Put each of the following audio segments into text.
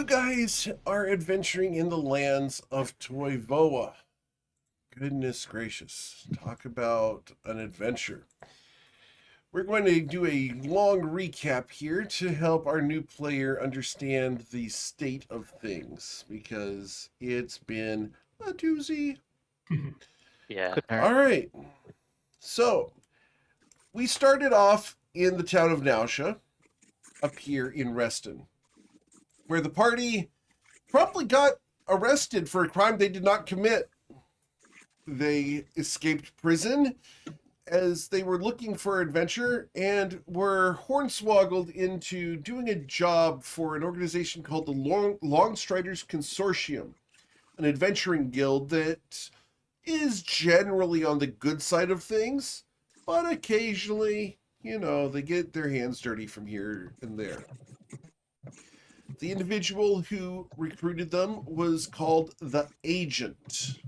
guys are adventuring in the lands of Toivoa. Goodness gracious. Talk about an adventure. We're going to do a long recap here to help our new player understand the state of things because it's been a doozy. Yeah. All right. So, we started off in the town of Nausea, up here in Reston, where the party promptly got arrested for a crime they did not commit. They escaped prison as they were looking for adventure and were hornswoggled into doing a job for an organization called the Longstriders Consortium, an adventuring guild that is generally on the good side of things, but occasionally, they get their hands dirty from here and there. The individual who recruited them was called the Agent.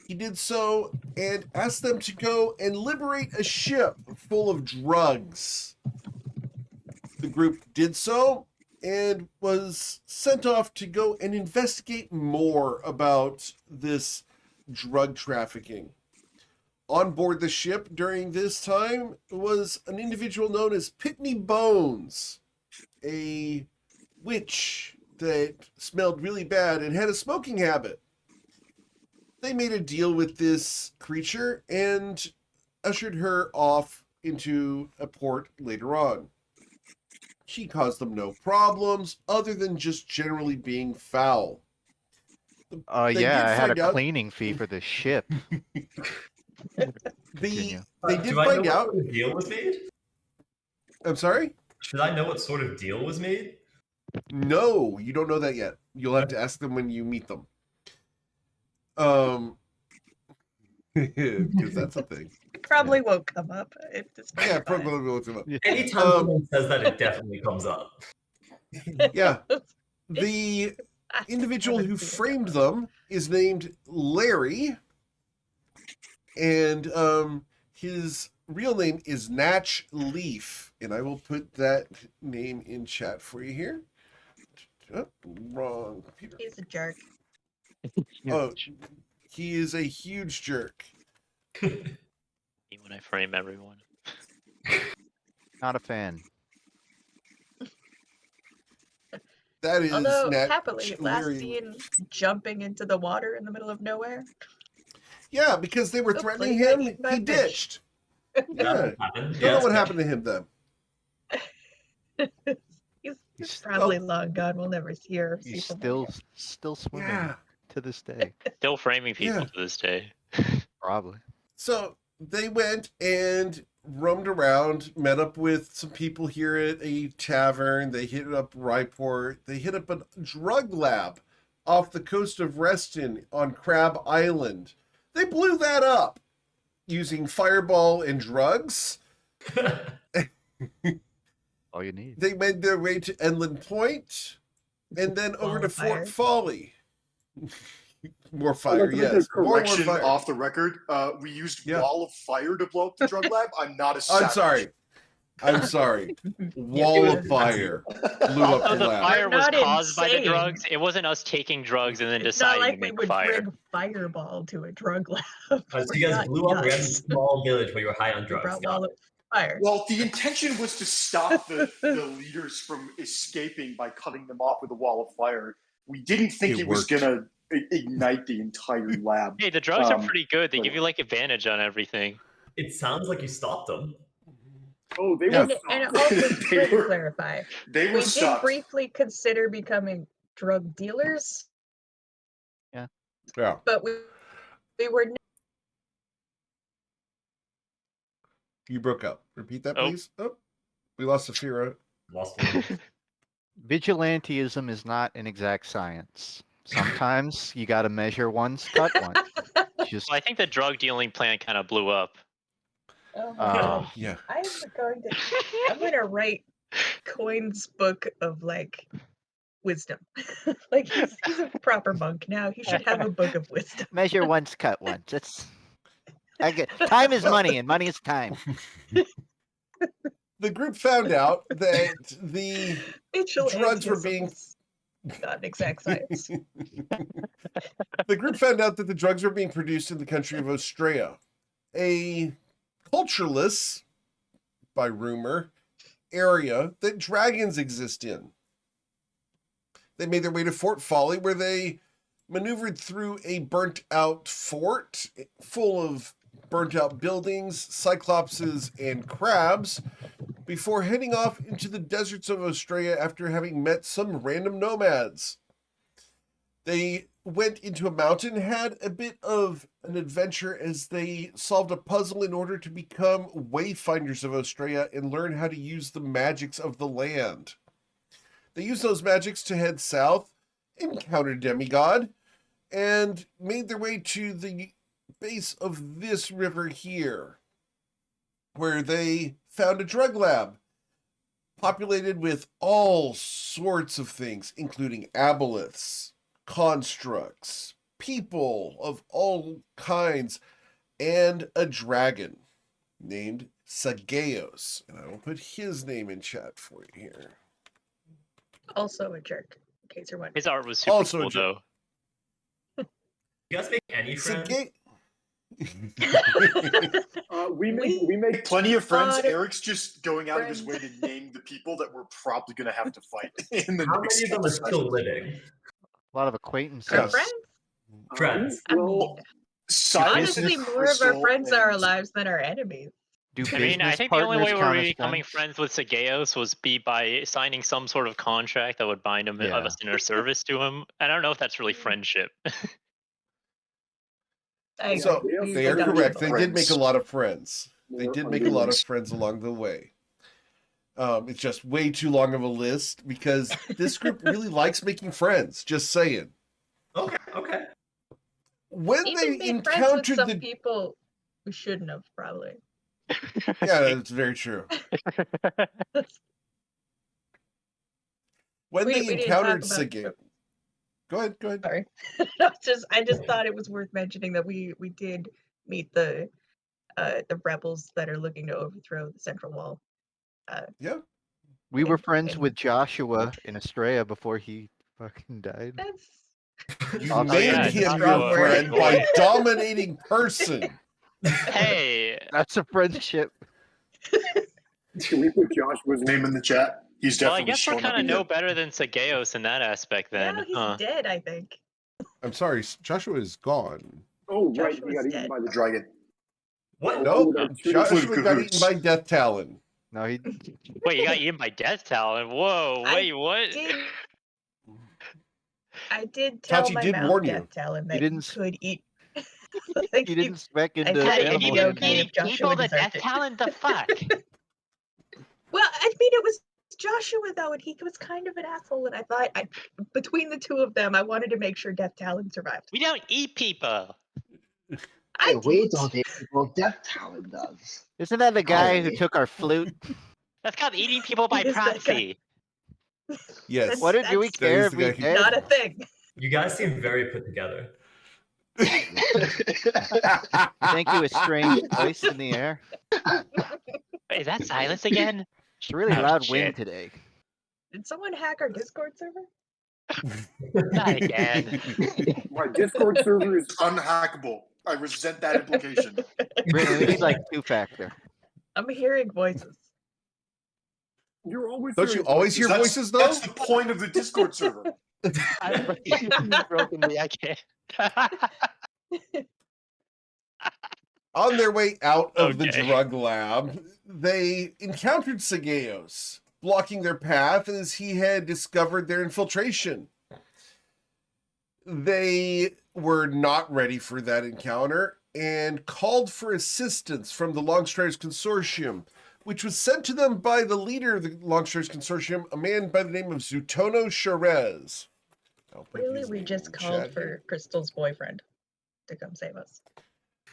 He did so and asked them to go and liberate a ship full of drugs. The group did so and was sent off to go and investigate more about this drug trafficking. On board the ship during this time was an individual known as Pitney Bones, a witch that smelled really bad and had a smoking habit. They made a deal with this creature and ushered her off into a port later on. She caused them no problems other than just generally being foul. I had a cleaning fee for the ship. They did find out. What sort of deal was made? I'm sorry? Should I know what sort of deal was made? No, you don't know that yet. You'll have to ask them when you meet them. Because that's a thing. Probably won't come up. Yeah, probably won't come up. Anytime someone says that, it definitely comes up. Yeah. The individual who framed them is named Larry, and his real name is Natch Leaf, and I will put that name in chat for you here. Oh, wrong computer. He's a jerk. Oh, he is a huge jerk. When I frame everyone. Not a fan. That is Although, Natch happily, last Leary. seen jumping into the water in the middle of nowhere. Yeah, because they were threatening him, he ditched. Yeah. Don't know what happened to him then. He's probably long gone. We'll never hear. He's still swimming to this day. Still framing people to this day. Probably. So they went and roamed around, met up with some people here at a tavern. They hit up Ryport. They hit up a drug lab off the coast of Reston on Crab Island. They blew that up using fireball and drugs. All you need. They made their way to Enland Point and then over to Fort Folly. More fire, yes. Correction more fire. Off the record. We used wall of fire to blow up the drug lab. I'm not a savage. I'm sorry. Wall of fire blew up the lab. The fire was caused by the drugs. It wasn't us taking drugs and then deciding to make fire. We would bring fireball to a drug lab. So you guys blew up a random small village where you were high on drugs. Fire. Well, the intention was to stop the leaders from escaping by cutting them off with a wall of fire. We didn't think it was going to ignite the entire lab. Hey, the drugs are pretty good. They give you advantage on everything. It sounds like you stopped them. Oh, they were. And also, to clarify, they were stopped. We did briefly consider becoming drug dealers. Yeah. But we were. You broke up. Repeat that, please. Oh, we lost Saphira. Lost. Vigilantism is not an exact science. Sometimes you got to measure once, cut once. Well, I think the drug dealing plan kind of blew up. Oh my God. Yeah. I'm going to write Coin's book of wisdom. He's a proper monk now. He should have a book of wisdom. Measure once, cut once. Time is money, and money is time. The group found out that the drugs were being Not exact science. The group found out that the drugs were being produced in the country of Australia, a cultureless, by rumor, area that dragons exist in. They made their way to Fort Folly, where they maneuvered through a burnt-out fort full of burnt-out buildings, cyclopses, and crabs, before heading off into the deserts of Australia after having met some random nomads. They went into a mountain, had a bit of an adventure as they solved a puzzle in order to become wayfinders of Australia and learn how to use the magics of the land. They used those magics to head south, encounter Demigod, and made their way to the base of this river here, where they found a drug lab populated with all sorts of things, including aboleths, constructs, people of all kinds, and a dragon named Sageos. And I will put his name in chat for you here. Also a jerk, in case you're wondering. His art was super Also a cool, jerk. though. You guys make any friends? We make plenty of friends. lot of Eric's just going out of his way to name the people that we're probably going to have to fight in the How next many of them couple are still sessions. living? A lot of acquaintances. Our Yes. friends? Friends. I mean, Well, Silas honestly, and more of our Crystal friends are our and- lives than our enemies. Do I mean, I business think the only way partners we count were as becoming friends with Sageos was by signing some sort of contract that would bind him Yeah. of us in our service to him. I don't know if that's really friendship. I So agree. they are We've done correct. They before. did make a lot of friends. They More did make a lot of underlings. friends along the way. It's just way too long of a list because this group really likes making friends. Just saying. Okay. When Even they made friends with encountered some the people we shouldn't have, probably. yeah, that's very true. When We they didn't encountered talk about- Sageos, go ahead. Sorry. I just thought it was worth mentioning that we did meet the rebels that are looking to overthrow the central wall. Yeah, We were And- friends and- with Joshua in Australia before he fucking died. That's you Oh, made yeah, him Joshua, your friend boy. by dominating person. Hey, That's a friendship. Can we put Joshua's name in the chat? He's well, I definitely guess we're shown up kind of no again. better than Sageos in that aspect then. now he's huh? dead, I think. I'm sorry, Joshua is gone. Oh, right. He Joshua's got eaten dead. by the dragon. What? Nope, Oh, that's Tunic with Joshua got cahoots. eaten by Death Talon. No, he Wait, you got eaten by Death Talon? Whoa, I wait, what? I did tell Tachi my did mount warn you. Death Talon He that he didn't could eat. Like, he didn't spec I into had it If you video animal didn't game handling. if eat Joshua people, the deserved Death it. Talon, the fuck? Well, I mean, it was Joshua though, and he was kind of an asshole. And I thought, between the two of them, I wanted to make sure Death Talon survived. We don't eat people. I we did. don't eat people. Death Talon does. Isn't that the guy who Oh. took our flute? That's called eating people by Is that proxy. Yes. What do we That's care is if the he guy who- did? Not a thing. You guys seem very put together. Thank you, a strange voice in the air. Wait, is that Silas again? It's a really Oh, loud shit. wind today. Did someone hack our Discord server? Not again. My Discord server is unhackable. I resent that implication. Brittany, we need like two-factor. I'm hearing voices. You're always Don't hearing you always hear That's- voices, though? That's the point of the Discord server. Broken me, I can't. On their way out of the Okay. drug lab, they encountered Sageos, blocking their path as he had discovered their infiltration. They were not ready for that encounter and called for assistance from the Longstriders Consortium, which was sent to them by the leader of the Longstriders Consortium, a man by the name of Zutono Sharez. I'll put Really, his we name just in called chat for here. Crystal's boyfriend to come save us.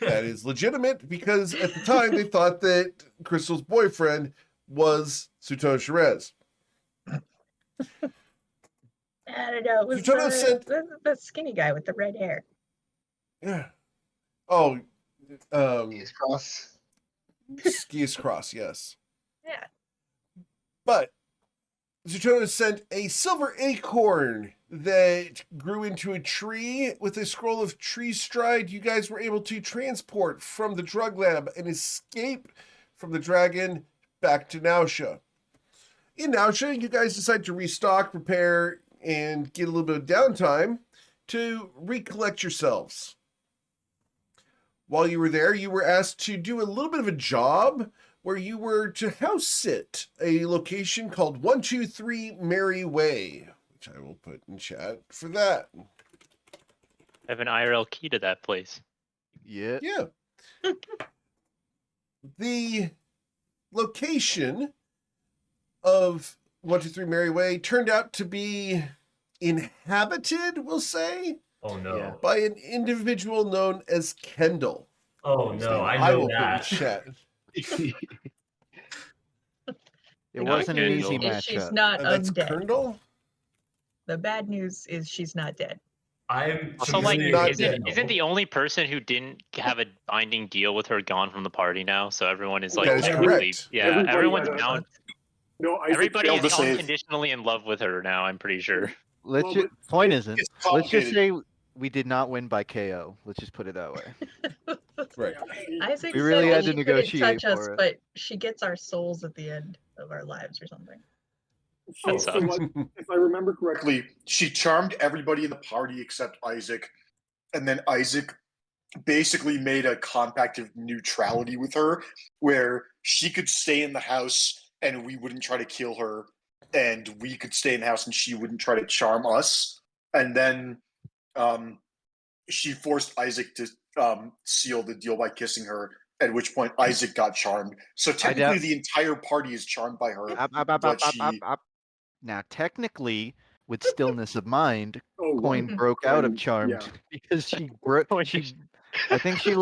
That is legitimate because at the time they thought that Crystal's boyfriend was Zutono Sharez. I don't know. It was Zutono sent- the skinny guy with the red hair. Yeah. Oh, He's cross. Skis Cross, yes. Yeah. But Zutona sent a silver acorn that grew into a tree. With a scroll of tree stride, you guys were able to transport from the drug lab and escape from the dragon back to Nausea. In Nausea, you guys decide to restock, repair, and get a little bit of downtime to recollect yourselves. While you were there, you were asked to do a little bit of a job where you were to house sit a location called 123 Mary Way, which I will put in chat for that. I have an IRL key to that place. Yeah. Yeah. The location of 123 Mary Way turned out to be inhabited, we'll say, Oh no. Yeah. by an individual known as Kendall. Oh no, I will know put in that. chat. It Not wasn't an easy Kendall. Is she's matchup. not That's undead. Kendall? The bad news is she's not dead. I'm Also, like, She's not isn't, dead. isn't the only person who didn't have a binding deal with her gone from the party now? So everyone is like That is technically, correct. yeah, Everybody everyone's had a- down. No, Isaac Everybody failed is to save. unconditionally in love with her now. I'm pretty sure. Let's Well, ju- but point it- isn't. it's Let's just complicated. say we did not win by KO. Let's just put it that way. Right. Isaac We really said had that to she couldn't negotiate touch us, for it. but she gets our souls at the end of our lives or something. That So, sucks. like, if I remember correctly, she charmed everybody in the party except Isaac, and then Isaac basically made a compact of neutrality with her, where she could stay in the house and we wouldn't try to kill her, and we could stay in the house and she wouldn't try to charm us. And then she forced Isaac to seal the deal by kissing her, at which point Isaac got charmed. So technically, the entire party is charmed by her. But she- Now, technically, with stillness of mind, Oh, Coin right. broke out of Coin, Charmed yeah. because she Coin she. is- I think she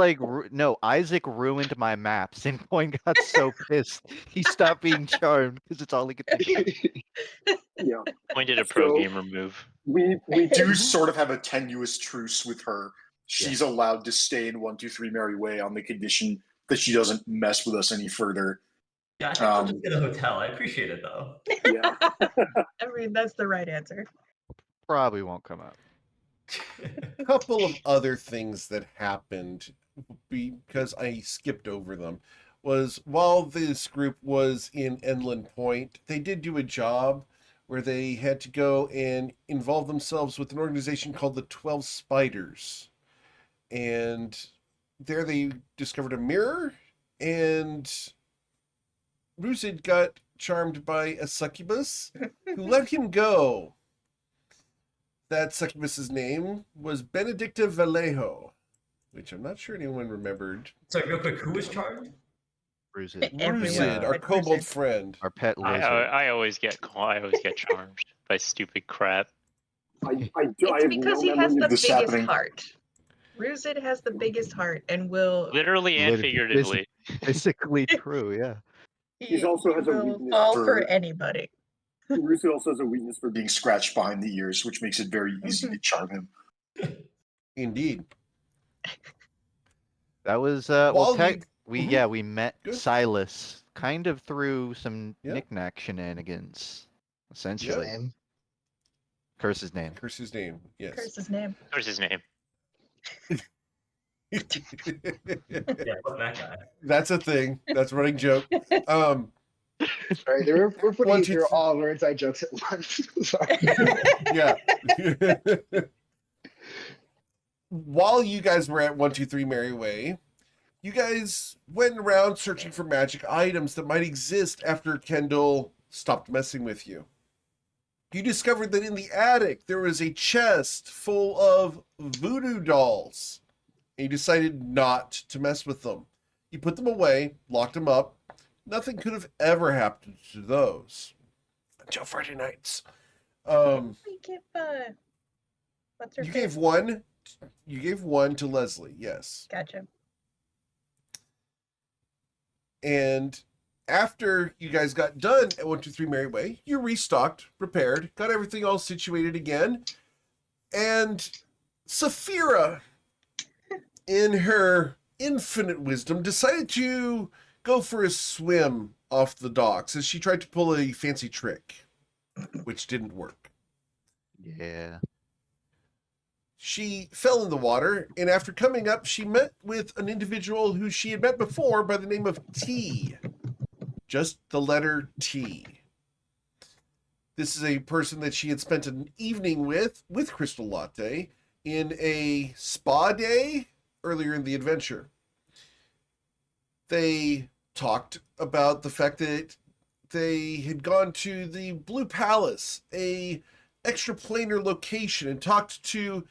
no, Isaac ruined my maps, and Coin got so pissed he stopped being charmed because it's all he could think of. Yeah. Coin did a pro So- gamer move. We do sort of have a tenuous truce with her. She's allowed to stay in 123 Mary Way on the condition that she doesn't mess with us any further. Yeah, I think I'll just get a hotel. I appreciate it though. Yeah. I mean, that's the right answer. Probably won't come up. A couple of other things that happened because I skipped over them was while this group was in Enland Point, they did do a job where they had to go and involve themselves with an organization called the 12 Spiders. And there they discovered a mirror, and Ruzid got charmed by a succubus who let him go. That succubus's name was Benedicta Vallejo, which I'm not sure anyone remembered. So real quick, who was charmed? Bruise it. Everyone. Ruzid, our But kobold Ruzid. friend. Our pet I, lizard. I always get charmed by stupid crap. I It's because he has the biggest happening. heart. Ruzid has the biggest heart and will Literally and Literally. figuratively. Physically true, yeah. He also has a will weakness fall for- for anybody. Russo also has a weakness for being scratched behind the ears, which makes it very easy to charm him. Indeed. That was While we met Good. Silas kind of through some Yeah. knick-knack shenanigans, essentially. Name. Curse his name. Curse his name. Yes. Curse his name. What's his name? Yeah, fuck that guy. That's a thing. That's a running joke. Right, we're putting One, you two, through three. all of our inside jokes at once. Sorry. Yeah. While you guys were at 123 Mary Way, you guys went around searching for magic items that might exist after Kendall stopped messing with you. You discovered that in the attic there was a chest full of voodoo dolls, and you decided not to mess with them. You put them away, locked them up. Nothing could have ever happened to those until Friday nights. We give, what's her You face? gave one. You gave one to Leslie. Yes. Gotcha. And after you guys got done at 123 Mary Way, you restocked, repaired, got everything all situated again. And Saphira, in her infinite wisdom, decided to go for a swim off the docks as she tried to pull a fancy trick. which didn't work. Yeah. She fell in the water, and after coming up, she met with an individual who she had met before by the name of T. Just the letter T. This is a person that she had spent an evening with Crystal Latte, in a spa day earlier in the adventure. They talked about the fact that they had gone to the Blue Palace, a extraplanar location, and talked to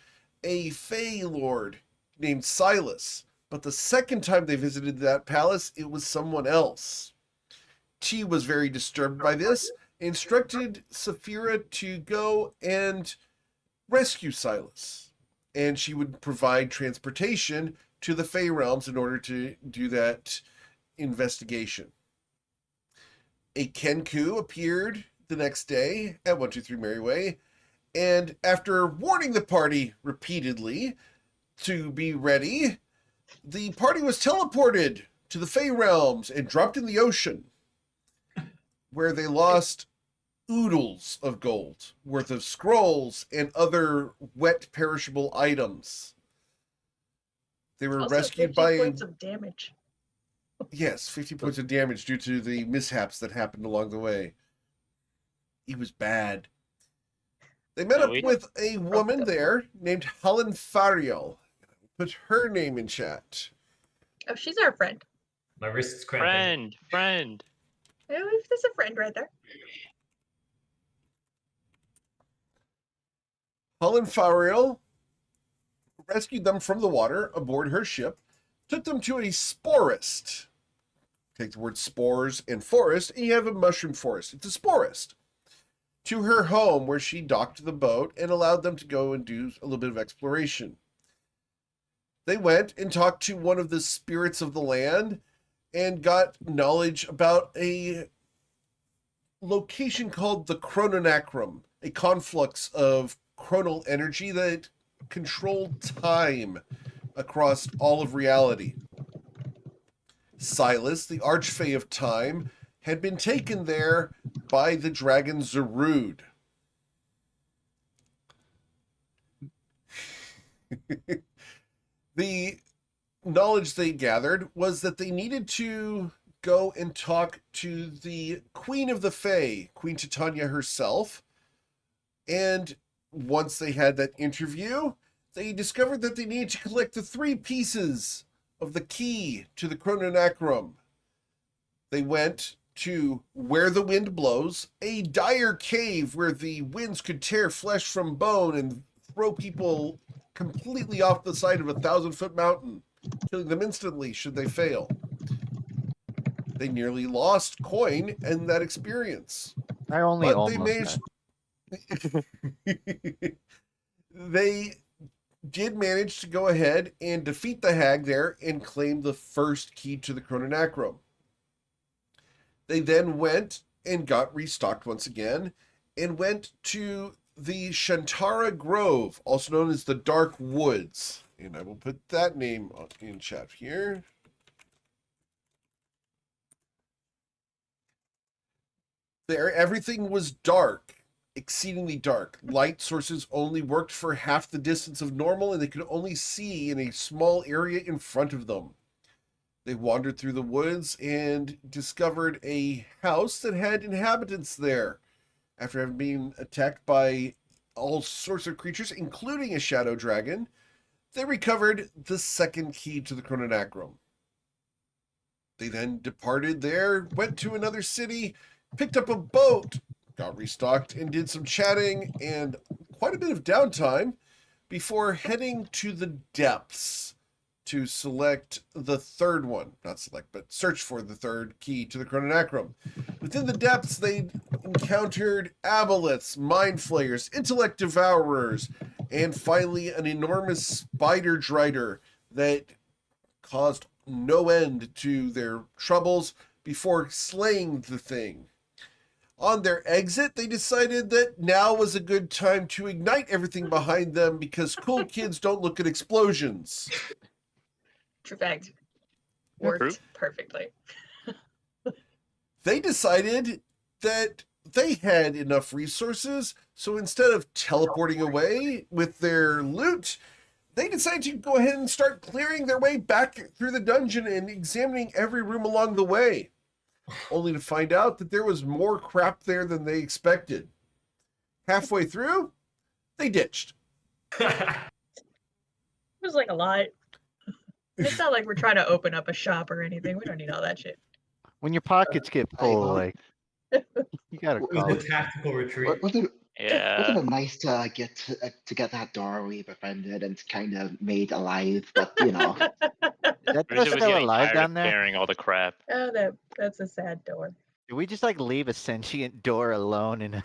a Fey Lord named Silas. But the second time they visited that palace, it was someone else. T was very disturbed by this, instructed Saphira to go and rescue Silas. And she would provide transportation to the Fey Realms in order to do that investigation. A Kenku appeared the next day at 123 Mary Way, and after warning the party repeatedly to be ready, the party was teleported to the Fey Realms and dropped in the ocean, where they lost oodles of gold worth of scrolls and other wet perishable items. They were Also rescued 50 by points of damage. Yes, 50 points of damage due to the mishaps that happened along the way. He was bad. They met up with a woman there named Helen Fariel. Put her name in chat. Oh, she's our friend. My wrist's cramping. Friend. Yeah, there's a friend right there. Helen Fariel rescued them from the water aboard her ship, took them to a sporist. Take the word spores and forest, and you have a mushroom forest. It's a sporist. To her home, where she docked the boat and allowed them to go and do a little bit of exploration. They went and talked to one of the spirits of the land and got knowledge about a location called the Chrononacrum, a conflux of chronal energy that controlled time across all of reality. Silas, the Archfey of Time, had been taken there by the dragon Zerud. The knowledge they gathered was that they needed to go and talk to the Queen of the Fae, Queen Titania herself. And once they had that interview, they discovered that they needed to collect the 3 pieces of the key to the Chrononacrum. They went to Where the Wind Blows, a dire cave where the winds could tear flesh from bone and throw people completely off the side of a 1,000-foot mountain, killing them instantly should they fail. They nearly lost coin in that experience. I only But almost they managed. They did manage to go ahead and defeat the hag there and claim the first key to the Chrononacrum. They then went and got restocked once again and went to the Shantara Grove, also known as the Dark Woods. And I will put that name in chat here. There, everything was dark, exceedingly dark. Light sources only worked for half the distance of normal, and they could only see in a small area in front of them. They wandered through the woods and discovered a house that had inhabitants there. After having been attacked by all sorts of creatures, including a shadow dragon, they recovered the second key to the Chrononacrum. They then departed there, went to another city, picked up a boat, got restocked, and did some chatting and quite a bit of downtime before heading to the depths to select the third one. Not select, but search for the third key to the Chrononacrum. Within the depths, they encountered aboleths, mind flayers, intellect devourers, and finally an enormous spider drider that caused no end to their troubles before slaying the thing. On their exit, they decided that now was a good time to ignite everything behind them because cool kids don't look at explosions. True fact. True. Worked perfectly. They decided that they had enough resources, so instead of teleporting away with their loot, they decided to go ahead and start clearing their way back through the dungeon and examining every room along the way, only to find out that there was more crap there than they expected. Halfway through, they ditched. It was like a lot. It's not like we're trying to open up a shop or anything. We don't need all that shit. When your pockets get full, well, like you gotta It was call a it. tactical retreat. Wasn't Yeah. it nice to get to get that door we befriended and kind of made alive? But you know, Is that door Rizzo was still getting alive tired down of there? carrying all the crap. Oh, that's a sad door. Did we just like leave a sentient door alone in a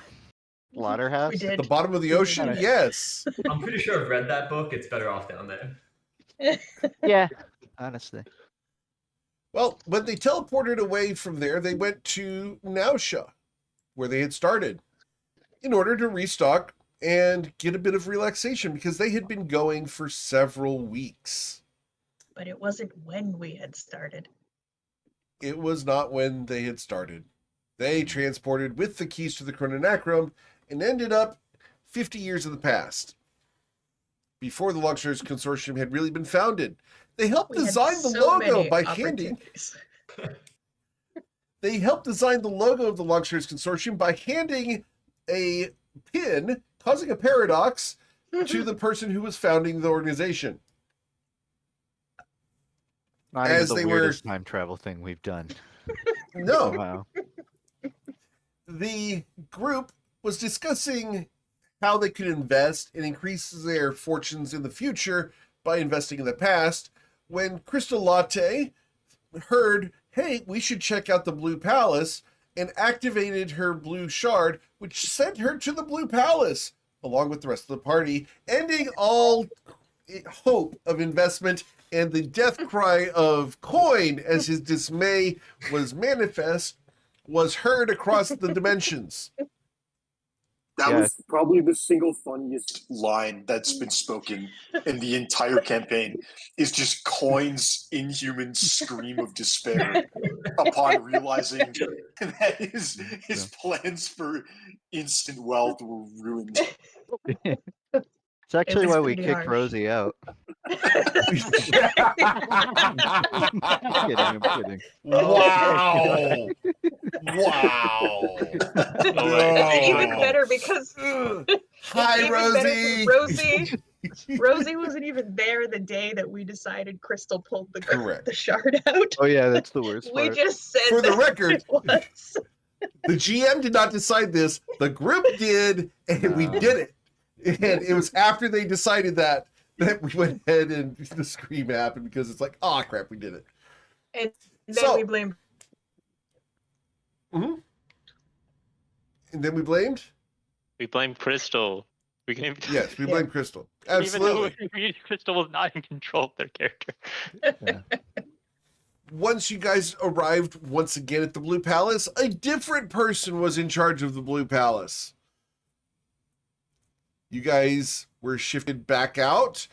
slaughterhouse? We At the did. bottom of the We ocean, did. yes. I'm pretty sure I've read that book. It's better off down there. Yeah, honestly. Well, when they teleported away from there, they went to Nausea, where they had started, in order to restock and get a bit of relaxation because they had been going for several weeks. But it wasn't when we had started. It was not when they had started. They transported with the keys to the Chrononacrum and ended up 50 years in the past, before the Longshares Consortium had really been founded. They helped We had design the so logo many by handing. opportunities. They helped design the logo of the Longshares Consortium by handing a pin, causing a paradox, to the person who was founding the organization. Not As even they the were- weirdest time travel thing we've done. No, Wow. the group was discussing how they could invest and increase their fortunes in the future by investing in the past when Crystal Latte heard, hey, we should check out the Blue Palace, and activated her blue shard, which sent her to the Blue Palace, along with the rest of the party, ending all hope of investment and the death cry of Coin as his dismay was manifest was heard across the dimensions. That Yeah. was probably the single funniest line that's been spoken in the entire campaign. Is just Coin's inhuman scream of despair upon realizing that his plans for instant wealth were ruined. It's actually was why we pretty kicked harsh. Rosie out. I'm kidding, I'm kidding. Wow. Wow. It's even better because Hi, even better Rosie. because Rosie wasn't even there the day that we decided Crystal pulled the Correct. shard out. Oh yeah, that's the worst We part. just said For the that record, it was. The GM did not decide this. The group did, and we did it. And it was after they decided that we went ahead and the scream happened because it's like, oh crap, we did it. And then So- we blamed. And then we blamed? We blame Crystal. We blamed. Yes, we Yeah. blamed Crystal. Even Absolutely. though Crystal was not in control of their character. Once you guys arrived once again at the Blue Palace, a different person was in charge of the Blue Palace. You guys were shifted back out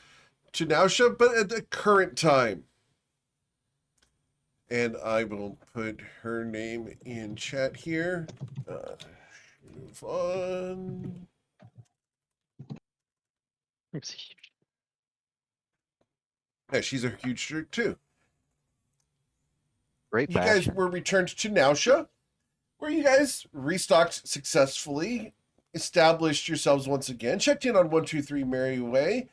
to Nausea, but at the current time. And I will put her name in chat here. Move on. Yeah, she's a huge jerk too. Great You guys passion. were returned to Nausea, where you guys restocked successfully, established yourselves once again, checked in on 123 Merry Way,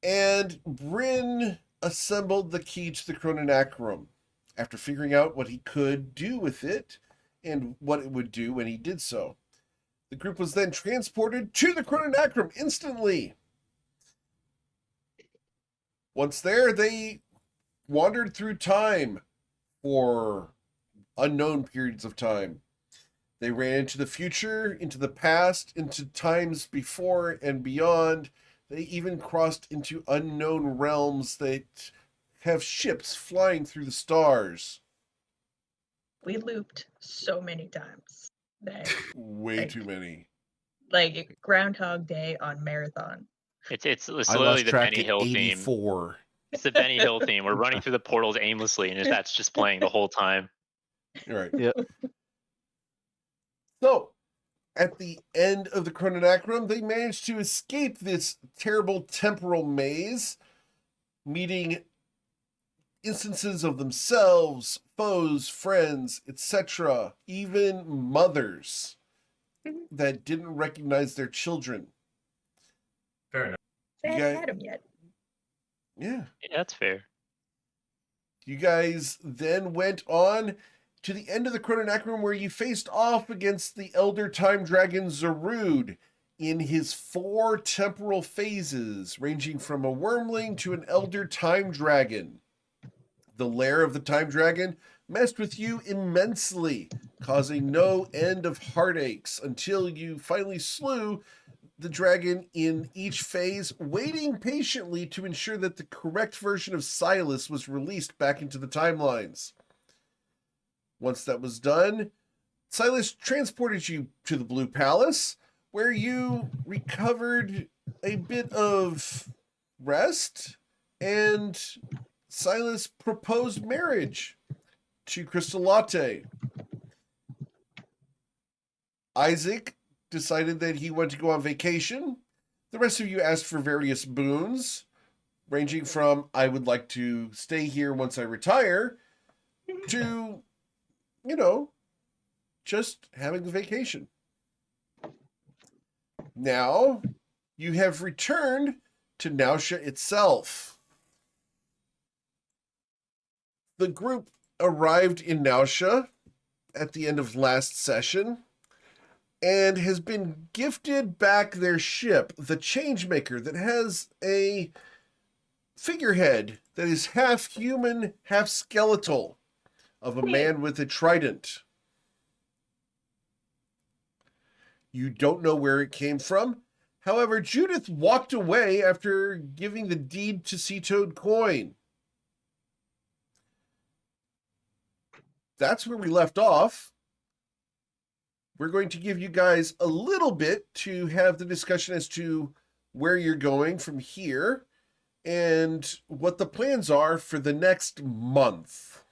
and Bryn assembled the key to the Chrononacrum. After figuring out what he could do with it and what it would do when he did so, the group was then transported to the Chrononacrum instantly. Once there, they wandered through time for unknown periods of time. They ran into the future, into the past, into times before and beyond. They even crossed into unknown realms that have ships flying through the stars. We looped so many times that Way too many. like Groundhog Day on Marathon. It's I literally lost the track Benny at Hill theme. 84. It's the Benny Hill theme. We're running through the portals aimlessly, and that's just playing the whole time. All right. Yep. So, at the end of the Chrononacrum, they managed to escape this terrible temporal maze, meeting instances of themselves, foes, friends, etc., even mothers that didn't recognize their children. Fair enough. They You hadn't guys- had him yet. Yeah. Yeah, that's fair. You guys then went on to the end of the Chrononacrum where you faced off against the Elder Time Dragon Zarud in his 4 temporal phases, ranging from a wormling to an Elder Time Dragon. The lair of the Time Dragon messed with you immensely, causing no end of heartaches until you finally slew the dragon in each phase, waiting patiently to ensure that the correct version of Silas was released back into the timelines. Once that was done, Silas transported you to the Blue Palace, where you recovered a bit of rest, and Silas proposed marriage to Crystal Latte. Isaac decided that he wanted to go on vacation. The rest of you asked for various boons, ranging from I would like to stay here once I retire to, just having the vacation. Now, you have returned to Nausea itself. The group arrived in Nausea at the end of last session and has been gifted back their ship, the Changemaker, that has a figurehead that is half human, half skeletal, of a man with a trident. You don't know where it came from. However, Judith walked away after giving the deed to Sea Toad Coin. That's where we left off. We're going to give you guys a little bit to have the discussion as to where you're going from here and what the plans are for the next month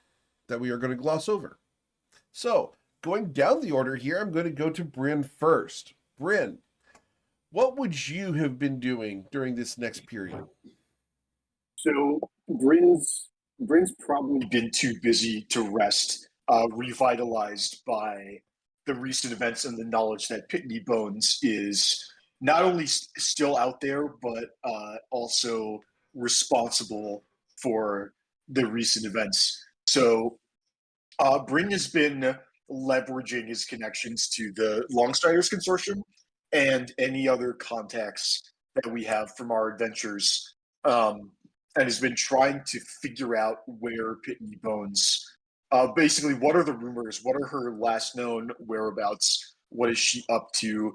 that we are going to gloss over. So, going down the order here, I'm going to go to Bryn first. Bryn, what would you have been doing during this next period? So Bryn's probably been too busy to rest, revitalized by the recent events and the knowledge that Pitney Bones is not only still out there, but also responsible for the recent events. So Bryn has been leveraging his connections to the Longstriders Consortium and any other contacts that we have from our adventures, and has been trying to figure out where Pitney Bones, basically, what are the rumors? What are her last known whereabouts? What is she up to?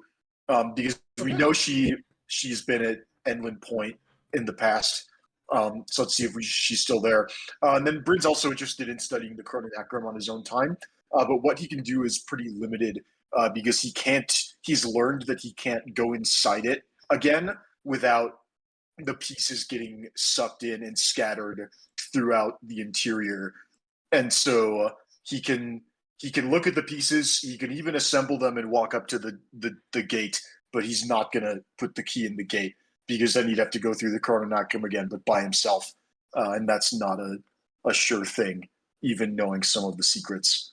Because we know she's been at Enlund Point in the past. So let's see if she's still there. And then Bryn's also interested in studying the Chrononacrum on his own time. But what he can do is pretty limited because he's learned that he can't go inside it again without the pieces getting sucked in and scattered throughout the interior. And so he can look at the pieces, he can even assemble them and walk up to the gate, but he's not going to put the key in the gate because then he'd have to go through the Chrononacrum again, but by himself. And that's not a sure thing, even knowing some of the secrets.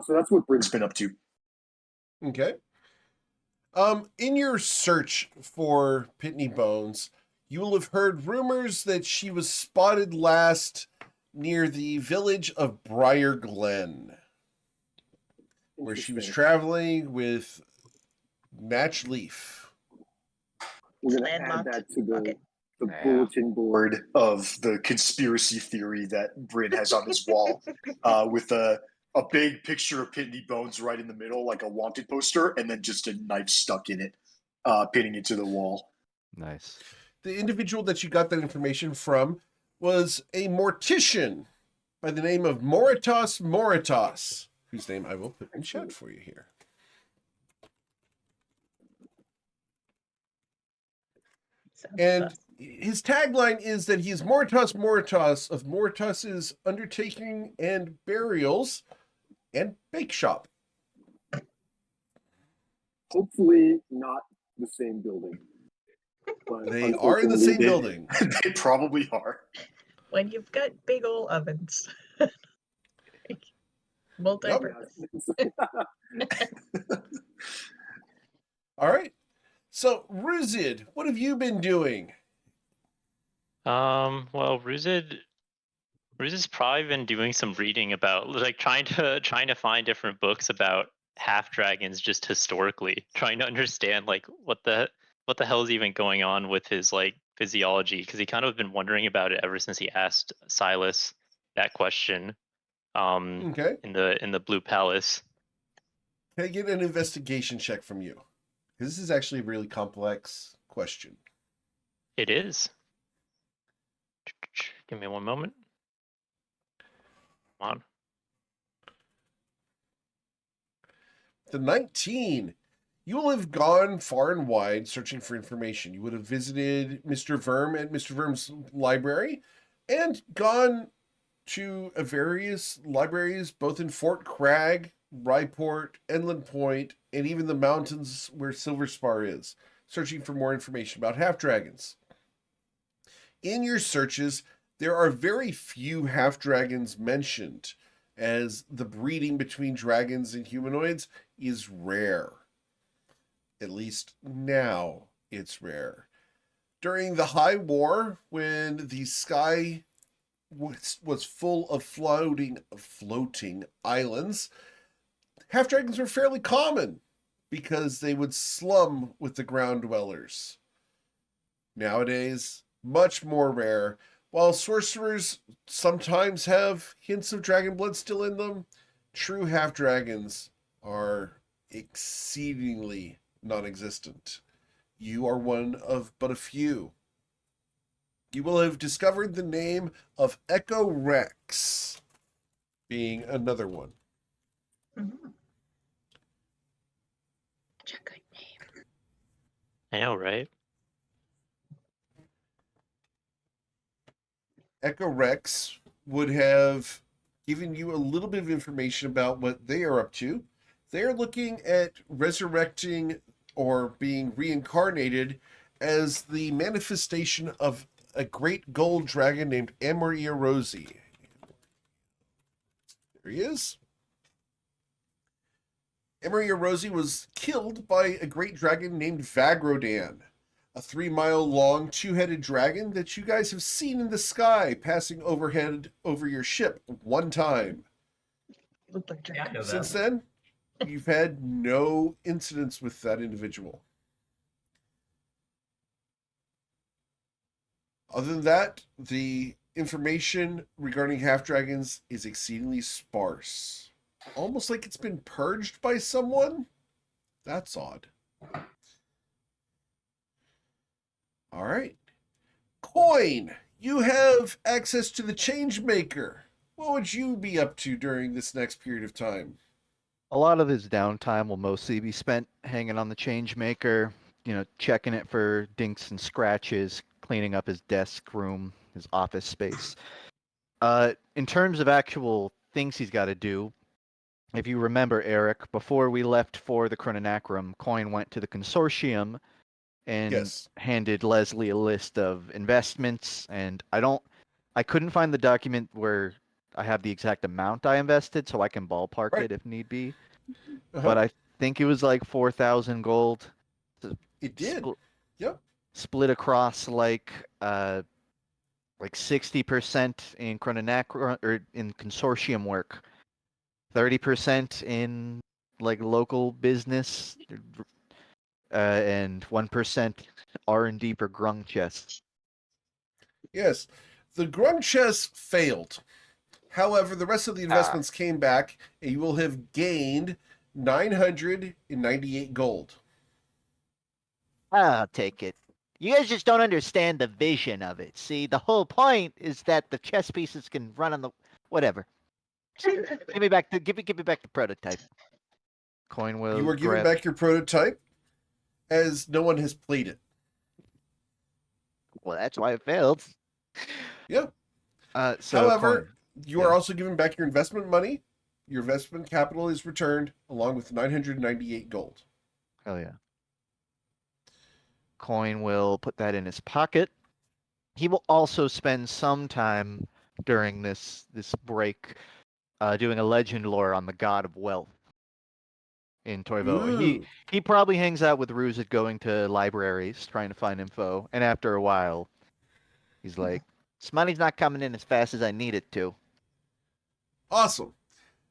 So that's what Bryn's been up to. Okay. In your search for Pitney Bones, you will have heard rumors that she was spotted last near the village of Briar Glen, where she was traveling with Natch Leaf. We're going to add that to the bulletin board of the conspiracy theory that Bryn has on his wall, with a big picture of Pitney Bones right in the middle, like a wanted poster, and then just a knife stuck in it, pinning it to the wall. Nice. The individual that you got that information from was a mortician by the name of Moritas, whose name I will put in chat for you here. And his tagline is that he is Moritas of Moritas's Undertaking and Burials and Bake Shop. Hopefully not the same building. But They are in the same They- building. they probably are. When you've got big old ovens. Multi-purpose. All right. So, Ruzid, what have you been doing? Well, Ruz's probably been doing some reading about, like, trying to find different books about half dragons just historically, trying to understand like what the hell is even going on with his like physiology, because he kind of been wondering about it ever since he asked Silas that question Okay. in the Blue Palace. Can I get an investigation check from you? Because this is actually a really complex question. It is. Give me one moment. Come on. The 19. You will have gone far and wide searching for information. You would have visited Mr. Verm at Mr. Verm's library and gone to various libraries, both in Fort Crag, Ryport, Inland Point, and even the mountains where Silver Spar is, searching for more information about half dragons. In your searches, there are very few half dragons mentioned, as the breeding between dragons and humanoids is rare. At least now it's rare. During the High War, when the sky was full of floating islands, half dragons were fairly common because they would slum with the ground dwellers. Nowadays, much more rare. While sorcerers sometimes have hints of dragon blood still in them, true half dragons are exceedingly non-existent. You are one of but a few. You will have discovered the name of Echo Rex being another one. Mhm. Such a good name. I know, right? Echo Rex would have given you a little bit of information about what they are up to. They're looking at resurrecting or being reincarnated as the manifestation of a great gold dragon named Amaria Rosie. There he is. Amaria Rosie was killed by a great dragon named Vagrodan, a 3-mile long, 2-headed dragon that you guys have seen in the sky passing overhead over your ship one time. Looked like Yeah, I know Since that. then, you've had no incidents with that individual. Other than that, the information regarding half dragons is exceedingly sparse. Almost like it's been purged by someone. That's odd. All right. Coin, you have access to the change maker. What would you be up to during this next period of time? A lot of his downtime will mostly be spent hanging on the change maker, checking it for dinks and scratches, cleaning up his desk room, his office space. In terms of actual things he's got to do, if you remember, Eric, before we left for the Chrononacrum, Coin went to the consortium and Yes. handed Leslie a list of investments, and I couldn't find the document where I have the exact amount I invested, so I can ballpark Right. it if need be. Uh-huh. But I think it was like 4,000 gold. It did. Spl- Yep. Split across like 60% in Chrononacron or in consortium work, 30% in like local business, and 1% R&D for grung chests. Yes. The grung chest failed. However, the rest of the investments came back, and you will have gained 998 gold. I'll take it. You guys just don't understand the vision of it. See, the whole point is that the chess pieces can run on the whatever. Give me back the prototype. Coin will You were given grab. back your prototype, as no one has played it. Well, that's why it failed. Yeah. So However, Coin, you are yeah. also given back your investment money. Your investment capital is returned, along with 998 gold. Hell yeah. Coin will put that in his pocket. He will also spend some time during this break doing a legend lore on the god of wealth in Toivoa. Ooh. He probably hangs out with Ruzit going to libraries trying to find info, and after a while, he's like, "This money's not coming in as fast as I need it to. Awesome.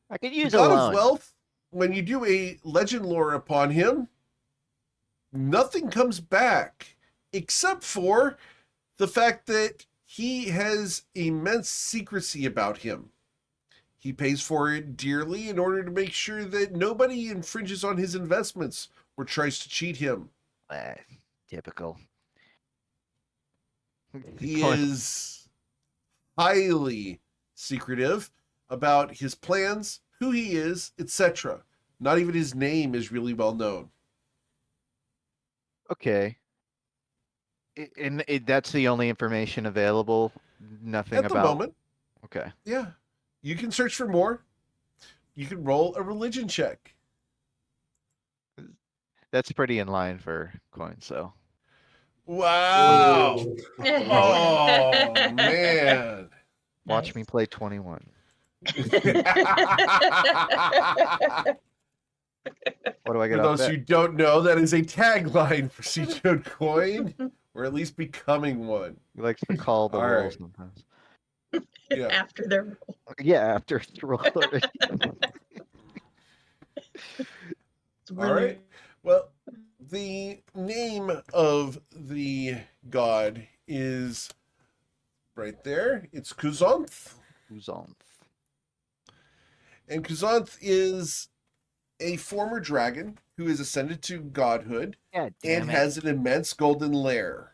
I could The use a God of loan." Wealth, when you do a legend lore upon him, nothing comes back except for the fact that he has immense secrecy about him. He pays for it dearly in order to make sure that nobody infringes on his investments or tries to cheat him. Typical. He Coin- is highly secretive about his plans, who he is, etc. Not even his name is really well known. Okay. And that's the only information available? Nothing At the about... moment, Okay. yeah. You can search for more. You can roll a religion check. That's pretty in line for Coin, so... Wow. Ooh. Oh, man. Watch me play 21. What do I get For off those that? who don't know, that is a tagline for Seafood Coin, or at least becoming one. He likes to call the All rolls right. sometimes. Yeah. After their roll. Yeah, after it's rolled already. It's All really right. Well, the name of the god is right there. It's Kuzonth. Who's on? And Kuzonth is a former dragon who is ascended to godhood Yeah, and damn it. has an immense golden lair.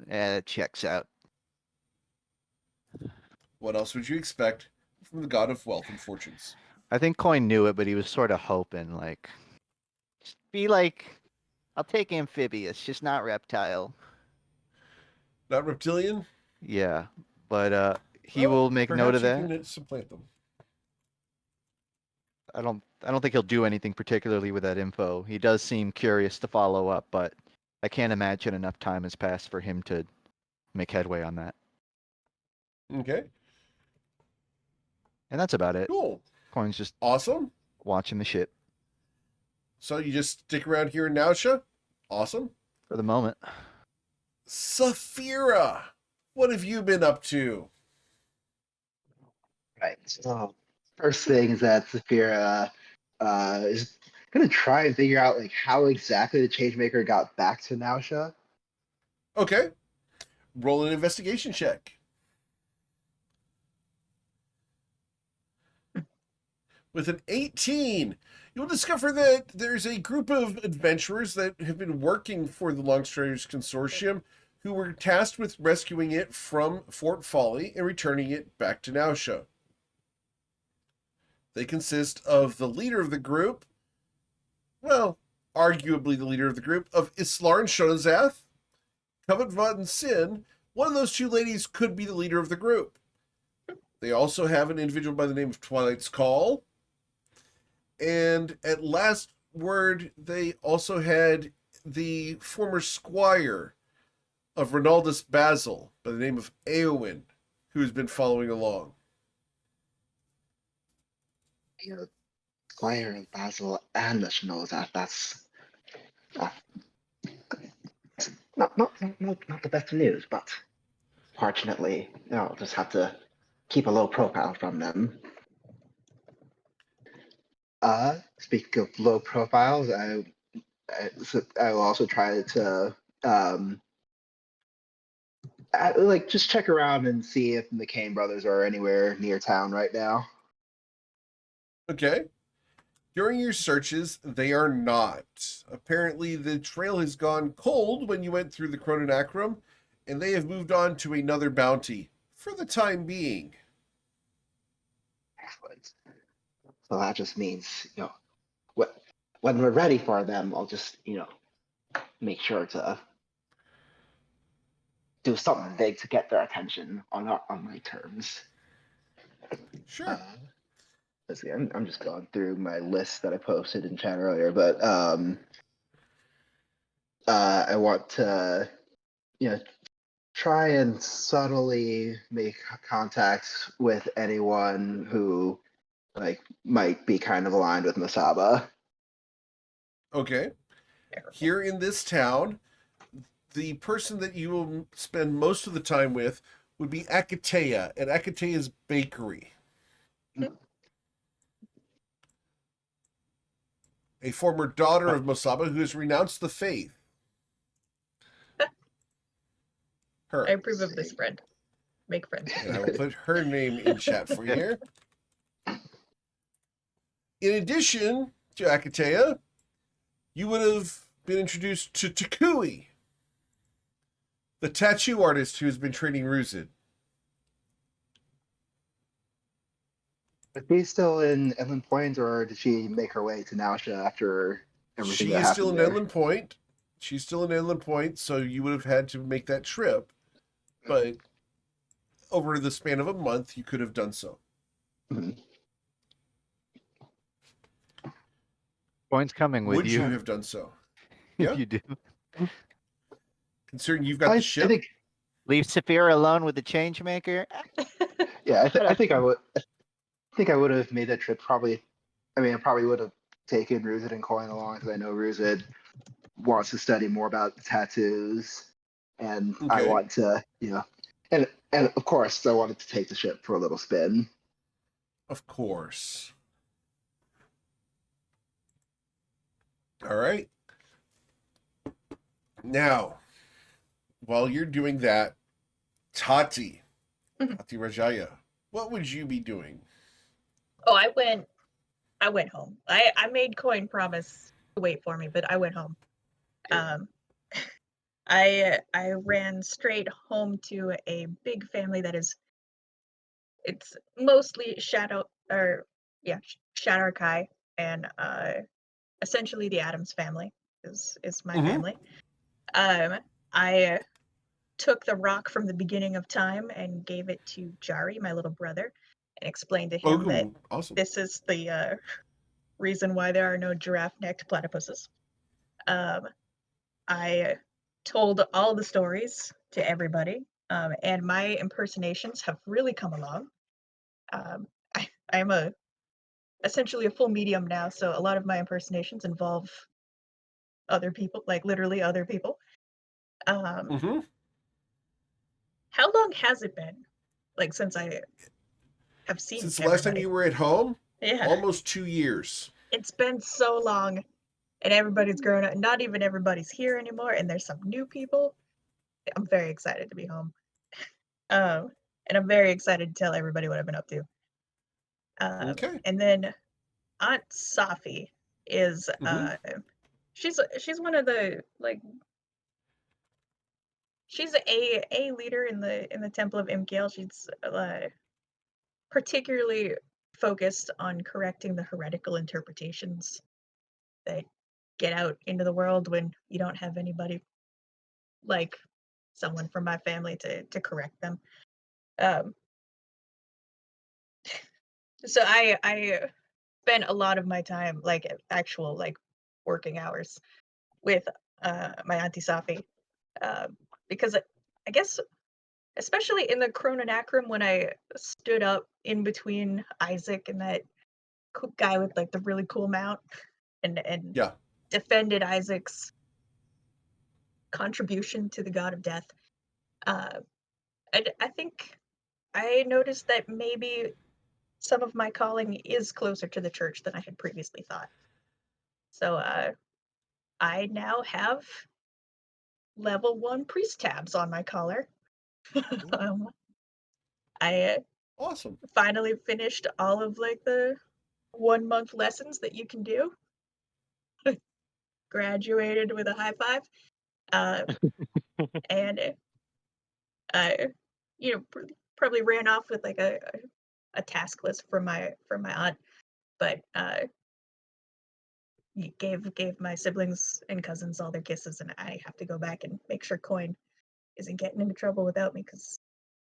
Yeah, that checks out. What else would you expect from the god of wealth and fortunes? I think Coin knew it, but he was sort of hoping, like, just be like, I'll take amphibious, just not reptile. Not reptilian? Yeah, but he Well, will make note perhaps of you that. can supplant them. I don't think he'll do anything particularly with that info. He does seem curious to follow up, but I can't imagine enough time has passed for him to make headway on that. Okay, And that's about it. cool. Coin's just Awesome. watching the ship So you just stick around here in Nausea? Awesome. for the moment. Saphira, what have you been up to? Right. So first thing is that Saphira is gonna try and figure out like how exactly the Changemaker got back to Nausea. Okay, roll an investigation check. With an 18, you'll discover that there's a group of adventurers that have been working for the Longstriders Consortium who were tasked with rescuing it from Fort Folly and returning it back to Nausea. They consist of the leader of the group, well, arguably the leader of the group, of Islarn Shonazath, Covetvat Sin. One of those two ladies could be the leader of the group. They also have an individual by the name of Twilight's Call. And at last word, they also had the former squire of Ronaldus Basil by the name of Eowyn, who has been following along. You know, Squire of Basil and the knows that that's not the best news, but fortunately, I'll just have to keep a low profile from them. Speaking of low profiles, I will also try to like just check around and see if the McCain brothers are anywhere near town right now. Okay. During your searches, they are not. Apparently, the trail has gone cold when you went through the Chrononacrum, and they have moved on to another bounty for the time being. Excellent. So that just means, when we're ready for them, I'll just, make sure to do something big to get their attention on my terms. Sure. Let's see, I'm just going through my list that I posted in chat earlier, but I want to, try and subtly make contacts with anyone who might be kind of aligned with Masaba. Okay. Here in this town, the person that you will spend most of the time with would be Akatea at Akatea's Bakery. A former daughter of Masaba who has renounced the faith. Her. I approve of this friend. Make friends. And I will put her name in chat for you here. In addition to Akatea, you would have been introduced to Takui, the tattoo artist who has been training Ruzid. Is she still in Inland Point, or did she make her way to Nausea after everything She that is happened still in there? Inland Point. She's still in Inland Point, so you would have had to make that trip. But over the span of a month, you could have done so. Mhm. Coin's coming with Would you you. have done so? If Yeah. you do. Considering you've got the ship? I think, Leave Saphira alone with the change maker. yeah, I think I would. I think I would have made that trip. Probably, I probably would have taken Ruzid and Coin along because I know Ruzid wants to study more about the tattoos, and I Okay. want to, and of course I wanted to take the ship for a little spin. Of course. All right. Now, while you're doing that, Tati Rajaya, what would you be doing? Oh, I went home. I made Coin promise to wait for me, but I went home. I ran straight home to a big family that it's mostly Shadow Kai, and essentially the Adams family is my Mhm. family. I took the rock from the beginning of time and gave it to Jari, my little brother, and explained to him that Oh, awesome. this is the reason why there are no giraffe-necked platypuses. I told all the stories to everybody, and my impersonations have really come along. I'm essentially a full medium now, so a lot of my impersonations involve other people, like literally other people. Mm-hmm. How long has it been, like, since I have seen Since the last time everybody? you were at home, Yeah, almost 2 years. it's been so long, and everybody's grown up. Not even everybody's here anymore, and there's some new people. I'm very excited to be home. And I'm very excited to tell everybody what I've been up to. Okay. And then Aunt Safi is Mhm. she's one of the, like, she's a leader in the Temple of Imkiel. She's particularly focused on correcting the heretical interpretations that get out into the world when you don't have anybody like someone from my family to correct them. So I spent a lot of my time, like actual like working hours, with my auntie Safi, because I guess especially in the Chrononacrum when I stood up in between Isaac and that guy with like the really cool mount and Yeah. defended Isaac's contribution to the god of death. I think I noticed that maybe some of my calling is closer to the church than I had previously thought. So I now have level 1 priest tabs on my collar. I Awesome. finally finished all of like the 1 month lessons that you can do. Graduated with a high five. And I, probably ran off with like a task list from my aunt, but gave my siblings and cousins all their kisses, and I have to go back and make sure Coin isn't getting into trouble without me because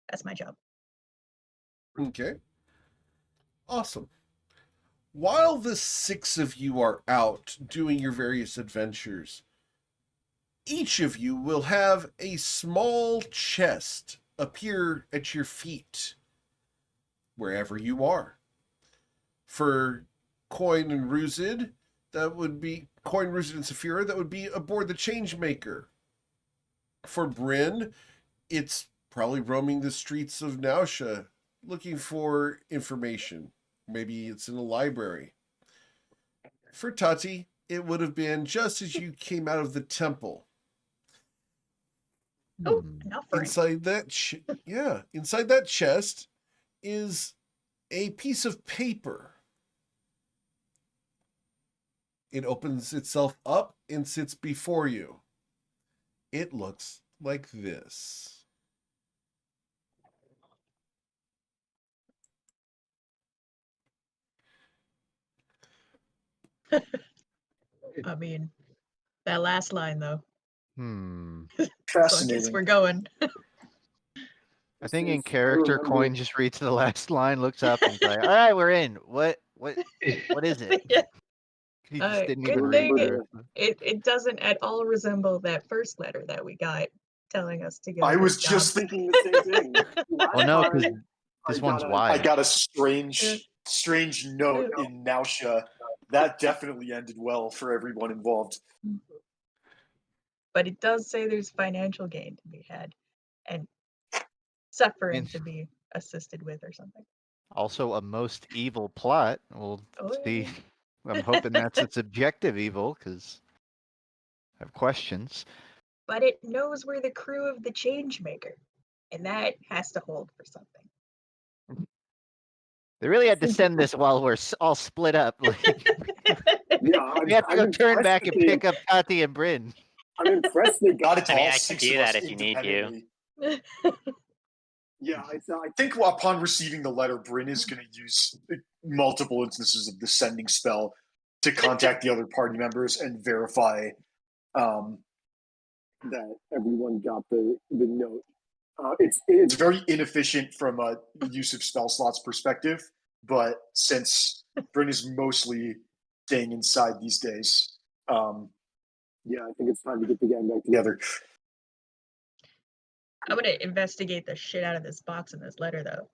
that's my job. Okay. Awesome. While the 6 of you are out doing your various adventures, Each of you will have a small chest appear at your feet, wherever you are. For Coin and Ruzid, that would be Coin, Ruzid, and Saphira, that would be aboard the Changemaker. For Bryn, it's probably roaming the streets of Nausea, looking for information. Maybe it's in a library. For Tati, it would have been just as you came out of the temple. Oh, Hmm. an offering. Inside that chest is a piece of paper. It opens itself up and sits before you. It looks like this. I mean, that last line though. Hmm. So I guess Fascinating. we're going. I think in Since I character, remember- Coin just reads the last line, looks up, and is like, "All right, we're in. What is it?" Yeah. He just didn't Good even thing read the. it doesn't at all resemble that first letter that we got telling us to go. I get was jobs. just Thinking the same thing. Last Well, no, because time, this I one's got a- wide. I got a strange note Yeah. in Nausea. That definitely ended well for everyone involved. But it does say there's financial gain to be had and suffering And- to be assisted with or something. Also, a most evil plot. We'll Oh, see. yeah. I'm hoping that's its objective evil, because I have questions. But it knows we're the crew of the Changemaker, and that has to hold for something. They really had to send this while we're all split up. Like, Yeah, we have to I'm go turn impressed back that and they- pick up Tati and Bryn. I'm impressed they got Got it I to mean, all I can six do of us that if you need to. independently. Yeah, I I think upon receiving the letter, Bryn is going to use multiple instances of the sending spell to contact the other party members and verify. that everyone got the note. It's very inefficient from a use of spell slots perspective, but since Bryn is mostly staying inside these days, Yeah, I think it's time to get the gang back together. I'm gonna investigate the shit out of this box in this letter, though.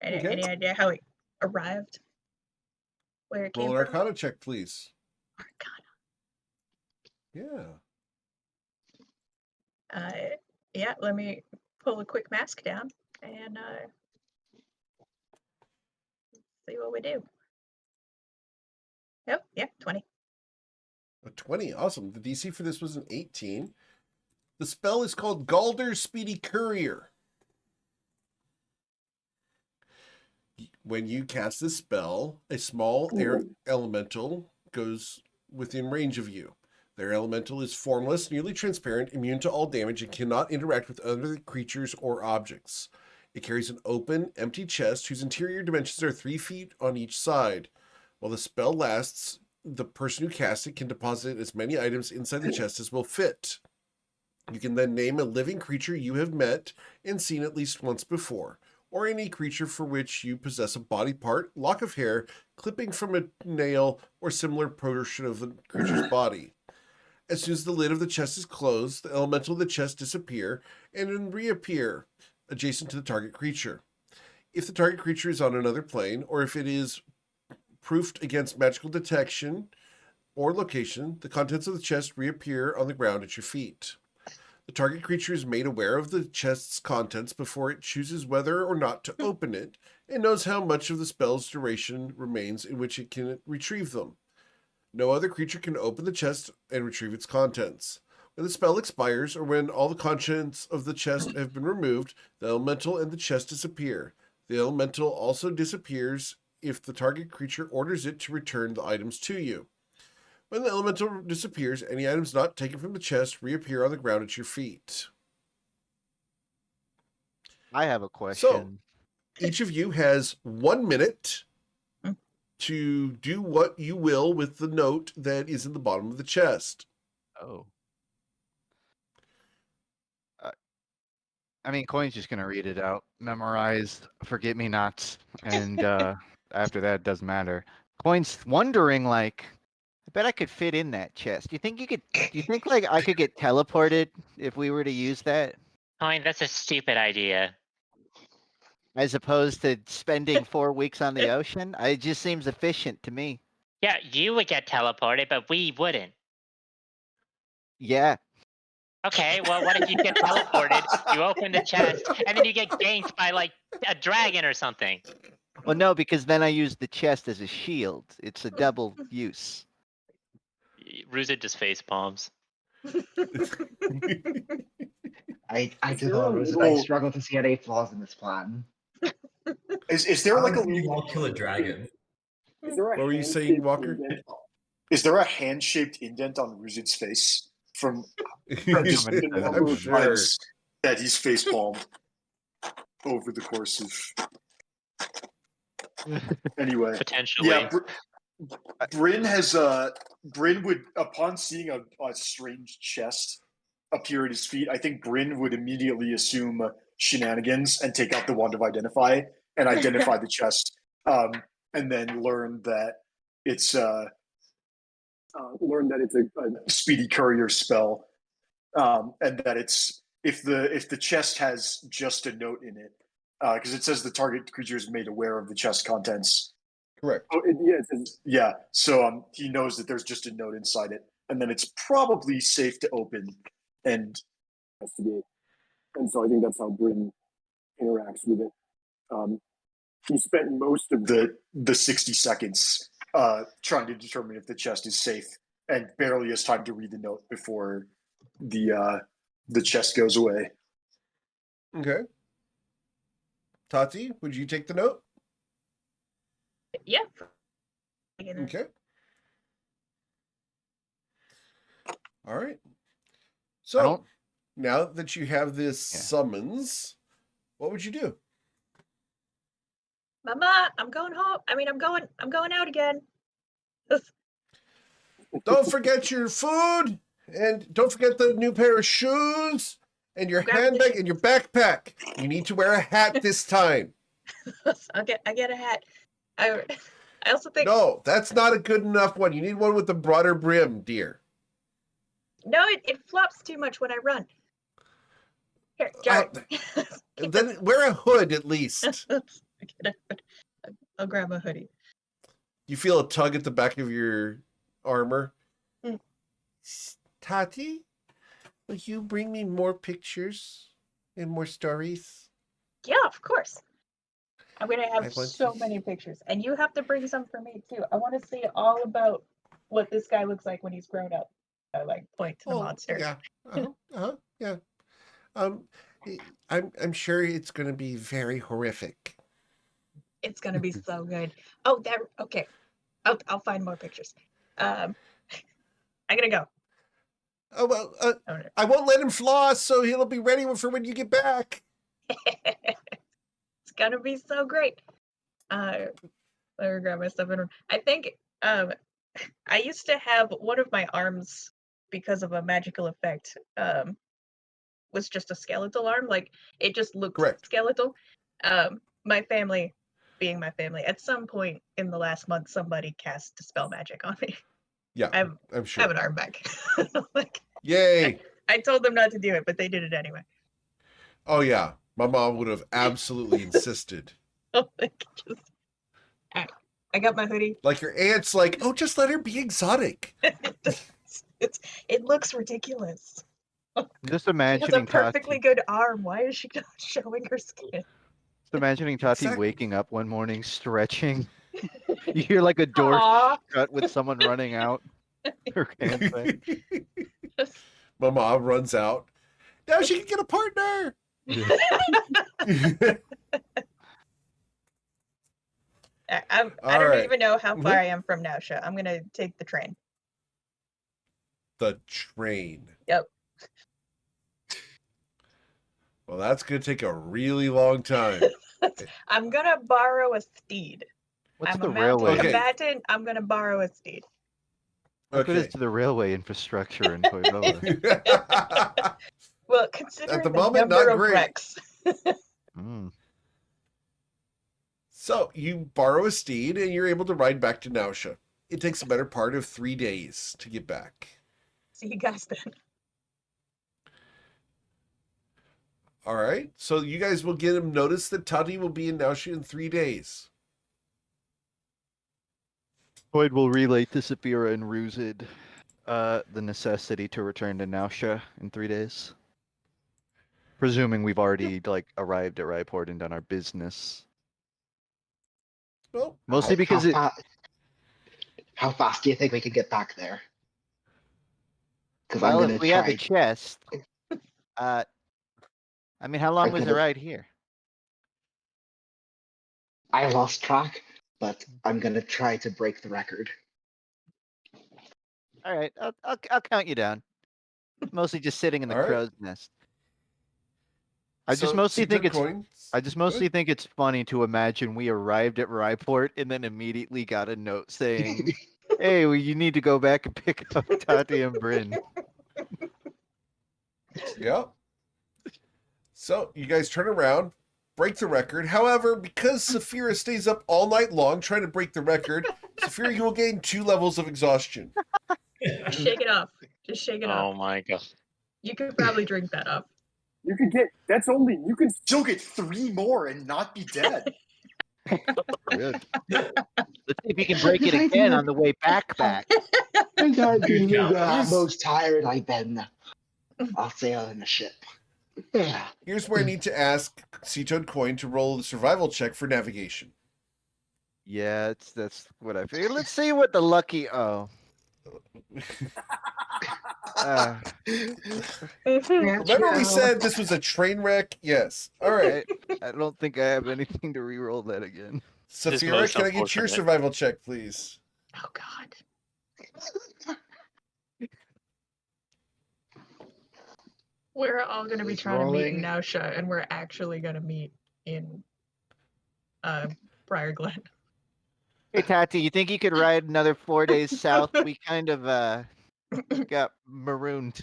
Okay. Any idea how it arrived? Where it Roll came an from? Arcana check, please. Arcana. Yeah. Yeah. Let me pull a quick mask down and see what we do. Oh, yeah, 20. A 20. Awesome. The DC for this was an 18. The spell is called Galder's Speedy Courier. When you cast this spell, a small air elemental goes within range of you. Their elemental is formless, nearly transparent, immune to all damage, and cannot interact with other creatures or objects. It carries an open, empty chest whose interior dimensions are 3 feet on each side. While the spell lasts, the person who casts it can deposit as many items inside the chest as will fit. You can then name a living creature you have met and seen at least once before, or any creature for which you possess a body part, lock of hair, clipping from a nail, or similar portion of the creature's body. As soon as the lid of the chest is closed, the elemental of the chest disappear and then reappear adjacent to the target creature. If the target creature is on another plane, or if it is proofed against magical detection or location, the contents of the chest reappear on the ground at your feet. The target creature is made aware of the chest's contents before it chooses whether or not to open it, and knows how much of the spell's duration remains in which it can retrieve them. No other creature can open the chest and retrieve its contents. When the spell expires, or when all the contents of the chest have been removed, the elemental and the chest disappear. The elemental also disappears if the target creature orders it to return the items to you. When the elemental disappears, any items not taken from the chest reappear on the ground at your feet. I have a question. Each of you has 1 minute to do what you will with the note that is in the bottom of the chest. Oh. I mean, Coin's just gonna read it out, memorize forget-me-nots, and after that, it doesn't matter. Coin's wondering, like, I bet I could fit in that chest. Do you think like I could get teleported if we were to use that? Coin, that's a stupid idea. As opposed to spending 4 weeks on the ocean? It just seems efficient to me. Yeah, you would get teleported, but we wouldn't. Yeah. Okay, well, what if you get teleported, you open the chest, and then you get ganked by, like, a dragon or something? Well, no, because then I use the chest as a shield. It's a double use. Ruzid just face palms. I Is do there love a Rose. I little- struggle to see any flaws in this plan. Is there like a you won't kill a dragon? Is there a What were you hand-shaped saying, Walker? indent? Is there a hand-shaped indent on Ruzid's face from just Coming the to number I'm of sure. times that he's facepalmed over the course of? Anyway, Potentially. yeah. Bryn has Bryn would, upon seeing a strange chest appear at his feet, I think Bryn would immediately assume shenanigans and take out the wand of identify and identify the chest, and then learn that it's Learn that it's a speedy courier spell, and that it's if the chest has just a note in it, because it says the target creature is made aware of the chest contents. Correct. it says Yeah, so he knows that there's just a note inside it, and then it's probably safe to open. And investigate, and so I think that's how Bryn interacts with it. He spent most of the 60 seconds trying to determine if the chest is safe, and barely has time to read the note before the chest goes away. Okay. Tati, would you take the note? Yeah. Okay. All right. So don't- now that you have this Yeah. summons, what would you do? Mama, I'm going home. I mean, I'm going out again. Don't forget your food, and don't forget the new pair of shoes, and your Grab the handbag, and your backpack. You need to wear a hat this time. I get a hat. I also think No, that's not a good enough one. You need one with a broader brim, dear. no, it flops too much when I run. Here, Jared. Keep Then wear a hood at least. I'll grab a hoodie. You feel a tug at the back of your armor. Mm. Tati, will you bring me more pictures and more stories? Yeah, of course. I'm gonna I have want so to- many pictures, and you have to bring some for me too. I want to see all about what this guy looks like when he's grown up. I like point to the monster. Yeah. Yeah. I'm sure it's going to be very horrific. It's gonna be so good. Oh, okay. I'll find more pictures. I gotta go. Oh well, Oh, no. I won't let him floss, so he'll be ready for when you get back. It's gonna be so great. Let me grab my stuff. I think I used to have one of my arms because of a magical effect. Was just a skeletal arm, like it just looked Correct. skeletal. My family, being my family, at some point in the last month, somebody cast dispel magic on me. Yeah, I'm I sure. have an arm back. Like Yay! I told them not to do it, but they did it anyway. Oh yeah, my mom would have absolutely insisted. Like, I got my hoodie. Like your aunt's like, oh, just let her be exotic. It looks ridiculous. Just She has a imagining perfectly Tati. good arm. Why is she not showing her skin? Just imagining Tati Exactly. waking up one morning stretching. You hear like a door Aw. shut with someone running out. Her hands back. My mom runs out. Now she can get a partner. I All don't right. even know how far Mhm. I am from Nausha. I'm gonna take the train. The train. Yep. Well, that's going to take a really long time. I'm gonna borrow a steed. What's I'm the a mounted railway? Okay. combatant. I'm gonna borrow a steed. How good is Okay. to the railway infrastructure in Toivoa? Well, considering the the moment, number not of great. wrecks. Mm. So you borrow a steed and you're able to ride back to Nausha. it takes a better part of 3 days to get back. See you guys then. All right. So you guys will get him notice that Tati will be in Nausea in 3 days. Boyd will relate to Saphira and Ruzid the necessity to return to Nausea in 3 days. Presuming we've already arrived at Ryport and done our business. Well, Mostly because How fast do you think we could get back there? Because I'm well, gonna if we have try. a chest, I mean, how long was the ride here? I lost track, but I'm gonna try to break the record. All right, I'll count you down. Mostly just sitting in the All right. crow's nest. I just So, mostly think Cedar it's coins. I just mostly think it's funny to imagine we arrived at Ryport and then immediately got a note saying, "Hey, well, you need to go back and pick up Tati and Bryn." Yep. So you guys turn around, break the record. However, because Saphira stays up all night long trying to break the record, Saphira, you will gain 2 levels of exhaustion. Shake it off. Just shake it Oh off. my god. You could probably drink that up. You can get. That's only. You can. Still get 3 more and not be dead. Good. Let's see if you can break it Yes, I again did. on the way back. I can't Huge believe count. how most tired I've been. I'll sail in the ship. Yeah. Here's where I need to ask Seatoad Coin to roll the survival check for navigation. Yeah, that's what I figured. Let's see what the lucky. Oh. Remember we said this was a train wreck? Yes. All right. I don't think I have anything to re-roll that again. This is Saphira, most can I get your unfortunate. survival check, please? Oh God. We're all gonna be He's trying to meet in rolling. Nausea, and we're actually gonna meet in Briar Glen. Hey Tati, you think you could ride another 4 days south? We kind of got marooned.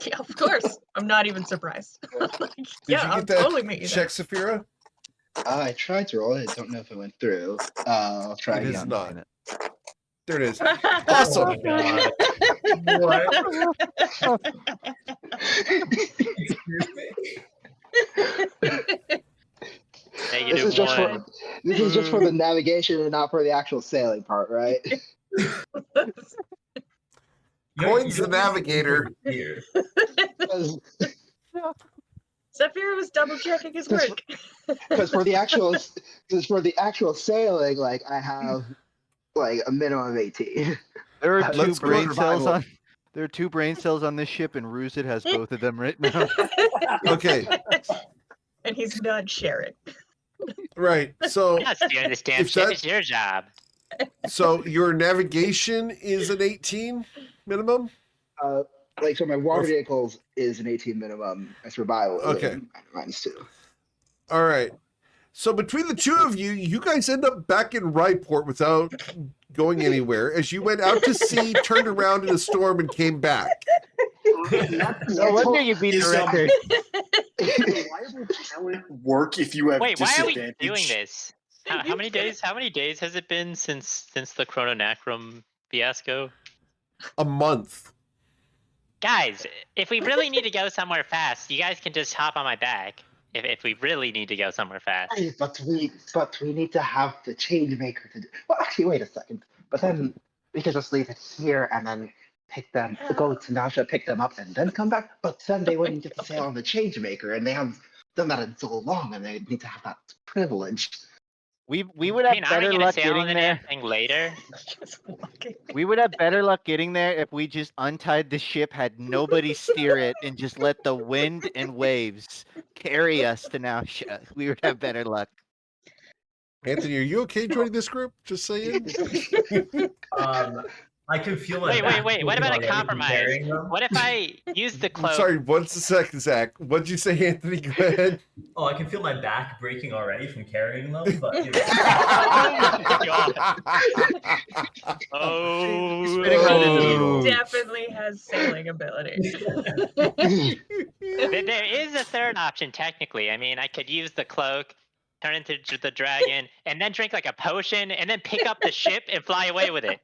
Yeah, of course. I'm not even surprised. Like, Did yeah, you I'll get that totally meet you check, Saphira? I tried to roll it. I don't know if it went through. I'll try It is again. not. There it is. there. Awesome. Oh my god. What? This Negative is just one. for this is just for the navigation and not for the actual sailing part, right? Coin's the navigator. Here. Because Zephyr was double checking his work. for the actual sailing, like I have like a minimum of 18. There are Let's two go brain cells survival. on. There are 2 brain cells on this ship, and Ruzid has both of them right now. Okay. And he's not sharing. Right. So Yes, steering this damn If ship that- is your job. so your navigation is an 18 minimum? Like so, my water vehicles is an 18 minimum. My survival is Okay. -2. All right. So between the two of you, you guys end up back in Ryport without going anywhere as you went out to sea, turned around in a storm, and came back. No wonder you beat the Is, record. reliable talent work if you have Wait, why are we disadvantage? doing this? How many days? How many days has it been since the Chrononacrum fiasco? A month. Guys, if we really need to go somewhere fast, you guys can just hop on my back. If we really need to go somewhere fast. Hey, but we need to have the change maker to do. Well, actually, wait a second. But then we could just leave it here and then go to Nausea, pick them up, and then come back. But then they wouldn't get to sail on the change maker, and they have done that in so long, and they need to have that privilege. We would I have mean, aren't we better gonna luck sail on getting the there. damn thing later? Just walking. We would have better luck getting there if we just untied the ship, had nobody steer it, and just let the wind and waves carry us to Nausea. We would have better luck. Anthony, are you okay joining this group? Just saying. I can feel my Wait. back What moving about a already from compromise? carrying them. What if I use the I'm cloak? sorry, what's the second, Zach? What'd you say, Anthony? Go ahead. Oh, I can feel my back breaking already from carrying them, but you know. Oh, Spinning right into the He roll. definitely has sailing ability. There is a third option, technically. I mean, I could use the cloak, turn into the dragon, and then drink like a potion, and then pick up the ship and fly away with it.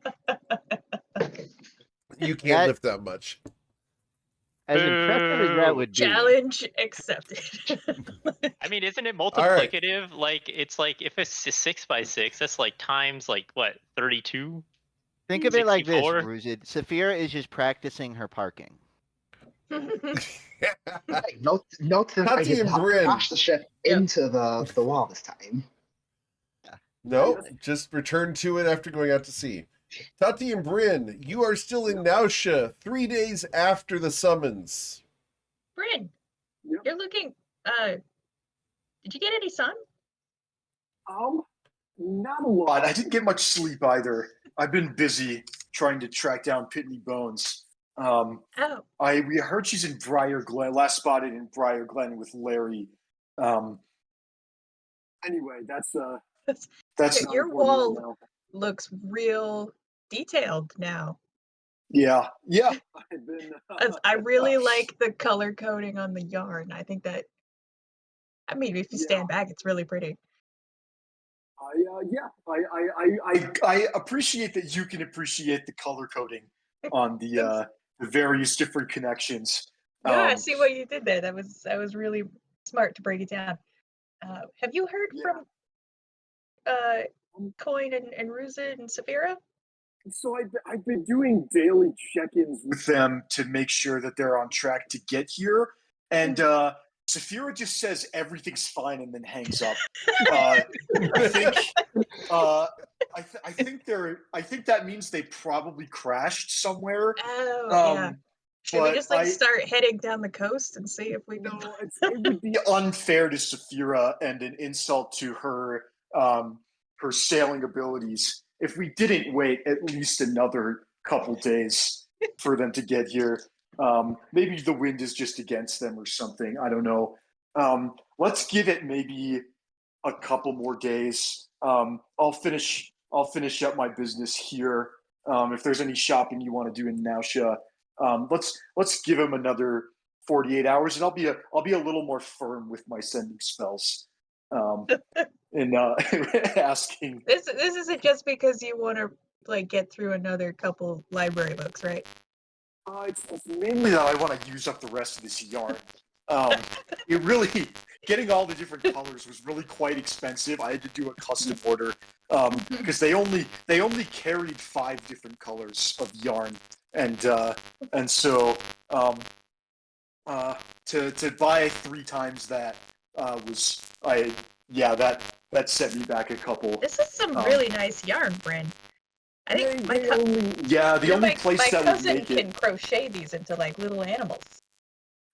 You can't That- lift that much. As impressive as that Boo. would be, Challenge accepted. I mean, isn't it right. multiplicative? Like, it's like if it's 6x6, that's like times like what, 32? think of it like this, 64? Ruzid. Saphira is just practicing her parking. Hey, note that I Tati did and not Bryn. crash the ship Yep. into the wall this time. No, just return to it after going out to sea. Tati and Bryn, you are still in Nausea 3 days after the summons. Bryn, Yep. you're looking. Did you get any sun? Not a lot. I didn't get much sleep either. I've been busy trying to track down Pitney Bones. Oh, We heard she's in Briar Glen. Last spotted in Briar Glen with Larry. Anyway, that's not your important wall right now. looks real detailed now. Yeah. I've been. I really like the color coding on the yarn. I think that. I mean, if you stand back, it's really pretty. I appreciate that you can appreciate the color coding on the various different connections. Yeah, I see what you did there. That was really smart to break it down. Have you heard from Coin and Ruzid and Saphira? So I've been doing daily check-ins with them to make sure that they're on track to get here, and Saphira just says everything's fine and then hangs up. I think that means they probably crashed somewhere. Oh, yeah. Should we but just start heading down the coast and see if we can? No, it would be unfair to Saphira and an insult to her her sailing abilities if we didn't wait at least another couple days for them to get here. Maybe the wind is just against them or something. I don't know. Let's give it maybe a couple more days. I'll finish up my business here. If there's any shopping you want to do in Nausea, let's give him another 48 hours, and I'll be a little more firm with my sending spells. And asking. This isn't just because you want to get through another couple library books, right? It's mainly that I want to use up the rest of this yarn. It really getting all the different colors was really quite expensive. I had to do a custom order because they only carried 5 different colors of yarn, and so to buy 3 times that that set me back a couple. This is some really nice yarn, Bryn. I think my only place that would cousin make it. can crochet these into little animals.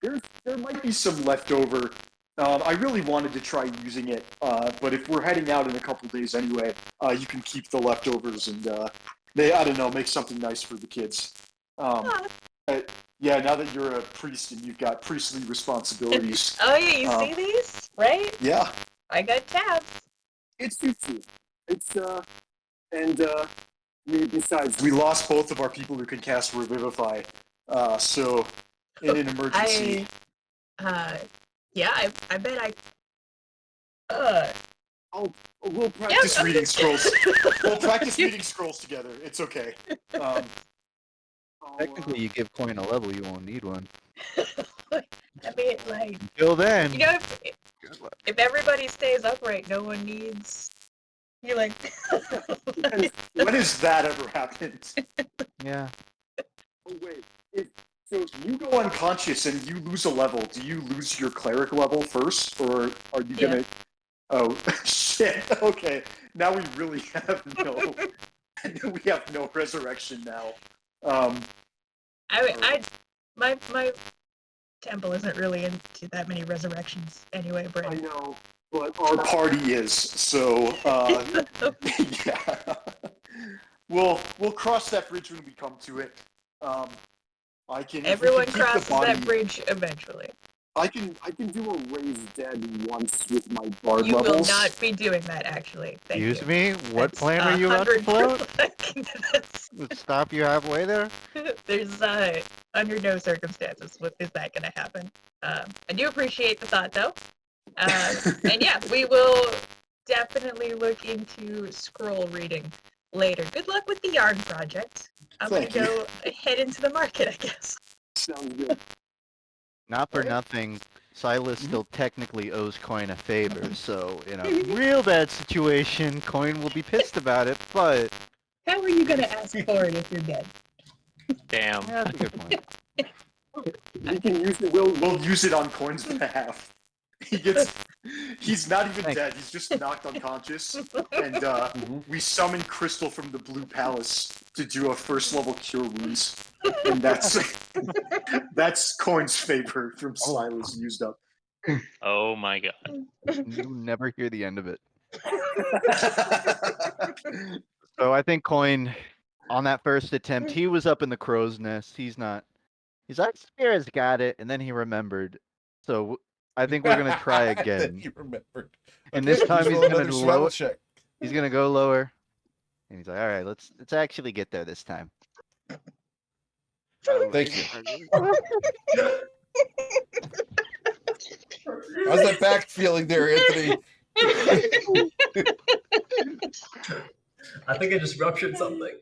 There might be some leftover. I really wanted to try using it, but if we're heading out in a couple days anyway, you can keep the leftovers and make something nice for the kids. Now that you're a priest and you've got priestly responsibilities. Oh yeah, you see these, right? Yeah. I got tabs. It's useful. Besides, we lost both of our people who can cast Revivify. So in an emergency. I bet we'll practice reading scrolls. We'll practice reading scrolls together. It's okay. Technically, you give Coin a level, you won't need one. I mean, Until then. You know, if everybody stays upright, no one needs. You're like. When has that ever happened? Yeah. Oh wait. So if you go unconscious and you lose a level, do you lose your cleric level first, or are you gonna? Oh shit! Okay, now we really have no resurrection now. My temple isn't really into that many resurrections anyway, Bryn. I know, but our party is, so yeah. We'll cross that bridge when we come to it. Everyone crosses that bridge eventually. I can do a raised dead once with my bard You levels. will not be doing that, actually. Thank you. Excuse me? What plan are you about to float? Stop you halfway there? There's under no circumstances is that going to happen. I do appreciate the thought, though. And yeah, we will definitely look into scroll reading later. Good luck with the yarn project. I'm Thank gonna you. go head into the market, I guess. Sounds good. Not for Alright. nothing, Silas still technically owes Coin a favor, so in a real bad situation, Coin will be pissed about it, but How are you gonna ask for it if you're dead? Damn. yeah, that's a good point. We can use it. We'll use it on Coin's behalf. He's not even Thank dead. He's just knocked unconscious, and we summon Crystal from the Blue Palace to do a first level cure wounds, and that's Coin's favor from Silas used up. Oh my god. You'll never hear the end of it. So I think Coin, on that first attempt, he was up in the crow's nest. He's like, Spira's got it, and then he remembered. So I think we're gonna try Then again. you remembered. And Okay, this time please he's roll gonna another survival lower. check. He's gonna go lower, and he's like, "All right, let's actually get there this time." Thank you. How's that back feeling there, Anthony? I think I just ruptured something.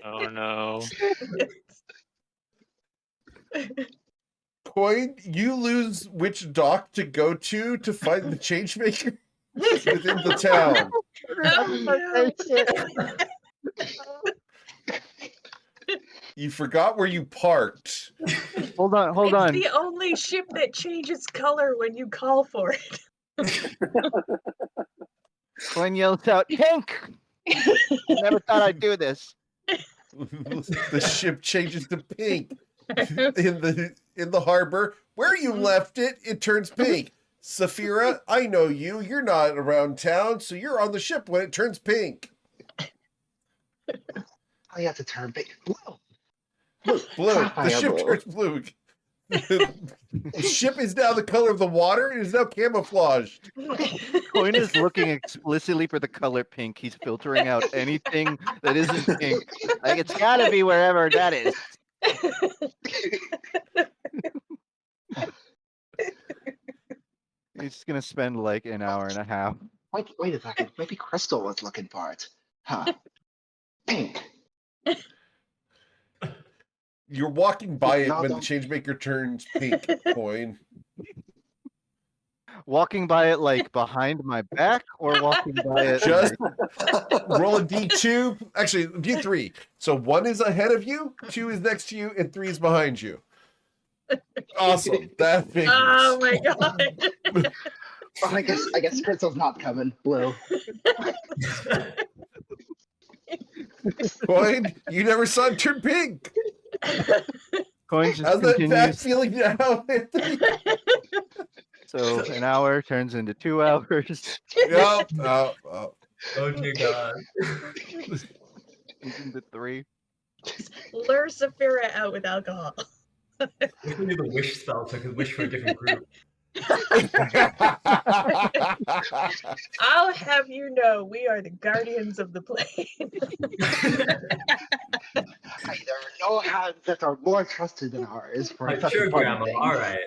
Oh no. Coin, you lose which dock to go to find the changemaker within the town. You forgot where you parked. Hold on. It's the only ship that changes color when you call for it. Coin yells out, "Pink!" Never thought I'd do this. The ship changes to pink in the harbor. Where you left it, it turns pink. Saphira, I know you. You're not around town, so you're on the ship when it turns pink. Oh, you have to turn big. Blue. Blue. The ship Fireball. turns blue. The ship is now the color of the water. It is now camouflaged. Coin is looking explicitly for the color pink. He's filtering out anything that isn't pink. Like, it's gotta be wherever that is. He's just gonna spend like an hour and a half. Wait a second. Maybe Crystal was looking for it. Huh. Pink. You're walking by it No, when the don't. changemaker turns pink, Coin. Walking by it like behind my back, or walking by it Just like, roll a D2. Actually, D3. So 1 is ahead of you, 2 is next to you, and 3 is behind you. Awesome. That figures. Oh my god. Well, I guess Crystal's not coming. Blue. Coin, you never saw it turn pink. Coin just How's that back continues. feeling now, Anthony? So an hour turns into 2 hours. Yep. Oh dear God. Turns into 3. Lure Saphira out with alcohol. We can do the wish spell so I could wish for a different group. I'll have you know, we are the guardians of the plane. There are no hands that are more trusted than ours for Like, such sure, important Grandma. things. All right.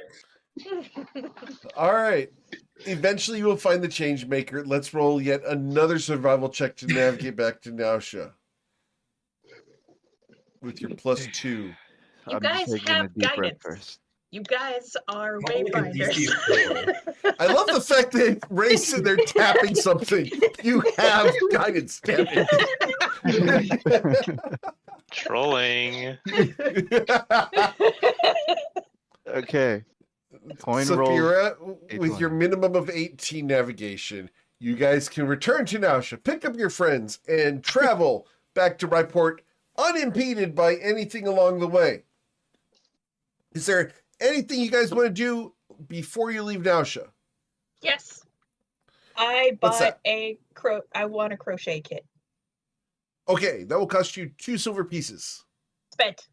All right. Eventually, you will find the changemaker. Let's roll yet another survival check to navigate back to Nausea. With your +2. You I'm guys just taking a have deep breath guidance. first. You guys are I'll make a DC wayfinders. I love the fact that Ray's sitting there tapping something. You have guidance, damn it. Trolling. Okay. Coin roll. Saphira, with 820. your minimum of 18 navigation, you guys can return to Nausea, pick up your friends, and travel back to Ryport unimpeded by anything along the way. Is there anything you guys want to do before you leave Nausea? Yes. I What's bought that? I want a crochet kit. Okay, that will cost you 2 silver pieces. Spent.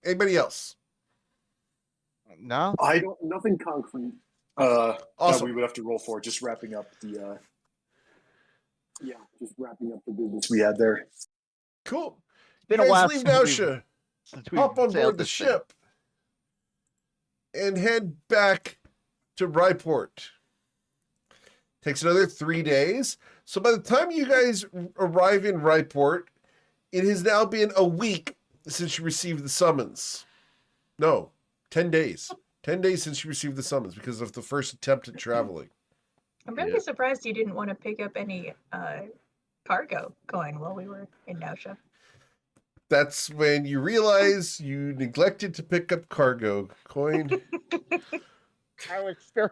Anybody else? No? I don't. Nothing concrete. That Awesome. we would have to roll for. Just wrapping up the. Yeah, just wrapping up the business. We had there. Cool. It's been You a guys while leave since we've Nausea, hop on sailed board the this thing. ship, and head back to Ryport. Takes another 3 days. So by the time you guys arrive in Ryport, it has now been a week since you received the summons. No, 10 days. 10 days since you received the summons because of the first attempt at traveling. I'm really surprised you didn't want to pick up any cargo going while we were in Nausea. That's when you realize you neglected to pick up cargo. Coin. I was still.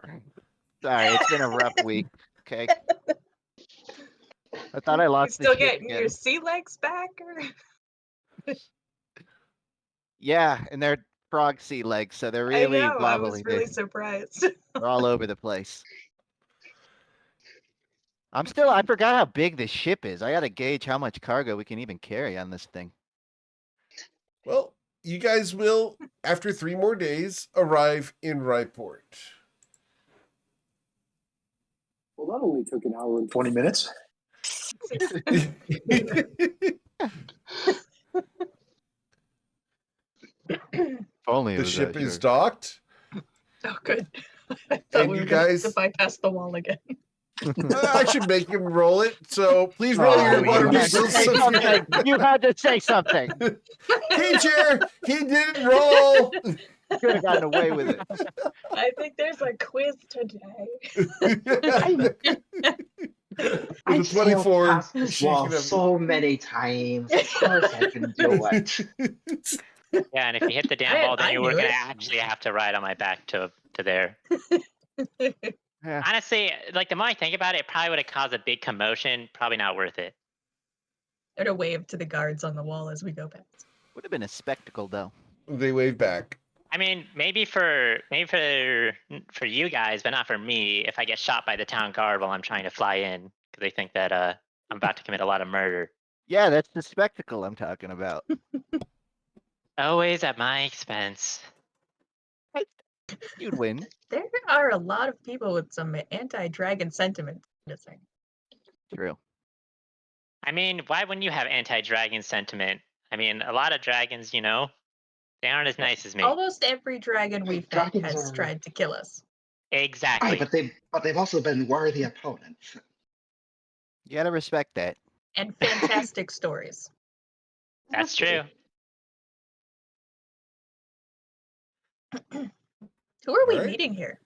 Sorry, it's been a rough week. Okay. I thought I You lost the still ship getting again. your sea legs back? Or? Yeah, and they're frog sea legs, so they're I really know, I was wobbly. really surprised. They're all over the place. I forgot how big this ship is. I gotta gauge how much cargo we can even carry on this thing. Well, you guys will, after 3 more days, arrive in Ryport. Well, that only took an hour and 20 minutes. If only it The was ship that is short. docked. Oh, good. I thought And we you were going to guys- bypass the wall again. I should make him roll it. So please roll Oh, your you water had to missiles. say something. You had to say something. Teacher, he didn't roll. Could have gotten away with it. I think there's a quiz today. With a 24, past this she wall can have- so many times. Of course I can do it. Yeah, and if you hit the damn wall, then I you were knew gonna it. actually have to ride on my back to there. Yeah. Honestly, like the more I think about it, it probably would have caused a big commotion. Probably not worth it. Or to wave to the guards on the wall as we go past. Would have been a spectacle, though. They wave back. I mean, maybe for you guys, but not for me. If I get shot by the town guard while I'm trying to fly in, because they think that I'm about to commit a lot of murder. Yeah, that's the spectacle I'm talking about. Always at my expense. You'd win. There are a lot of people with some anti-dragon sentiment missing. True. I mean, why wouldn't you have anti-dragon sentiment? I mean, a lot of dragons, they aren't as nice as me. Almost every dragon we've met Dragons has are- tried to kill us. Exactly. Right, but they've also been worthy opponents. You gotta respect that. And fantastic stories. That's true. Who are we Alright. meeting here?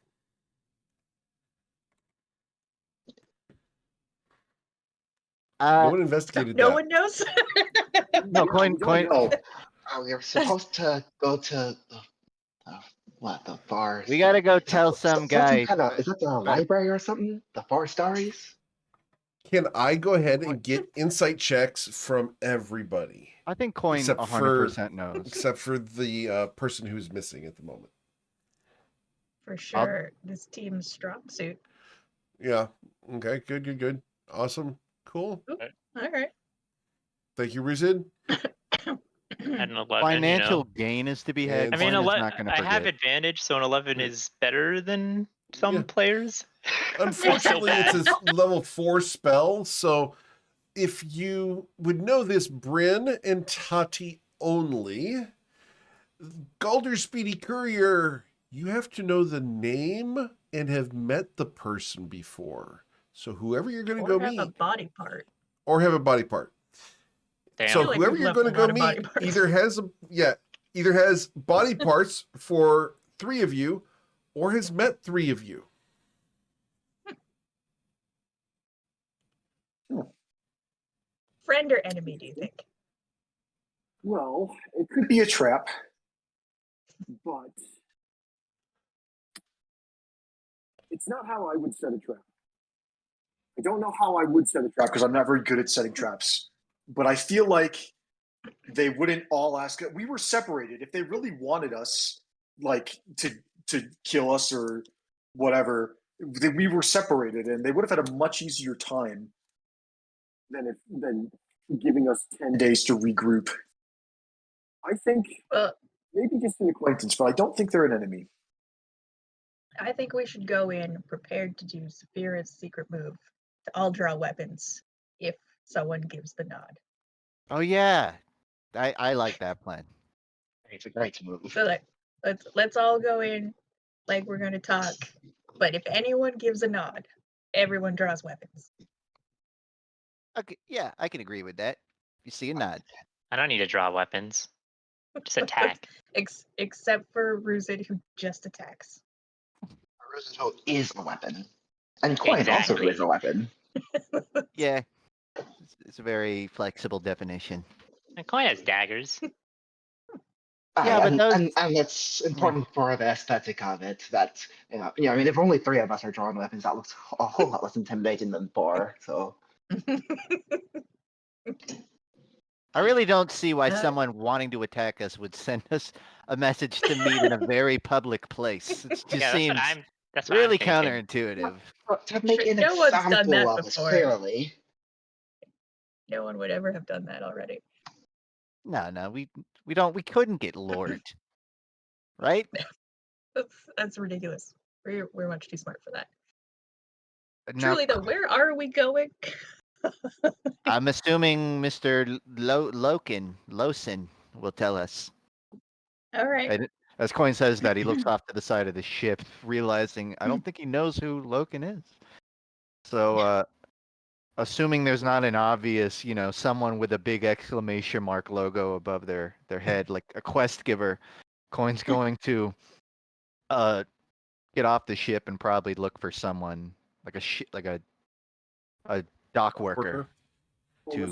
No one investigated No that. one knows? No, coin. No. We were supposed to go to the bar. We gotta go tell some guy. Is that the library or something? The 4 stories? Can I go ahead and get insight checks from everybody? I think coin Except 100% knows. Except for the person who's missing at the moment. For sure. This team's strong suit. Yeah. Okay. Good. Awesome. Cool. All right. Thank you, Ruzid. At an 11, Financial gain is to be had. And I mean, Coin is 11, not gonna I have forget. advantage, so an 11 is better than some Yeah. players. Unfortunately, I feel it's a level 4 spell, so if you would know this, Bryn and Tati only, Galder Speedy Courier, you have to know the name and have met the person before. So whoever you're going to Or go have a meet, body part. or have a body part. Damn. So feel like whoever we've you're left going to a lot go of body meet parts. either has body parts for 3 of you, or has met 3 of you. Friend or enemy, do you think? Well, it could be a trap, but it's not how I would set a trap. I don't know how I would set a trap because I'm not very good at setting traps. But I feel like they wouldn't all ask. We were separated. If they really wanted us, like to kill us or whatever, then we were separated, and they would have had a much easier time than giving us 10 days to regroup. I think maybe just an acquaintance, but I don't think they're an enemy. I think we should go in prepared to do Saphira's secret move to all draw weapons if someone gives the nod. Oh yeah, I like that plan. It's a great move. So like, let's all go in like we're gonna talk, But if anyone gives a nod, everyone draws weapons. Okay, yeah, I can agree with that. You see a nod. I don't need to draw weapons. Just attack. Except for Ruzid, who just attacks. Roosevelt is a weapon. And coin also Exactly. is a weapon. Yeah, it's a very flexible definition. And coin has daggers. Yeah, but and that's important for the aesthetic of it. That I mean, if only 3 of us are drawing weapons, that looks a whole lot less intimidating than 4. So I really don't see why Uh, someone wanting to attack us would send us a message to meet in a very public place. It just Yeah, seems that's what really I'm thinking. counterintuitive. to make an No one's done example that of us, before. clearly. No one would ever have done that already. No, we couldn't get lured, right? That's ridiculous. We're much too smart for that. Now, Truly, though, where are we going? I'm assuming Mr. Losin will tell us. All right. And as Coin says that, he looks off to the side of the ship, realizing I don't think he knows who Loken is. So, assuming there's not an obvious, someone with a big exclamation mark logo above their head, like a quest giver, Coin's going to get off the ship and probably look for someone like a dock worker. We're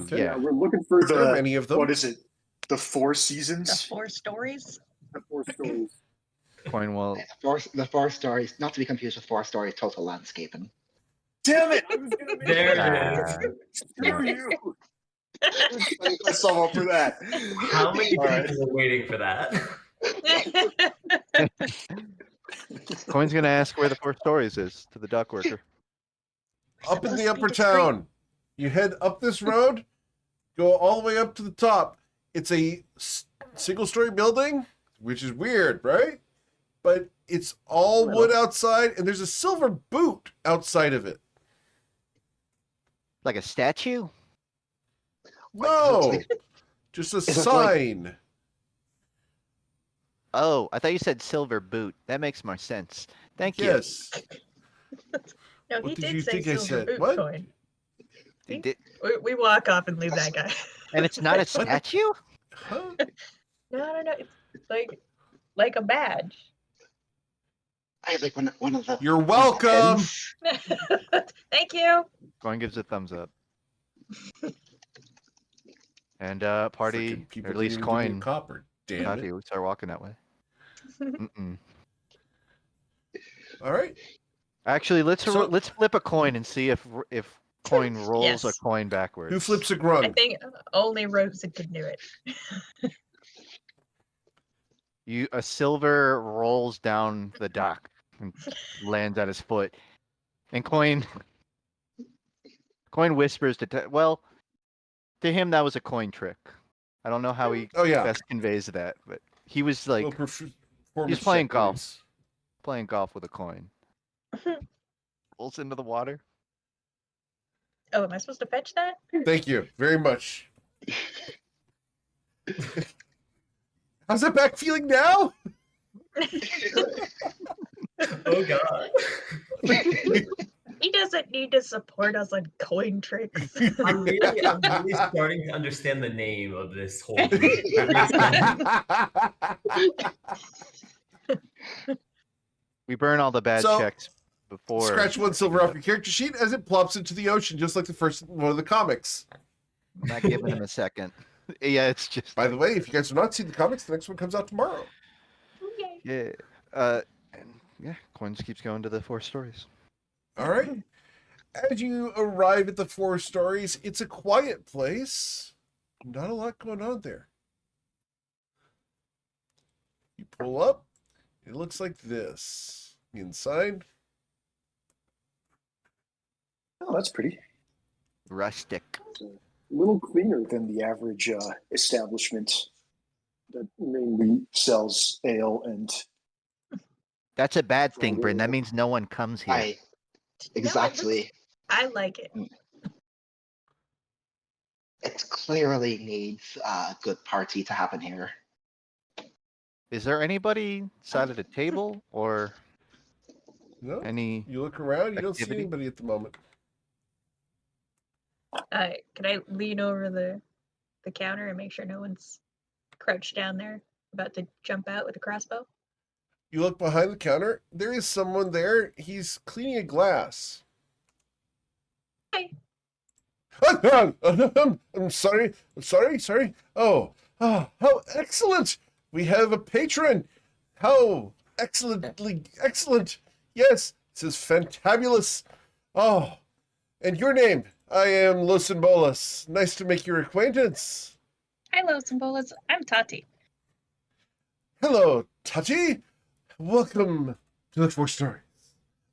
looking for Are there many of them? What is it? The 4 The seasons? 4 stories. The 4 stories. Coin will. The 4 stories, not to be confused with 4 stories total landscaping. Damn it! I was gonna make There it is. Screw you! Thank myself up for that. How many All right. people are waiting for that? Coin's gonna ask where the 4 stories is to the dock worker. Up in Let's the be upper discreet. town. You head up this road, go all the way up to the top. It's a single-story building, which is weird, right? But it's all wood outside, and there's a silver boot outside of it. Like a statue? No, just a it like- sign. Oh, I thought you said silver boot. That makes more sense. Thank you. Yes. No, What he did did you say think I silver said? boot What? coin. He did- We walk off and leave that guy. And it's not a statue? Huh? No. It's like a badge. I have like one of the. You're welcome. Thank you. Coin gives a thumbs up. And party, Frickin' people or at least didn't even give me a Coin, copper. Damn Tati, it. we start walking that way. Mm-mm. All right. Actually, let's So- let's flip a coin and see if Coin rolls a Yes. coin backwards. Who flips a I grunt? think only Rosen could do it. A silver rolls down the dock and lands at his foot, and Coin whispers to to him that was a coin trick. I don't know how he Oh yeah. best conveys that, but he was like Well, he's playing check, golf. please. playing golf with a coin. Rolls into the water. Oh, am I supposed to fetch that? Thank you very much. How's that back feeling now? Oh god. He doesn't need to support us on coin tricks. I'm really starting to understand the name of this whole group. We burn all the bad So, checks before. Scratch 1 silver off your character sheet as it plops into the ocean, just like the first one of the comics. I'm not giving him a second. Yeah, it's just. By the way, if you guys have not seen the comics, the next one comes out tomorrow. Yay. Yeah. And yeah, Coin just keeps going to the 4 stories. All right. As you arrive at the 4 stories, it's a quiet place. Not a lot going on there. You pull up. It looks like this. Inside. Oh, that's pretty. Rustic. A little cleaner than the average establishment that mainly sells ale and. That's a bad thing, Bryn. That means no one comes here. Exactly. I like it. It clearly needs a good party to happen here. Is there anybody side of the table or? No? Any? You look around, you don't see activity? anybody at the moment. Can I lean over the counter and make sure no one's crouched down there about to jump out with a crossbow? You look behind the counter. There is someone there. He's cleaning a glass. Hi. I'm sorry. Sorry. Oh, how excellent! We have a patron. How excellent. Yes, this is fantabulous. Oh, and your name? I am Los and Bolas. Nice to make your acquaintance. Hi, Los and Bolas. I'm Tati. Hello, Tati. Welcome to the Four Stories,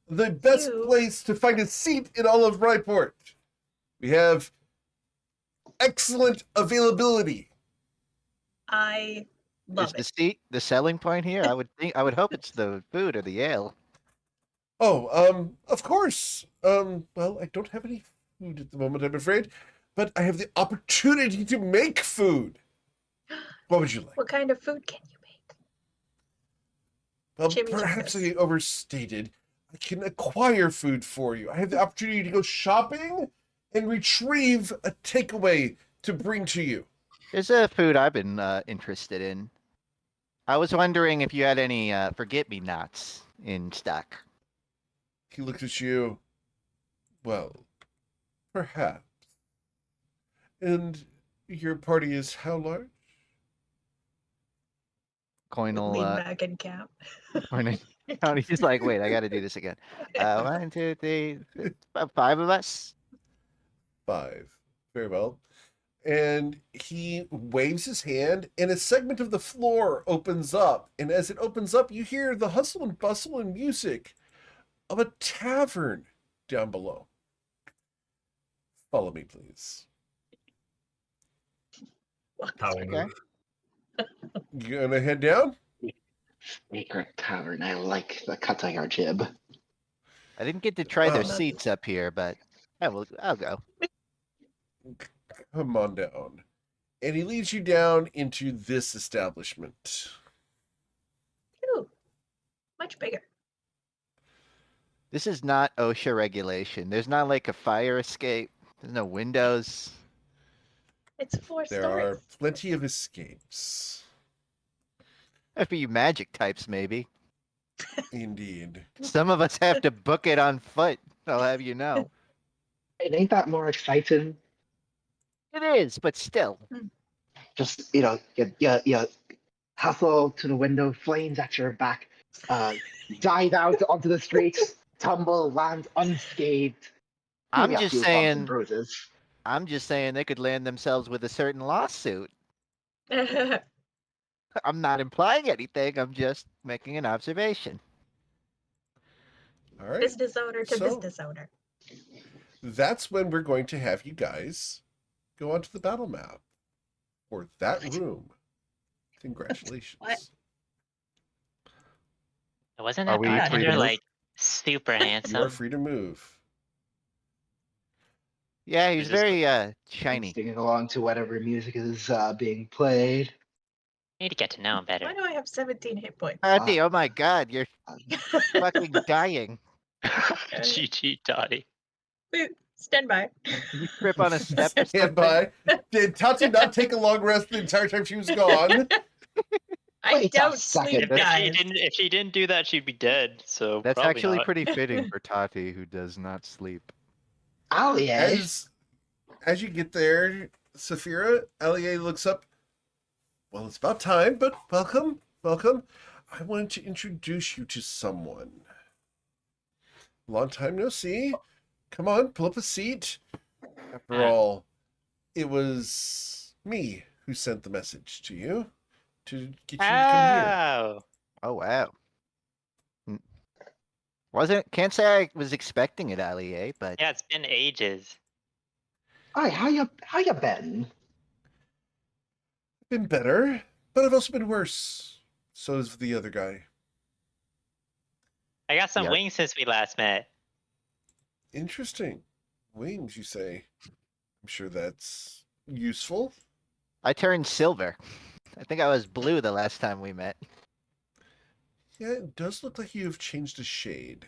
the best You. place to find a seat in all of Ryport. We have excellent availability. I Is love the it. seat the selling point here? I would hope it's the food or the ale. Oh, of course. Well, I don't have any food at the moment, I'm afraid, but I have the opportunity to make food. What would you like? What kind of food can you make? Well, Chimichangas. perhaps I overstated. I can acquire food for you. I have the opportunity to go shopping and retrieve a takeaway to bring to you. There's a food I've been interested in. I was wondering if you had any forget-me-nots in stock. He looks at you. Well, perhaps. And your party is how large? Lean Coinal back and count. He's like, wait, I got to do this again. 1, 2, 3, about 5 of us. 5. Very well. And he waves his hand, and a segment of the floor opens up. And as it opens up, you hear the hustle and bustle and music of a tavern down below. Follow me, please. Power Okay. move. You gonna head down? Sacred Tavern. I like the Katayar jib. I didn't get to try their Oh. seats up here, but I'll go. Come on down. And he leads you down into this establishment. Ooh, much bigger. This is not OSHA regulation. There's not like a fire escape. There's no windows. It's 4 There stories. are plenty of escapes. For you magic types, maybe. Indeed. Some of us have to book it on foot. I'll have you know. It ain't that more exciting. It is, but still. Just you hustle to the window, flames at your back, dive out onto the streets, tumble, land unscathed. I'm Maybe a just few bumps and saying. bruises. I'm just saying they could land themselves with a certain lawsuit. I'm not implying anything. I'm just making an observation. All right. Business owner to So- business owner. That's when we're going to have you guys go onto the battle map for that room. Congratulations. What? Wasn't Are that we free to bartender move? like super You are handsome? free to move. Yeah, he's just- very shiny. Singing along to whatever music is being played. Need to get to know him better. Why do I have 17 hit points? Patty, oh my god, you're fucking dying. GG Dottie. Stand by. You trip on a step or Stand something? by. Did Tati not take a long rest the entire time she was gone? I Wait a don't second. sleep, If she guys. didn't do that, she'd be dead. So That's probably actually not. pretty fitting for Tati, who does not sleep. Allie, eh? As you get there, Saphira, Allier looks up. Well, it's about time, but welcome. I wanted to introduce you to someone. Long time no see. Come on, pull up a seat. After all, it was me who sent the message to you to get you to come here. Oh, Oh wow. Can't say I was expecting it, Allier, but yeah, it's been ages. Hi, how you been? Been better, but I've also been worse. So is the other guy. I got some Yeah. wings since we last met. Interesting. Wings, you say? I'm sure that's useful. I turned silver. I think I was blue the last time we met. Yeah, it does look like you've changed a shade.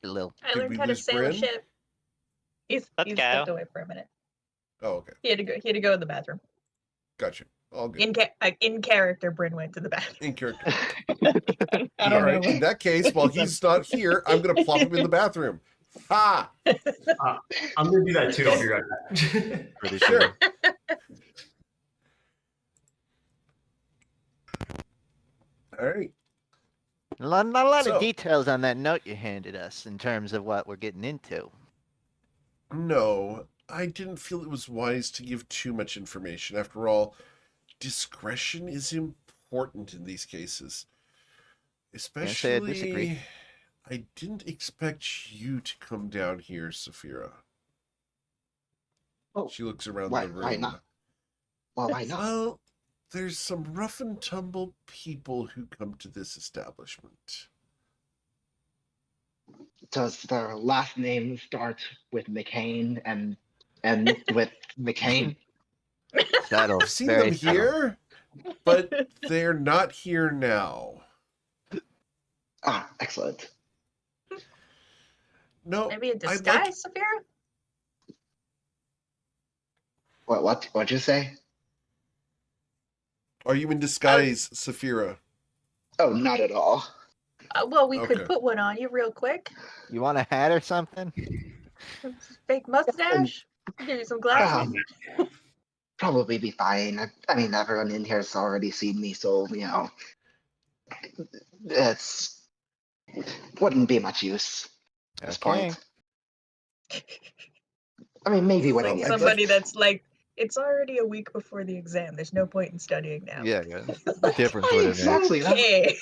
A little. I Did learned we how to lose sail a Bryn? ship. He's Let's stepped go. away for a minute. Oh, okay. He had to go. He had to go to the bathroom. Gotcha. All good. In character, Bryn went to the bathroom. In character. I All don't right. know. In that case, while he's not here, I'm going to plop him in the bathroom. Ha! I'm gonna do that too. I'll be right back. Pretty Sure. All right. Not a lot So- of details on that note you handed us in terms of what we're getting into. No, I didn't feel it was wise to give too much information. After all, discretion is important in these cases. say I disagree. Especially, I didn't expect you to come down here, Saphira. Oh, She looks around why- the room. why not? Well, why not? Well, there's some rough and tumble people who come to this establishment. Does their last name start with McCain and with McCain? Subtle. I've seen very them subtle. here, but they're not here now. Ah, excellent. No, Maybe a I'd like- disguise, Saphira? What'd you say? Are you in disguise, Saphira? Oh, not at all. Well, we Okay. could put one on you real quick. You want a hat or something? Fake mustache. Give you some glasses. Probably be fine. I mean, everyone in here has already seen me, so it's wouldn't be much use at this Okay. point. I mean, maybe when I Like get somebody that's like, it's already a week before the exam. There's no point in studying now. Yeah, the difference would have made. exactly. Okay.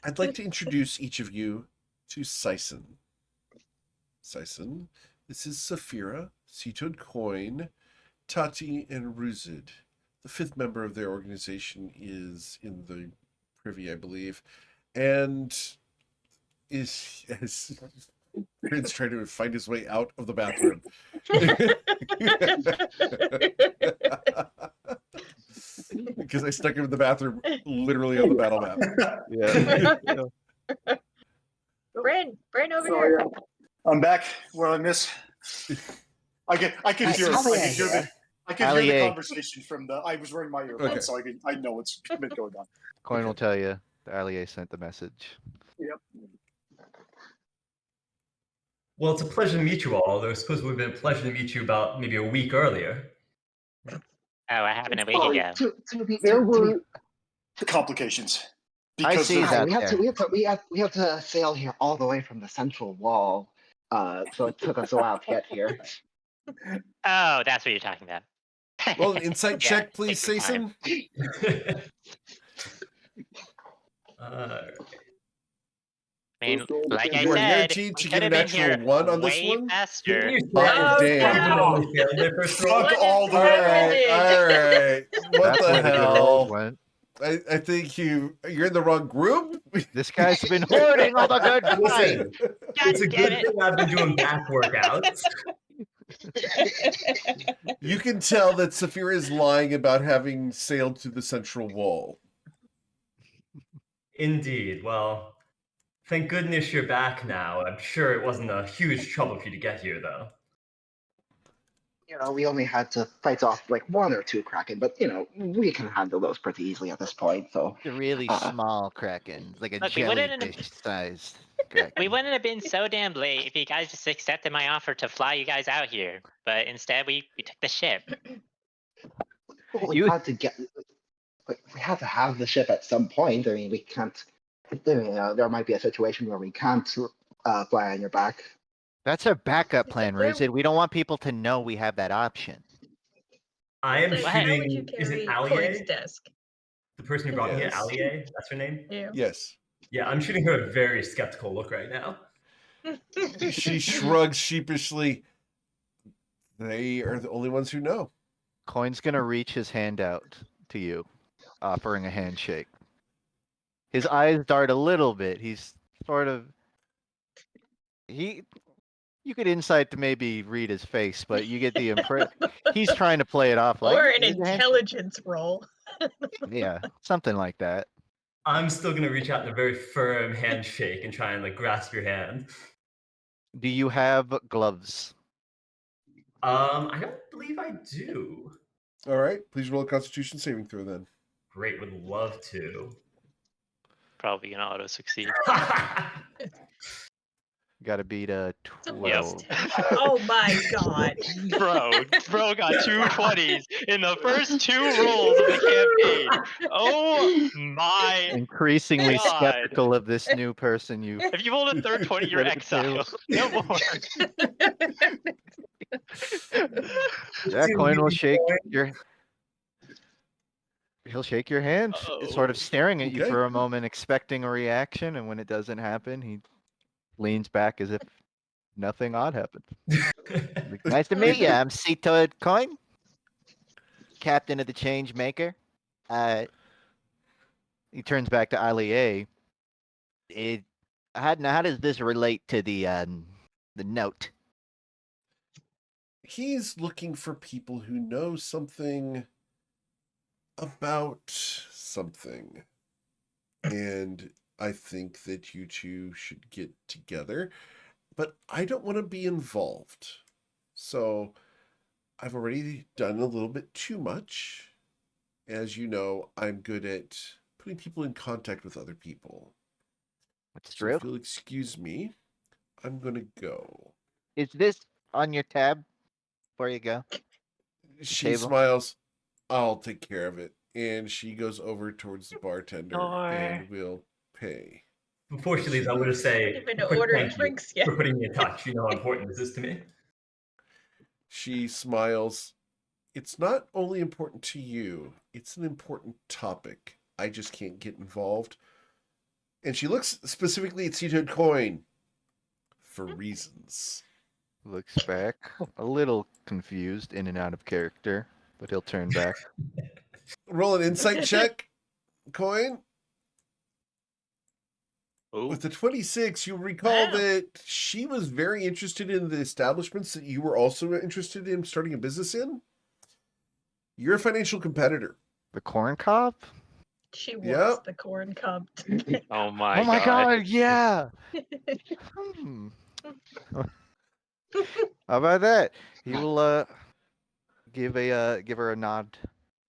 I'd like to introduce each of you to Sison. Sison, this is Saphira, Seated Coin, Tati, and Ruzid. The fifth member of their organization is in the privy, I believe, and is as Prince trying to find his way out of the bathroom. Because I stuck him in the bathroom literally on the battle map. Yeah. Bryn over Sorry, here. I'm back. What did I miss? I could hear the Allier. conversation from the. I was wearing my earbuds, Okay. so I know what's been going on. Coin will Okay. tell you. The Allier sent the message. Yep. Well, it's a pleasure to meet you all, although I suppose it would have been a pleasure to meet you about maybe a week earlier. Oh, what happened a week Oh, ago? There were complications I because see of, that. we had to sail here all the way from the central wall. So it took us a while to get here. Oh, that's what you're talking about. Roll an insight Yeah, check, please, take your time. Sason. I mean, like I You are said, guaranteed we to could get have an been actual here 1 on this way one. faster. Oh, damn. fuck What all is the All right, happening? all right. What That's the where the good rolls hell? went. I think you're in the wrong group. This guy's been hoarding all the good fights. Listen, God it's a damn good it. thing I've been doing back workouts. You can tell that Saphira is lying about having sailed to the central wall. Indeed. Well, thank goodness you're back now. I'm sure it wasn't a huge trouble for you to get here, though. We only had to fight off like 1 or 2 kraken, but we can handle those pretty easily at this point. So The really small kraken, like a Look, we wouldn't have- jellyfish-sized kraken. We wouldn't have been so damn late if you guys just accepted my offer to fly you guys out here. But instead, we took the ship. we had to have the ship at some point. I mean, we can't. There might be a situation where we can't fly on your back. That's our backup plan, Where- Ruzid. We don't want people to know we have that option. I am So how would you shooting. Is it carry Coin's Allier? desk? The person who brought me here, Yes. Allier? That's her name? Yeah. Yes. Yeah, I'm shooting her a very skeptical look right now. She shrugs sheepishly. They are the only ones who know. Coin's gonna reach his hand out to you, offering a handshake. His eyes dart a little bit. He's sort of you could insight to maybe read his face, but you get the impression he's trying to play it off like Or an "Here's a handshake." intelligence roll. Yeah, something like that. I'm still gonna reach out in a very firm handshake and try and like grasp your hand. Do you have gloves? I don't believe I do. All right. Please roll a Constitution saving throw then. Great, would love to. Probably gonna auto succeed. Got to beat a It's a 12. Oh my god. Bro got 2 20s in the first 2 rolls of the campaign. Oh my! Increasingly God. skeptical of this new person you. If you rolled a third 20, you're Right at the table. exiled. No more. Yeah, Dude, Coin will you shake Coin. your. He'll shake your hand, sort of Oh. staring at you Okay. for a moment, expecting a reaction, and when it doesn't happen, he leans back as if nothing odd happened. Like, nice to meet you. I'm Toivoan Coin, captain of the Change Maker. He turns back to Alie. How does this relate to the note? He's looking for people who know something about something. And I think that you two should get together. But I don't want to be involved. So I've already done a little bit too much. As you know, I'm good at putting people in contact with other people. That's So true. if you'll excuse me, I'm going to go. Is this on your tab before you go? She table? smiles. I'll take care of it. And she goes over towards the bartender Sure. and will pay. Before she leaves, I want to say Even a quick ordered thank you drinks yet. for putting me in touch. You know how important this is to me. She smiles. It's not only important to you, it's an important topic. I just can't get involved. And she looks specifically at Seated Coin for reasons. Looks back, a little confused, in and out of character, but he'll turn back. Roll an insight check, Coin. Oh. With the 26, you'll recall Wow. that she was very interested in the establishments that you were also interested in starting a business in. You're a financial competitor. The corn cob? She was Yep. the corn cob. Oh my, Oh my god. god, yeah! How about that? He will give her a nod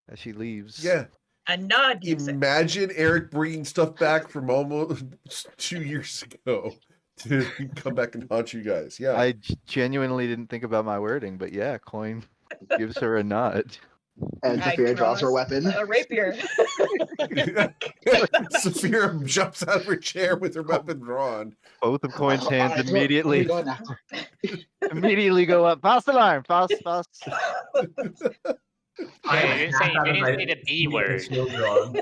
as she leaves. Yeah. A nod, you say. Imagine Eric bringing stuff back from almost 2 years ago to come back and haunt you guys. Yeah. I genuinely didn't think about my wording, but yeah, Coin gives her a nod. And I Sophia draws her draws weapon. A rapier. Sophia jumps out of her chair with her weapon drawn. Both of Coin's hands Alright, where are we immediately going now? immediately go up. False alarm! False. Hey, you didn't say my the B word. shield drawn.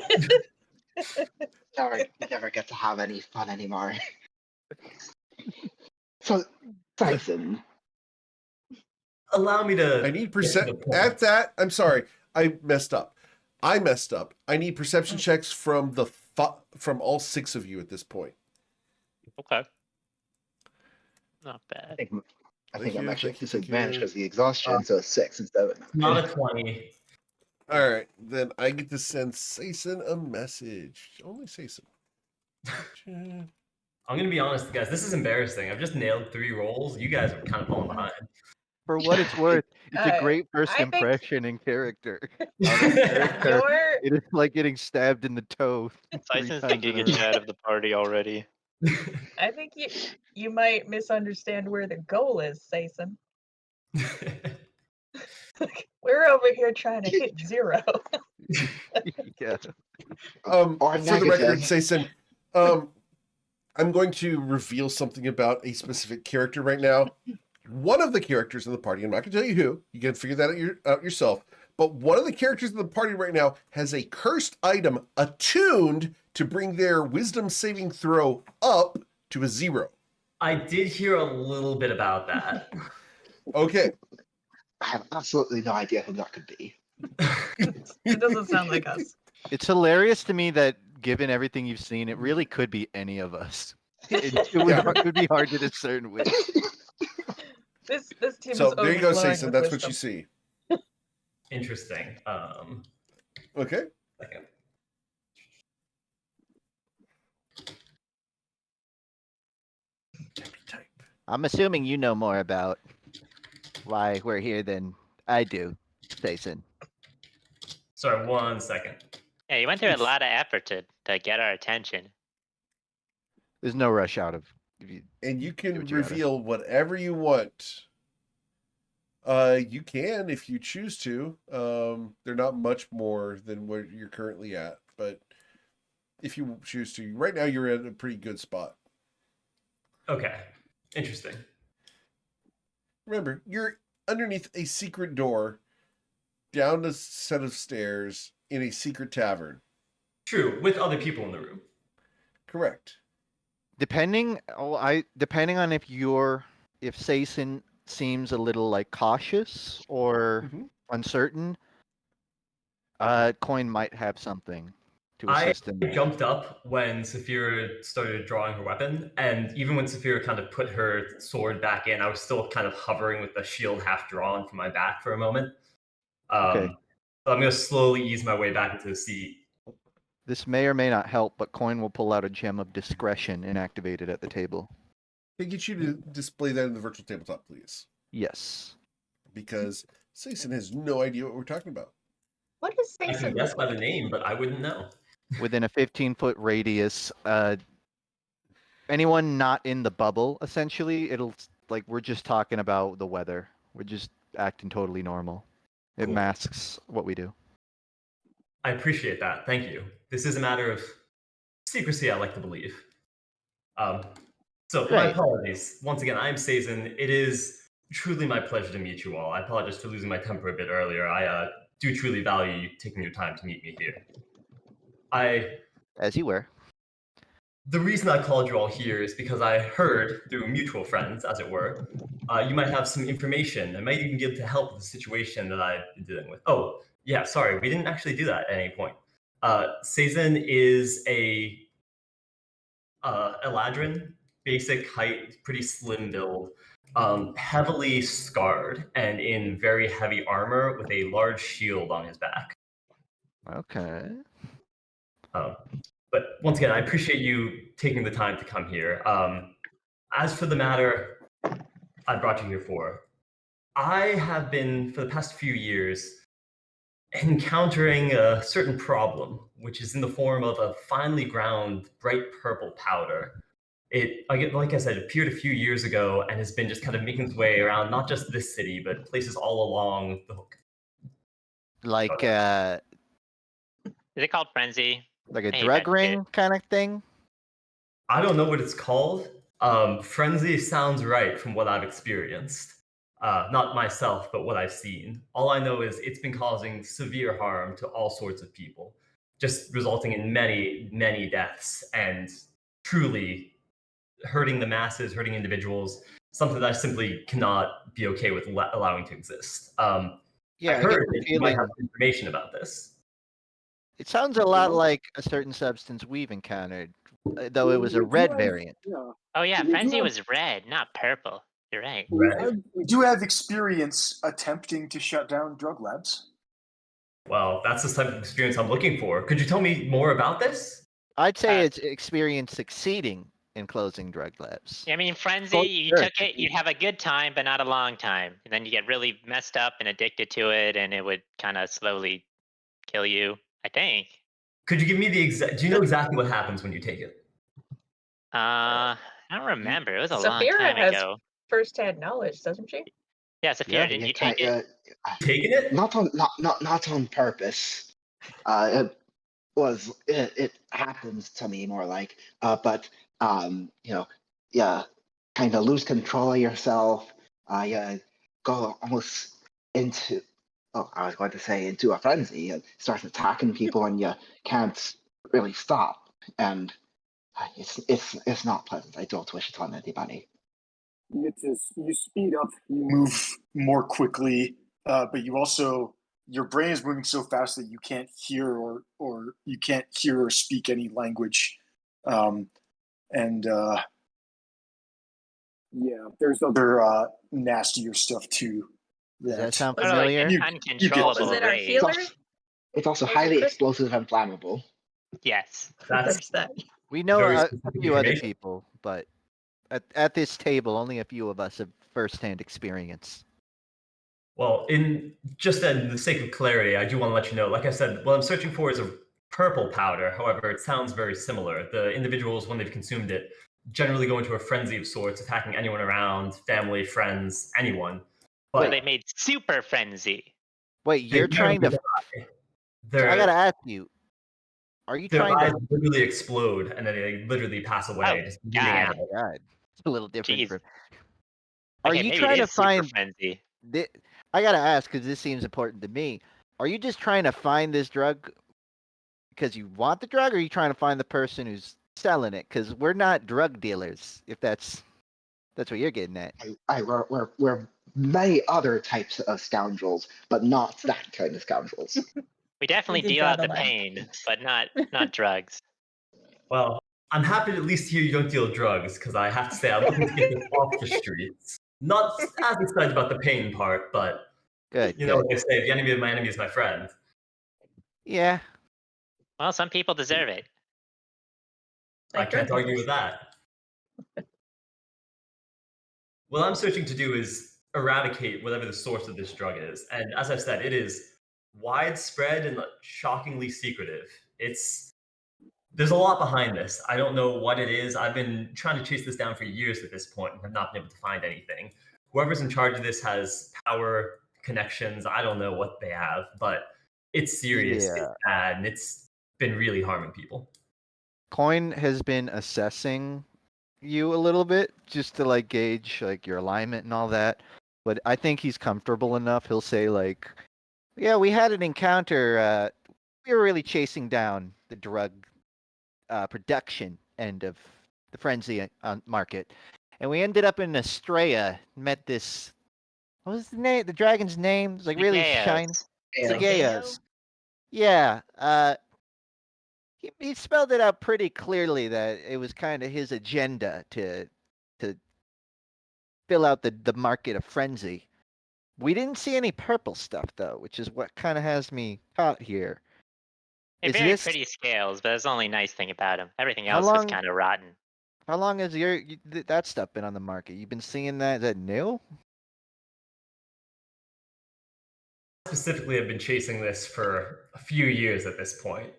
Never get to have any fun anymore. So, Tyson, Allow me to. I need get to the point. At that, I'm sorry. I messed up. I need perception checks from from all 6 of you at this point. Okay. Not I bad. think Thank I'm you, actually thank you, thank disadvantaged you. because of the exhaustion, so 6 instead of Not a 20. All right, then I get to send Sason a message. Only Sason. I'm gonna be honest, guys. This is embarrassing. I've just nailed 3 rolls. You guys are kind of falling behind. For what it's worth, it's a great first I think- impression in character. Out of character. Your It is like getting stabbed in the toe. 3 Tyson's times thinking in a it's row. out of the party already. I think you might misunderstand where the goal is, Sason. We're over here trying to hit 0. Yeah. Or For the negative. record, Sason, I'm going to reveal something about a specific character right now. One of the characters in the party, I'm not going to tell you who, you can figure that out yourself, but one of the characters in the party right now has a cursed item attuned to bring their wisdom saving throw up to a 0. I did hear a little bit about that. Okay. I have absolutely no idea who that could be. It doesn't sound like us. It's hilarious to me that given everything you've seen, it really could be any of us. It would be hard to discern which. This team So is there you go, overflowing Sason. with That's what you wisdom. see. Interesting. Okay. Second. I'm assuming you know more about why we're here than I do, Jason. Sorry, 1 second. Yeah, you went through a lot of effort to get our attention. There's no rush out of. If you, And you do can what you gotta. reveal whatever you want. You can if you choose to. They're not much more than where you're currently at, but if you choose to, right now you're at a pretty good spot. Okay, interesting. Remember, you're underneath a secret door, down a set of stairs in a secret tavern. True, with other people in the room. Correct. Depending on if Sason seems a little like cautious or uncertain, Coin might have something to assist him. I jumped up when Saphira started drawing her weapon, and even when Saphira kind of put her sword back in, I was still kind of hovering with the shield half drawn from my back for a moment. Okay. So I'm going to slowly ease my way back into the seat. This may or may not help, but Coin will pull out a gem of discretion and activate it at the table. Can I get you to display that in the virtual tabletop, please? Yes. Because Sason has no idea what we're talking about. What is I Sason? can guess by the name, but I wouldn't know. Within a 15-foot radius, anyone not in the bubble, essentially, we're just talking about the weather. We're just acting totally normal. It Cool. masks what we do. I appreciate that. Thank you. This is a matter of secrecy, I like to believe. So my Right. apologies. Once again, I'm Sazen. It is truly my pleasure to meet you all. I apologize for losing my temper a bit earlier. I do truly value you taking your time to meet me here. As you were. The reason I called you all here is because I heard, through mutual friends, as it were, you might have some information and might even be able to help with the situation that I've been dealing with. Oh, yeah, sorry, we didn't actually do that at any point. Sazen is a Eladrin, basic height, pretty slim build, heavily scarred and in very heavy armor with a large shield on his back. Okay. But once again, I appreciate you taking the time to come here. As for the matter I brought you here for, I have been, for the past few years, encountering a certain problem, which is in the form of a finely ground, bright purple powder. It, like I said, appeared a few years ago and has been just kind of making its way around not just this city, but places all along the Like Is it called Frenzy? a I hate drug that ring shit. kind of thing? I don't know what it's called. Frenzy sounds right from what I've experienced. Not myself, but what I've seen. All I know is it's been causing severe harm to all sorts of people, just resulting in many, many deaths and truly hurting the masses, hurting individuals, something that I simply cannot be okay with allowing to exist. Yeah, I I get heard the that you might feeling. have information about this. It sounds a lot like a certain substance we've encountered, though it was a red variant. Yeah. Oh yeah, We do Frenzy have- was red, not purple. You're right. We do have experience attempting to shut down drug labs. Well, that's the type of experience I'm looking for. Could you tell me more about this? I'd say Uh, it's experience succeeding in closing drug labs. I mean, Frenzy, you sure. took it, you have a good time, but not a long time. And then you get really messed up and addicted to it, and it would kind of slowly kill you, I think. Could you give me the exact? Do you know exactly what happens when you take it? I don't remember. It was a long Saphira time has ago. first-hand knowledge, doesn't she? Yeah, Saphira, Yeah. didn't you take it? Taking it? Not on purpose. It happens to me more like, but yeah, kind of lose control of yourself. You go almost into, I was going to say into a frenzy and start attacking people, and you can't really stop. And it's not pleasant. I don't wish it on anybody. You speed up, you move more quickly, but you also, your brain is moving so fast that you can't hear or you can't hear or speak any language. Yeah, there's other nastier stuff too. Does that sound Sort of like familiar? an You uncontrollable Was it our rage. healer? It's also Was it highly Chris? explosive and flammable. Yes. That's There's that. We know very a specific few other information. people, but At this table, only a few of us have firsthand experience. Well, in the sake of clarity, I do want to let you know, like I said, what I'm searching for is a purple powder. However, it sounds very similar. The individuals, when they've consumed it, generally go into a frenzy of sorts, attacking anyone around, family, friends, anyone. Well, But they made super frenzy. Wait, they you're trying to. die. I gotta ask you. Are you Their trying eyes to? literally explode and then they literally pass away, Oh, just bleeding God. out. Oh my God, it's a little different. Jeez. Are Okay, you maybe trying it to is super find? frenzy. I gotta ask because this seems important to me. Are you just trying to find this drug because you want the drug, or are you trying to find the person who's selling it? Because we're not drug dealers. If that's what you're getting at. We're many other types of scoundrels, but not that kind of scoundrels. We definitely did deal draw out the the line. pain, but not drugs. Well, I'm happy to at least hear you don't deal drugs, because I have to say, I'm looking to get this off the streets. Not as excited about the pain part, but Good. you know Good. what they say, the enemy of my enemy is my friend. Yeah. Well, some people deserve it. I Like can't drug argue dealers. with that. What I'm searching to do is eradicate whatever the source of this drug is. And as I've said, it is widespread and shockingly secretive. There's a lot behind this. I don't know what it is. I've been trying to chase this down for years at this point and have not been able to find anything. Whoever's in charge of this has power, connections. I don't know what they have, but it's serious, Yeah. it's bad, and it's been really harming people. Coin has been assessing you a little bit just to like gauge like your alignment and all that. But I think he's comfortable enough. He'll say like, "Yeah, we had an encounter. We were really chasing down the drug production end of the frenzy market, and we ended up in Estrella. Met this. What was the name? The dragon's name? It's like really shiny. Zagaeos. Zagaeos. Yeah. He spelled it out pretty clearly that it was kind of his agenda to fill out the market of frenzy. We didn't see any purple stuff though, which is what kind of has me caught here. They're Is very this pretty scales, but that's the only nice thing about them. Everything How else is long- kind of rotten. how long has that stuff been on the market? You've been seeing that? Is that new? Specifically, I've been chasing this for a few years at this point.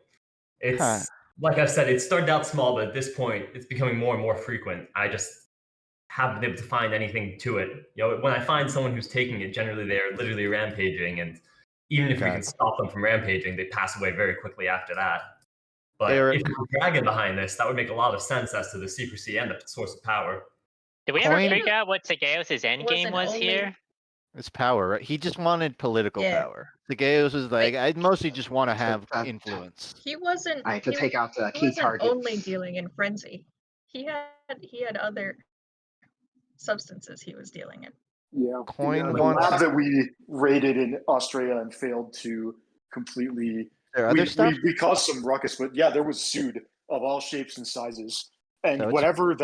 It's Huh. like I've said, it started out small, but at this point, it's becoming more and more frequent. I just haven't been able to find anything to it. You know, when I find someone who's taking it, generally they're literally rampaging, and even if we Okay. can stop them from rampaging, they pass away very quickly after that. But They're- if there's a dragon behind this, that would make a lot of sense as to the secrecy and the source of power. Did we ever Coin- figure out what Zagaeos' endgame Wasn't was only- here? It's power, right? He just wanted political Yeah. power. Zagaeos was like, I mostly just want to have that- influence. He wasn't. I have to he take out the he key wasn't targets. only dealing in frenzy. He had other substances he was dealing in. Yeah. Coin the wants- lab that we raided in Australia and failed to completely. There other stuff? We caused some ruckus, but yeah, there was sued of all shapes and sizes, and So it's- whatever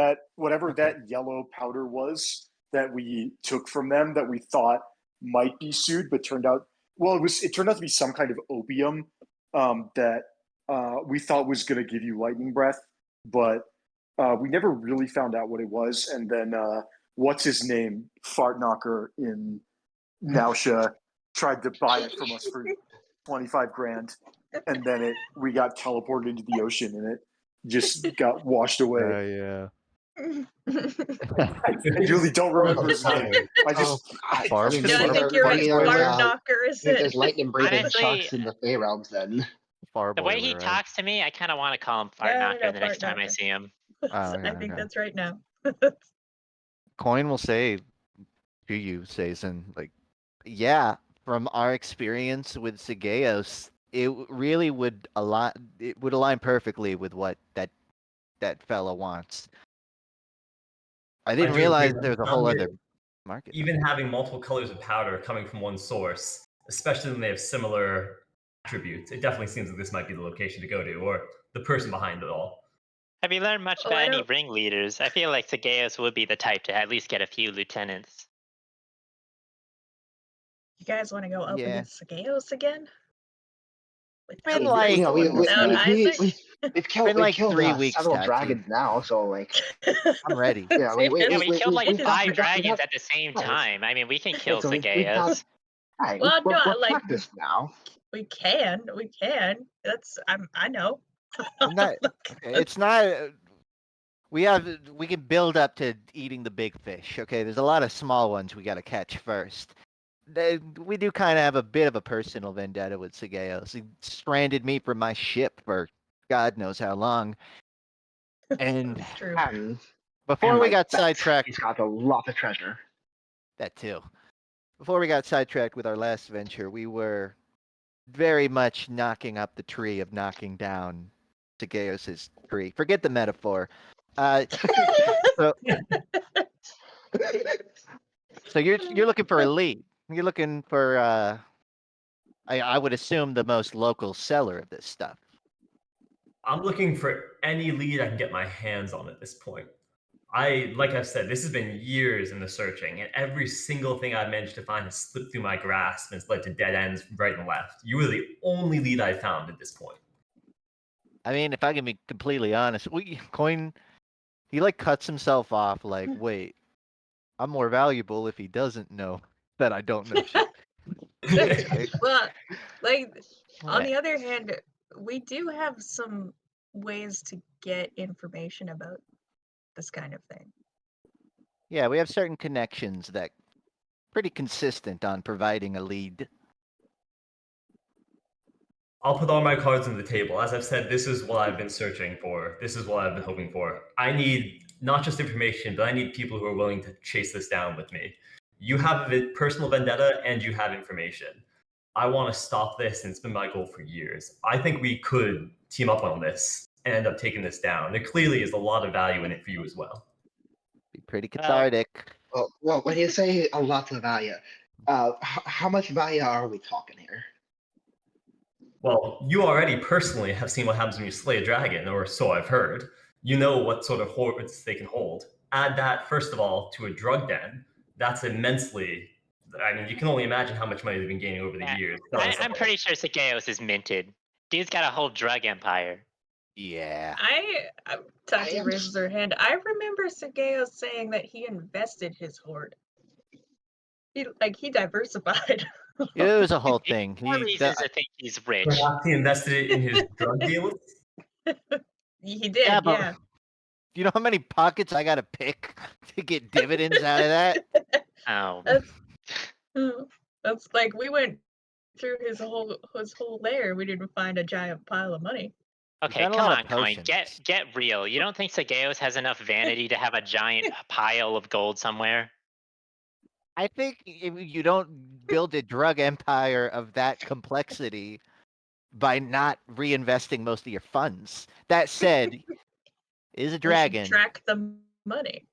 that yellow powder was that we took from them that we thought might be sued, but turned out it turned out to be some kind of opium that we thought was going to give you lightning breath, but we never really found out what it was. And then what's his name, Fart Knocker in Nausea, tried to buy it from us for 25 grand, and then we got teleported into the ocean and it just got washed away. yeah. I really don't remember his name. I just Barbie. Yeah, I think you're right. Barbie, Fart Knocker is If it. there's lightning breathing Honestly, sharks in the Fey realms, then Far The way he talks to me, I kind of want to call him Fart No, Knocker the next Fart time I Knocker. see him. Oh, I think that's right now. Coin will say to you, Sazen, like, yeah, from our experience with Zagaeos, it really would align perfectly with what that fella wants. I didn't do agree realize with there's a that. whole other market. Even having multiple colors of powder coming from one source, especially when they have similar attributes, it definitely seems that this might be the location to go to, or the person behind it all. Have you learned much Oh, about I any don't- ringleaders? I feel like Zagaeos would be the type to at least get a few lieutenants. You guys want to go up Yeah. against Zagaeos again? Been Without like- You know, we, we, without we, Isaac. we've killed, Been like 3 we've weeks, several Tattoo. dragons now, so like, I'm ready. Yeah, we- Yeah, we killed like we got- 5 we got- dragons at the same Right. time. I mean, we can kill so we've got- Sagaeus. Right, Well, we're, no, we're like- practiced now. we can. That's I know. Not, it's not. We can build up to eating the big fish. Okay, there's a lot of small ones we got to catch first. We do kind of have a bit of a personal vendetta with Sagaeos. He stranded me from my ship for God knows how long. And That's true. And before and we I got bet sidetracked, he's got a lot of treasure. that too. Before we got sidetracked with our last venture, we were very much knocking up the tree of knocking down Sagaeos' tree. Forget the metaphor. So you're looking for a lead. You're looking for I would assume the most local seller of this stuff. I'm looking for any lead I can get my hands on at this point. Like I've said, this has been years in the searching, and every single thing I've managed to find has slipped through my grasp and has led to dead ends right and left. You were the only lead I found at this point. I mean, if I can be completely honest, Coin, he like cuts himself off like, wait, I'm more valuable if he doesn't know that I don't know shit. Well, like on Right. the other hand, we do have some ways to get information about this kind of thing. Yeah, we have certain connections that pretty consistent on providing a lead. I'll put all my cards on the table. As I've said, this is what I've been searching for. This is what I've been hoping for. I need not just information, but I need people who are willing to chase this down with me. You have a personal vendetta and you have information. I want to stop this, and it's been my goal for years. I think we could team up on this and end up taking this down. There clearly is a lot of value in it for you as well. Be pretty cathartic. Well, when you say a lot of value, how much value are we talking here? Well, you already personally have seen what happens when you slay a dragon, or so I've heard. You know what sort of hordes they can hold. Add that, first of all, to a drug den. That's immensely. I mean, you can only imagine how much money they've been gaining over the Yeah. years. I'm pretty sure Sagaeos is minted. Dude's got a whole drug empire. Yeah. Tati am raises her hand. I remember Sageo saying that he invested his hoard. He diversified. It was a whole thing. More He, reasons to think he's rich. Perhaps he invested it in his drug deals. He did, Yeah, but- yeah. you know how many pockets I gotta pick to get dividends out of that? Oh. That's like we went through his whole lair. We didn't find a giant pile of money. Okay, found a come lot on, of Coin. potions. Get real. You don't think Sagaeos has enough vanity to have a giant pile of gold somewhere? I think if you don't build a drug empire of that complexity by not reinvesting most of your funds. That said, is a We should dragon. track the money.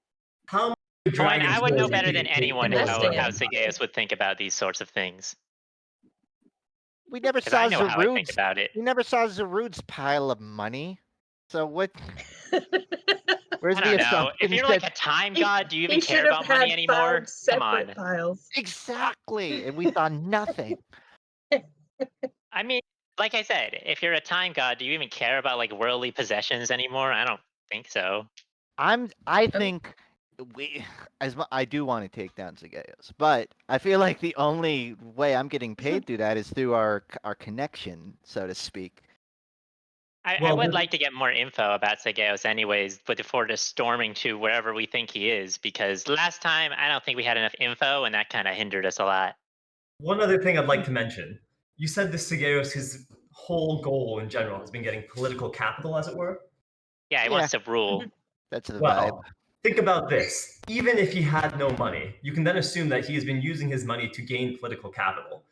How much Coin, dragons I would do know you better think than it takes anyone to how, Investing how in. Sagaeos would think about these sorts of things. We never Because saw I know how I think Zarud's. about it. We never saw Zarud's pile of money. So what? Where's I the don't know. If assumption you're like that a time He- god, do you even he care should have about money had anymore? 5 Come separate on. piles. exactly? And we saw nothing. I mean, like I said, if you're a time god, do you even care about like worldly possessions anymore? I don't think so. I think I do want to take down Sagaeos, but I feel like the only way I'm getting paid through that is through our connection, so to speak. I Well, would but- like to get more info about Sagaeos anyways, but before just storming to wherever we think he is, because last time I don't think we had enough info and that kind of hindered us a lot. One other thing I'd like to mention. You said this Sagaeos, his whole goal in general has been getting political capital, as it were. Yeah, he wants to rule. That's the vibe. Well, think about this. Even if he had no money, you can then assume that he has been using his money to gain political capital.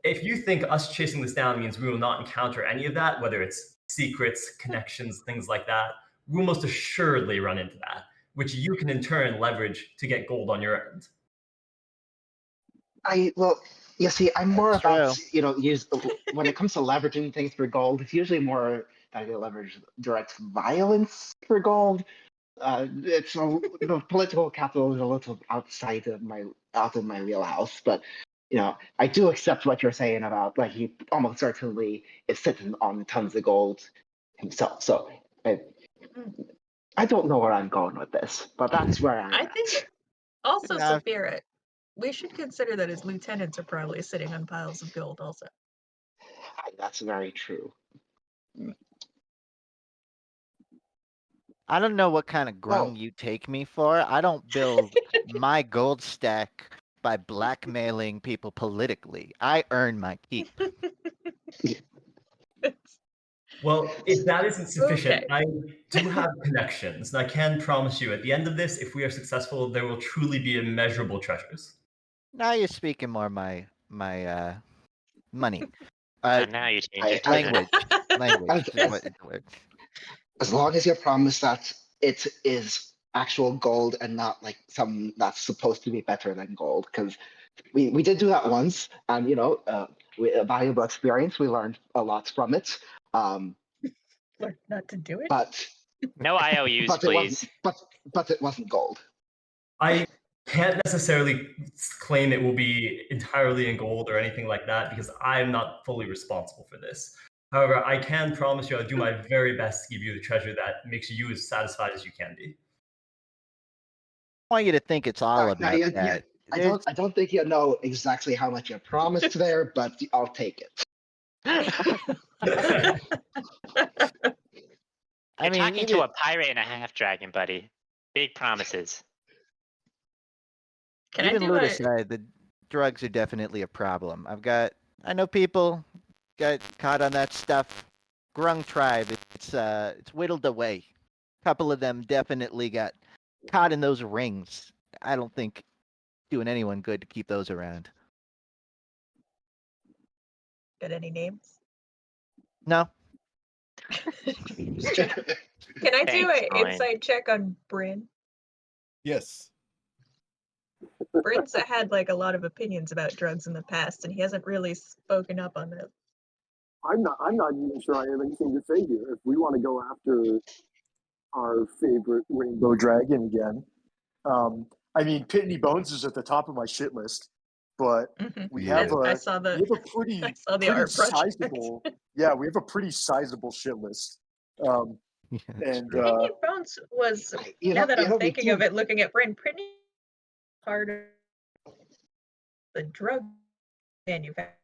If you think us chasing this down means we will not encounter any of that, whether it's secrets, connections, things like that, we will most assuredly run into that, which you can in turn leverage to get gold on your end. You see, I'm more That's about true. when it comes to leveraging things for gold. It's usually more that I leverage direct violence for gold. Political capital is a little out of my wheelhouse, but I do accept what you're saying about like he almost certainly is sitting on tons of gold himself. So I don't know where I'm going with this, but that's where I'm I at. think also, Nah. Saphira, we should consider that his lieutenants are probably sitting on piles of gold also. That's very true. I don't know what kind of grung you take me for. I don't build my gold stack by blackmailing people politically. I earn my keep. Well, if that isn't sufficient, Okay. I do have connections, and I can promise you at the end of this, if we are successful, there will truly be immeasurable treasures. Now you're speaking more my money. And now you change it to Language. Language is As- what it's worth. As long as you promise that it is actual gold and not like some that's supposed to be better than gold, because we did do that once, and a valuable experience. We learned a lot from it. Learn not to do it. But No IOUs, but it please. wasn't but it wasn't gold. I can't necessarily claim it will be entirely in gold or anything like that because I'm not fully responsible for this. However, I can promise you I'll do my very best to give you the treasure that makes you as satisfied as you can be. I want you to think it's all Now, about that. I don't think you know exactly how much you promised there, but I'll take it. You're I mean, talking even, to a pirate and a half dragon, buddy. Big promises. Can I even do loot a aside, the drugs are definitely a problem. I know people got caught on that stuff. Grung tribe, it's whittled away. A couple of them definitely got caught in those rings. I don't think doing anyone good to keep those around. got any names? No. Just checking. Can I do Thanks, an Ryan. insight check on Bryn? Yes. Bryn's had like a lot of opinions about drugs in the past, and he hasn't really spoken up on them. I'm not even sure I have anything to say here. If we want to go after our favorite rainbow dragon again, I mean, Pitney Bones is at the top of my shit list, but we have I a saw the we have a pretty I saw the pretty art project. sizable we have a pretty sizable shit list. Yeah, And Pitney Bones was now that I'm thinking of it, looking at Bryn, pretty part of the drug manufacturing.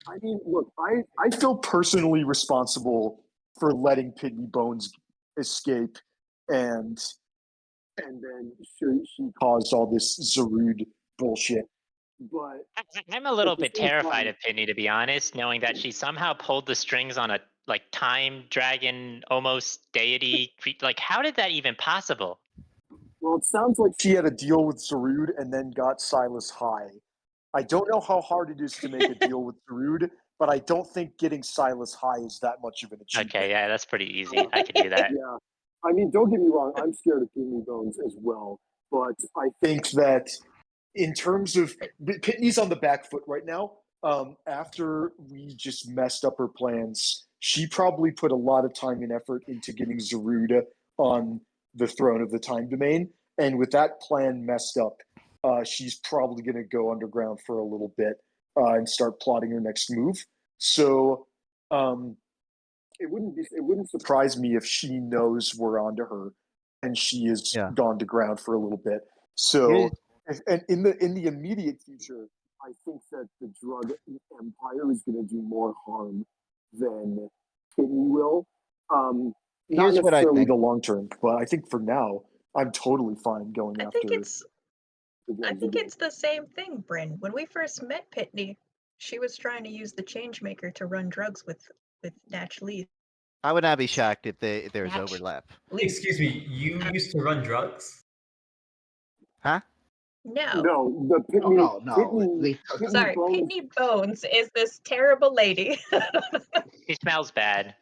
I mean, look, I feel personally responsible for letting Pitney Bones escape, and then she caused all this Zarude bullshit. But I'm a little at the bit same terrified time- of Pitney, to be honest, knowing that she somehow pulled the strings on a time dragon, almost deity. Like, how did that even possible? well, it sounds like she had a deal with Zarude and then got Silas high. I don't know how hard it is to make a deal with Zarude, but I don't think getting Silas high is that much of an achievement. Okay, yeah, that's pretty easy. I could do that. Yeah, I mean, don't get me wrong. I'm scared of Pitney Bones as well, but I think that in terms of Pitney's on the back foot right now. After we just messed up her plans, she probably put a lot of time and effort into getting Zarude on the throne of the Time Domain, and with that plan messed up, she's probably going to go underground for a little bit and start plotting her next move. So it wouldn't surprise me if she knows we're onto her and she has gone to ground for a little bit. So, and in the immediate future, I think that the drug empire is going to do more harm than Pitney will. Not Here's what I necessarily think. the long term, but I think for now, I'm totally fine going after. I think it's the same thing, Bryn. When we first met Pitney, she was trying to use the Changemaker to run drugs with Natch Lee. I would not be shocked if there's overlap. Excuse me, you used to run drugs? Huh? No. No, the Pitney. Pitney Sorry, Bones. Pitney Bones is this terrible lady. She smells bad.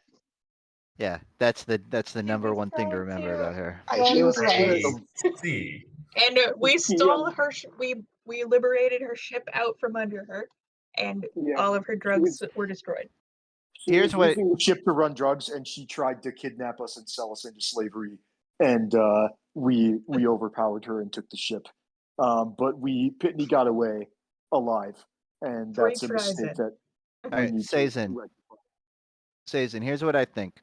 Yeah, that's the number one thing to remember about her. See. And we stole her. We liberated her ship out from under her, and all of her drugs were destroyed. She was using the ship to run drugs, and she tried to kidnap us and sell us into slavery. And we overpowered her and took the ship. But Pitney got away, alive, and Great that's a tries mistake in. that All we right, need to Sazin. rectify. Sazin, here's what I think.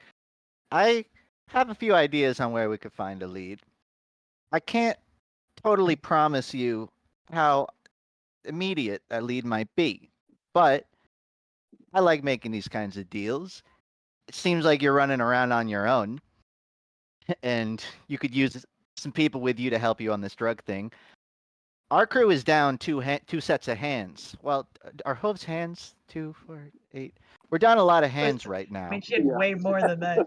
I have a few ideas on where we could find a lead. I can't totally promise you how immediate that lead might be, but I like making these kinds of deals. It seems like you're running around on your own, and you could use some people with you to help you on this drug thing. Our crew is down two sets of hands. Well, are Hove's hands 2, 4, 8? We're down a lot of hands right now. We should Yeah. way more than that.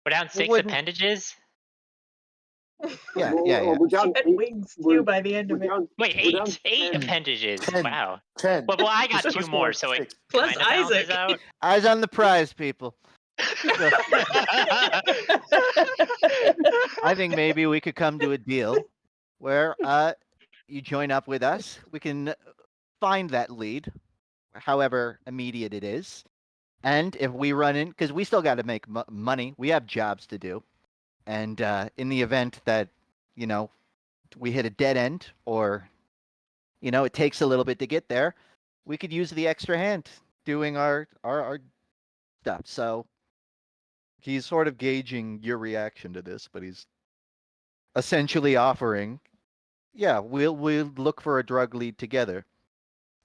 We're down 6 wouldn't- appendages. Yeah, Well, yeah, yeah. We're down She had 8. wings We're- too by the end We're of it. down, Wait, we're down 8 10, appendages. 10. Wow. 10. Well, I got Just 2 push more, more so it 6. Plus kind of balances Isaac. out. Eyes on the prize, people. So, I think maybe we could come to a deal where you join up with us. We can find that lead, however immediate it is. And if we run in, because we still got to make money, we have jobs to do. And in the event that, we hit a dead end or, it takes a little bit to get there, we could use the extra hand doing our stuff. So he's sort of gauging your reaction to this, but he's essentially offering, yeah, we'll look for a drug lead together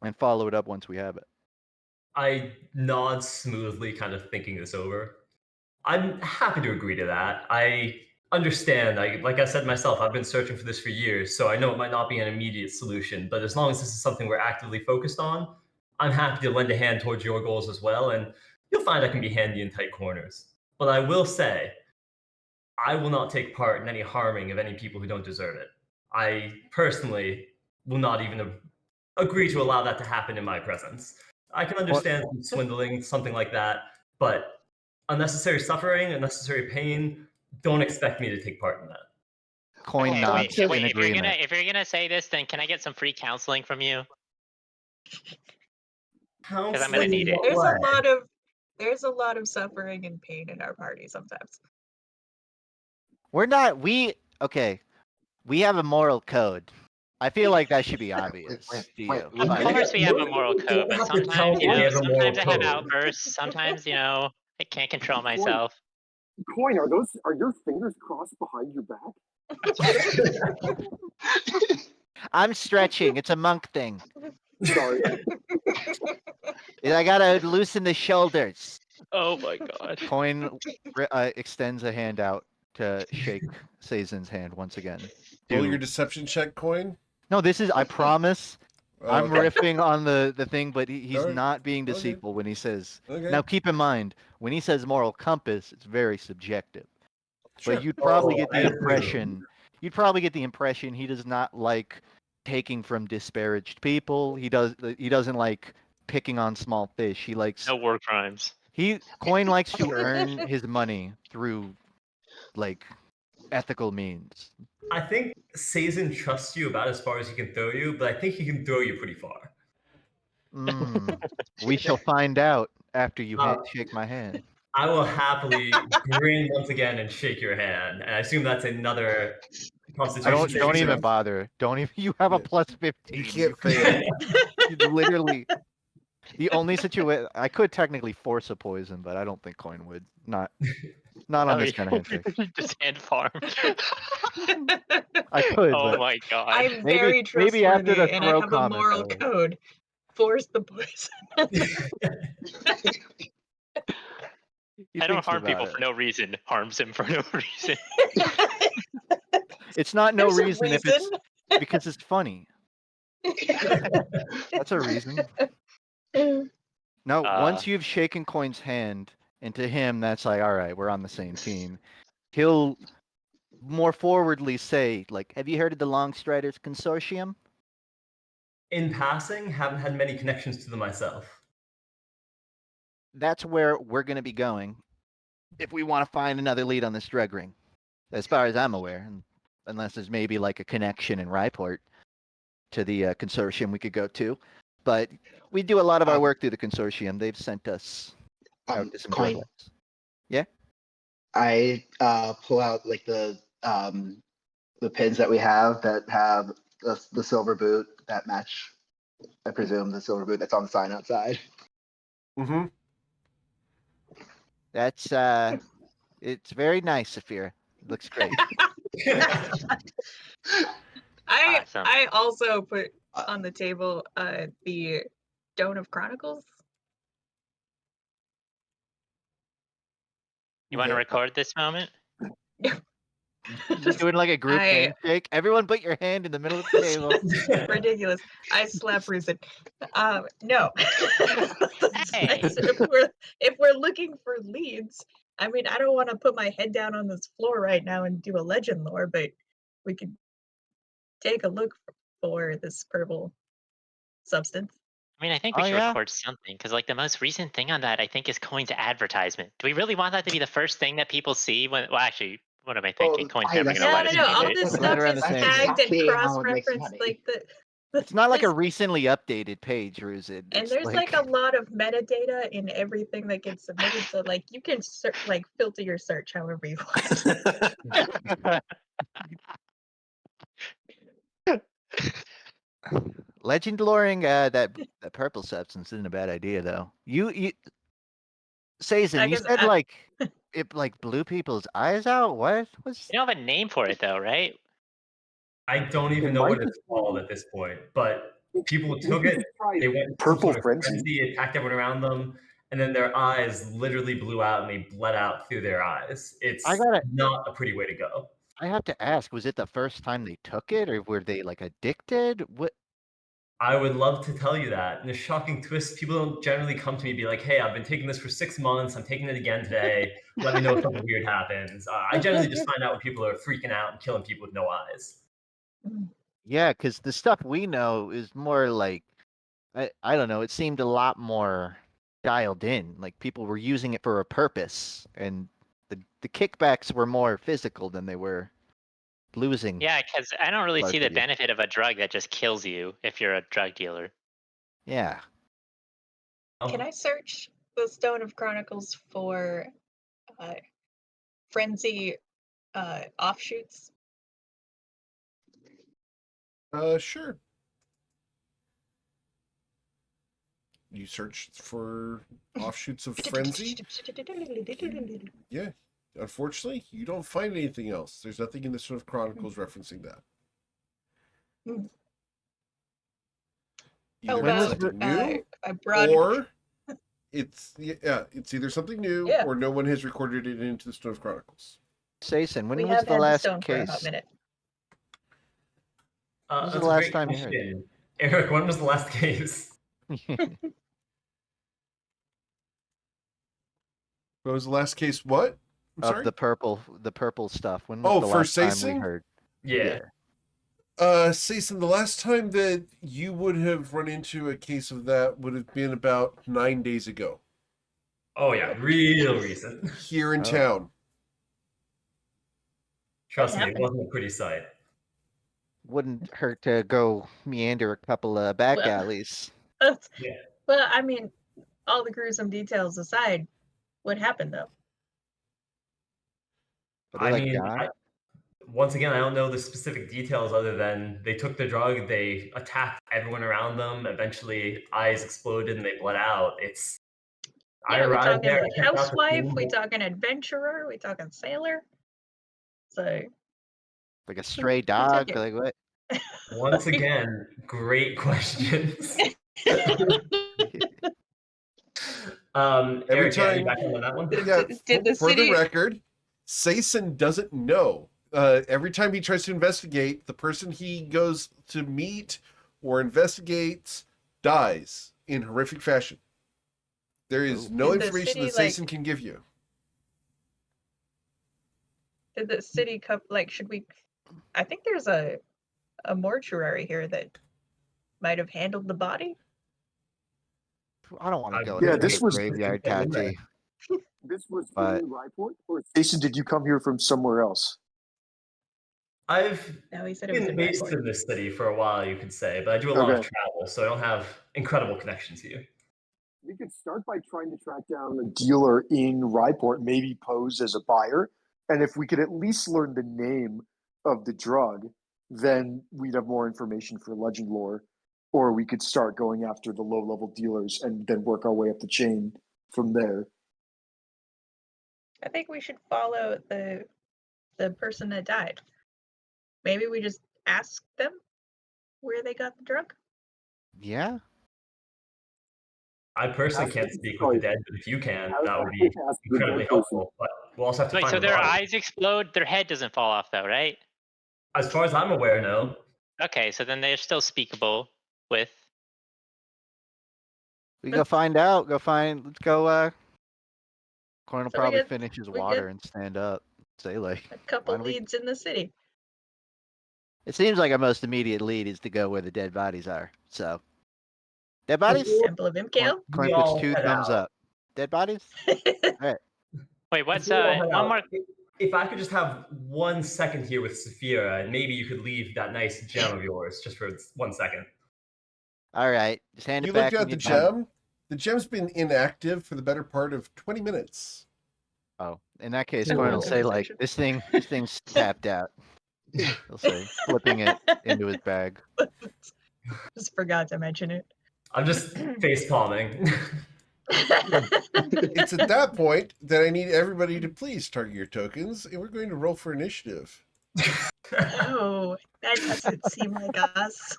and follow it up once we have it. I nod smoothly, kind of thinking this over. I'm happy to agree to that. I understand. Like I said myself, I've been searching for this for years, so I know it might not be an immediate solution, but as long as this is something we're actively focused on, I'm happy to lend a hand towards your goals as well, and you'll find I can be handy in tight corners. But I will say, I will not take part in any harming of any people who don't deserve it. I personally will not even agree to allow that to happen in my presence. I can understand some swindling, something like that, but unnecessary suffering, unnecessary pain, don't expect me to take part in that. Coin Okay, nods wait, in wait. agreement. If you're gonna say this, then can I get some free counseling from you? I'm gonna need it. There's a lot of suffering and pain in our party sometimes. Okay, we have a moral code. I feel like that should be obvious to you. Of but- course, we have a moral You code, don't but have to tell sometimes, me we have a moral sometimes I have code. outbursts. Sometimes, I can't control myself. Coin, are your fingers crossed behind your back? I'm stretching. It's a monk thing. Sorry. I gotta loosen the shoulders. Oh my god. Coin extends a hand out to shake Sazen's hand once again. Roll your deception check, Coin. No, this is, I promise, I'm Okay. riffing on the thing, but he's Alright. not being Okay. deceitful when he says. Okay. Now keep in mind, when he says moral compass, it's very subjective. Sure. But you'd probably get the I do. impression he does not like taking from disparaged people. He doesn't like picking on small fish. He likes No war crimes. Coin likes to earn his money through like ethical means. I think Sazin trusts you about as far as he can throw you, but I think he can throw you pretty far. We shall find out after you Uh, shake my hand. I will happily grin once again and shake your hand, and I assume that's another Constitution. Don't even saving bother. Don't even. You have a Yeah. plus 15. You can't fail. You literally. The only situation I could technically force a poison, but I don't think Coin would. Not on this kind of handshake. Just hand farm. I could, Oh but my god. I'm Maybe- very trustworthy, maybe after the and I throw have a comment, moral I would. code. Force the poison. he I don't thinks harm people about for it. no reason. Harms him for no reason. It's not no There's a reason if it's because it's funny. That's a reason. No, once you've shaken Coin's hand, and to him that's like, all right, we're on the same team. He'll more forwardly say, like, have you heard of the Longstriders Consortium? In passing, haven't had many connections to them myself. That's where we're going to be going if we want to find another lead on this drug ring. As far as I'm aware, unless there's maybe like a connection in Ryport to the consortium we could go to. But we do a lot of our work through the consortium. They've sent us out to some Coin. drug labs. Yeah? I pull out like the pins that we have that have the silver boot that match I presume the silver boot that's on the sign outside. Mm-hmm. That's it's very nice, Saphira. Looks great. Awesome. I also put on the table the Stone of Chronicles. You want to record this moment? Doing like a group I- handshake. Everyone put your hand in the middle of the table. Ridiculous. I slap Rusen. No. Hey. If we're looking for leads, I mean, I don't want to put my head down on this floor right now and do a legend lore, but we could take a look for this purple substance. I mean, I think we Oh, should yeah? record something because, like, the most recent thing on that, I think, is coin to advertisement. Do we really want that to be the first thing that people see? When, well, actually, what am I thinking? Coin's hey, never that's- gonna No, let no, us no. name All it. this Right stuff around is the same tagged and exactly how it makes cross-referenced. money. Like the It's not like a this- recently updated page, Ruzid. and It's there's like a lot of metadata in everything that gets submitted, so like you can like filter your search however you want. legend loring that purple substance isn't a bad idea though. You Sazen, I you guess said I- like it like blew people's eyes out. What was? You don't have a name for it, though, right? I don't even It know might what be- it's called at this point, but people We took could it, try they went into some Purple sort of Frenzy. frenzy, attacked everyone around them, and then their eyes literally blew out and they bled out through their eyes. It's I gotta- not a pretty way to go. I have to ask, was it the first time they took it, or were they like addicted? What? I would love to tell you that. In a shocking twist, people don't generally come to me and be like, hey, I've been taking this for 6 months. I'm taking it again today. Let me know if something weird happens. I generally just find out when people are freaking out and killing people with no eyes. Yeah, because the stuff we know is more like I don't know. It seemed a lot more dialed in. Like people were using it for a purpose, and the kickbacks were more physical than they were losing. Yeah, because I don't really see the Larceny. benefit of a drug that just kills you if you're a drug dealer. Yeah. Can I search the Stone of Chronicles for frenzy offshoots? Sure. You searched for offshoots of frenzy. Yeah. Unfortunately, you don't find anything else. There's nothing in the Stone of Chronicles referencing that. Hmm. Either When it's was something new, I brought or it's either something new, Yeah. or no one has recorded it into the Stone of Chronicles. Sason, when we was have the had last the stone for a hot case? minute. When was the That's a last great time you heard? question. Eric, when was the last case? What was the last case? What? I'm Of sorry? the purple stuff. When was Oh, the for last time we Sason? heard? Yeah. Sason, the last time that you would have run into a case of that would have been about 9 days ago. Oh, yeah. Real recent. Here in Oh. town. Trust me, it happened? wasn't a pretty sight. Wouldn't hurt to go meander a couple of back Well- alleys. Yeah. Well, I mean, all the gruesome details aside, what happened though? Are they I like mean, gone? once again, I don't know the specific details other than they took the drug, they attacked everyone around them. Eventually, eyes exploded and they bled out. I Yeah, we arrived talking there. I like checked out the housewife, scene, we but talking adventurer, we talking sailor. So Like a stray took dog? it? Like what? once again, great questions. Every Eric, yeah, time- you back on that one? Yeah, Did the for the city- record, Sason doesn't know. Every time he tries to investigate, the person he goes to meet or investigates dies in horrific fashion. There is Oh. no Did the information that city, Sason can give you. Did the city should we? I think there's a mortuary here that might have handled the body. I don't want to go Yeah, to this the was- graveyard, Yeah, you're Tati. This was But- in Ryport? Or Jason, did you come here from somewhere else? I've No, he said it was been in based Ryport. in this city for a while, you could say, but I do a lot of Okay. travel, so I don't have incredible connections here. We could start by trying to track down a dealer in Ryport, maybe pose as a buyer. And if we could at least learn the name of the drug, then we'd have more information for legend lore. or we could start going after the low-level dealers and then work our way up the chain from there. I think we should follow the person that died. Maybe we just ask them where they got the drug. Yeah. I personally Ask- can't speak with sorry. the dead, but if you can, I was that would gonna be ask the dead incredibly person. helpful. But we'll also have to Wait, find so the their body. eyes explode, their head doesn't fall off though, right? As far as I'm aware, no. Okay, so then they're still speakable with. We go find out. Let's go. Corn will So we probably get- finish his we water get- and stand up. Say like, A couple why don't we- leads in the city. it seems like our most immediate lead is to go where the dead bodies are. So, dead bodies. Temple of Imkale. Corn We puts all 2 head thumbs out. up. Dead bodies. Wait, what's Before we all head one out, more? If I could just have 1 second here with Saphira, and maybe you could leave that nice gem of yours just for 1 second. All right, just hand You it back. looked at when the you're done. gem. The gem's been inactive for the better part of 20 minutes. Oh, in that case, Oh, Corn will okay. say like, this thing's tapped out. He'll say, flipping it into his bag. Just forgot to mention it. I'm just face palming. It's at that point that I need everybody to please target your tokens, and we're going to roll for initiative. Oh, that doesn't seem like us.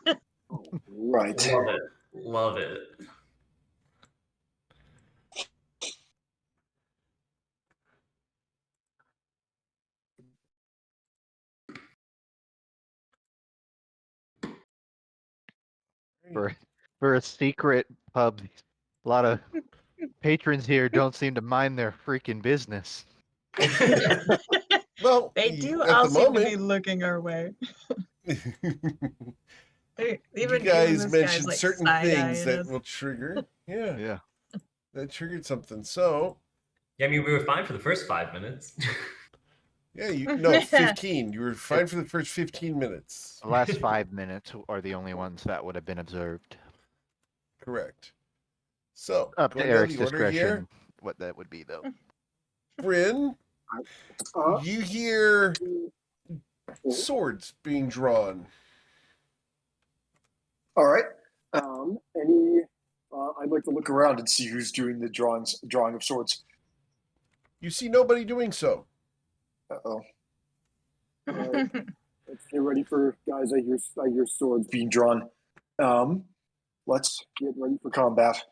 Right. Love it. Love it. For a secret pub, a lot of patrons here don't seem to mind their freaking business. Well, They do at all the seem to be moment, looking our way. you Even guys this guy's, mentioned like, certain things side-eyeing that us. will trigger. Yeah, Yeah. that triggered something. So, Yeah, I mean, we were fine for the first 5 minutes. yeah, no, 15. You were fine for the first 15 minutes. The last 5 minutes are the only ones that would have been observed. Correct. So, Up to going down Eric's the order discretion, here, what that would be, though. Bryn, you hear swords being drawn. All right. I'd like to look around and see who's doing the drawing of swords. You see nobody doing so. Uh-oh. Let's get ready for guys. I hear swords being drawn. Let's get ready for combat.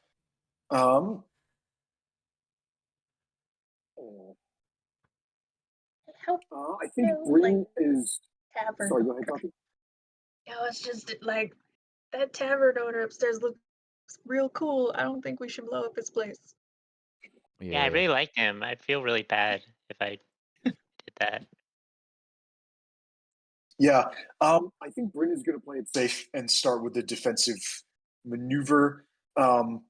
I think Bryn is. Tavern. Sorry, go ahead, Coffee. Yo, it's just like that tavern owner upstairs looks real cool. I don't think we should blow up his place. Yeah, I really liked him. I'd feel really bad if I did that. Yeah, I think Bryn is going to play it safe and start with the defensive maneuver. I'm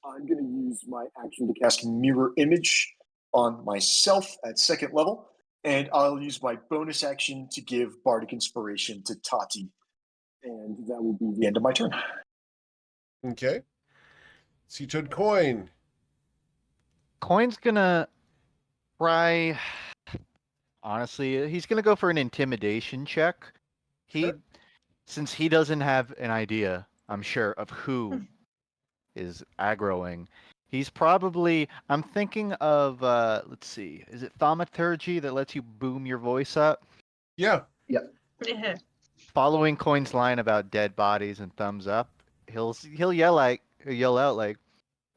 going to use my action to cast Mirror Image on myself at 2nd level, and I'll use my bonus action to give Bardic Inspiration to Tati, and that will be the end of my turn. Okay. Sea-Toad Coin. Coin's gonna try. Honestly, he's gonna go for an intimidation check. Sure. Since he doesn't have an idea, I'm sure, of who is aggroing. He's probably. I'm thinking of. Let's see. Is it thaumaturgy that lets you boom your voice up? Yeah. Yeah. Following Coin's line about dead bodies and thumbs up, he'll yell out like,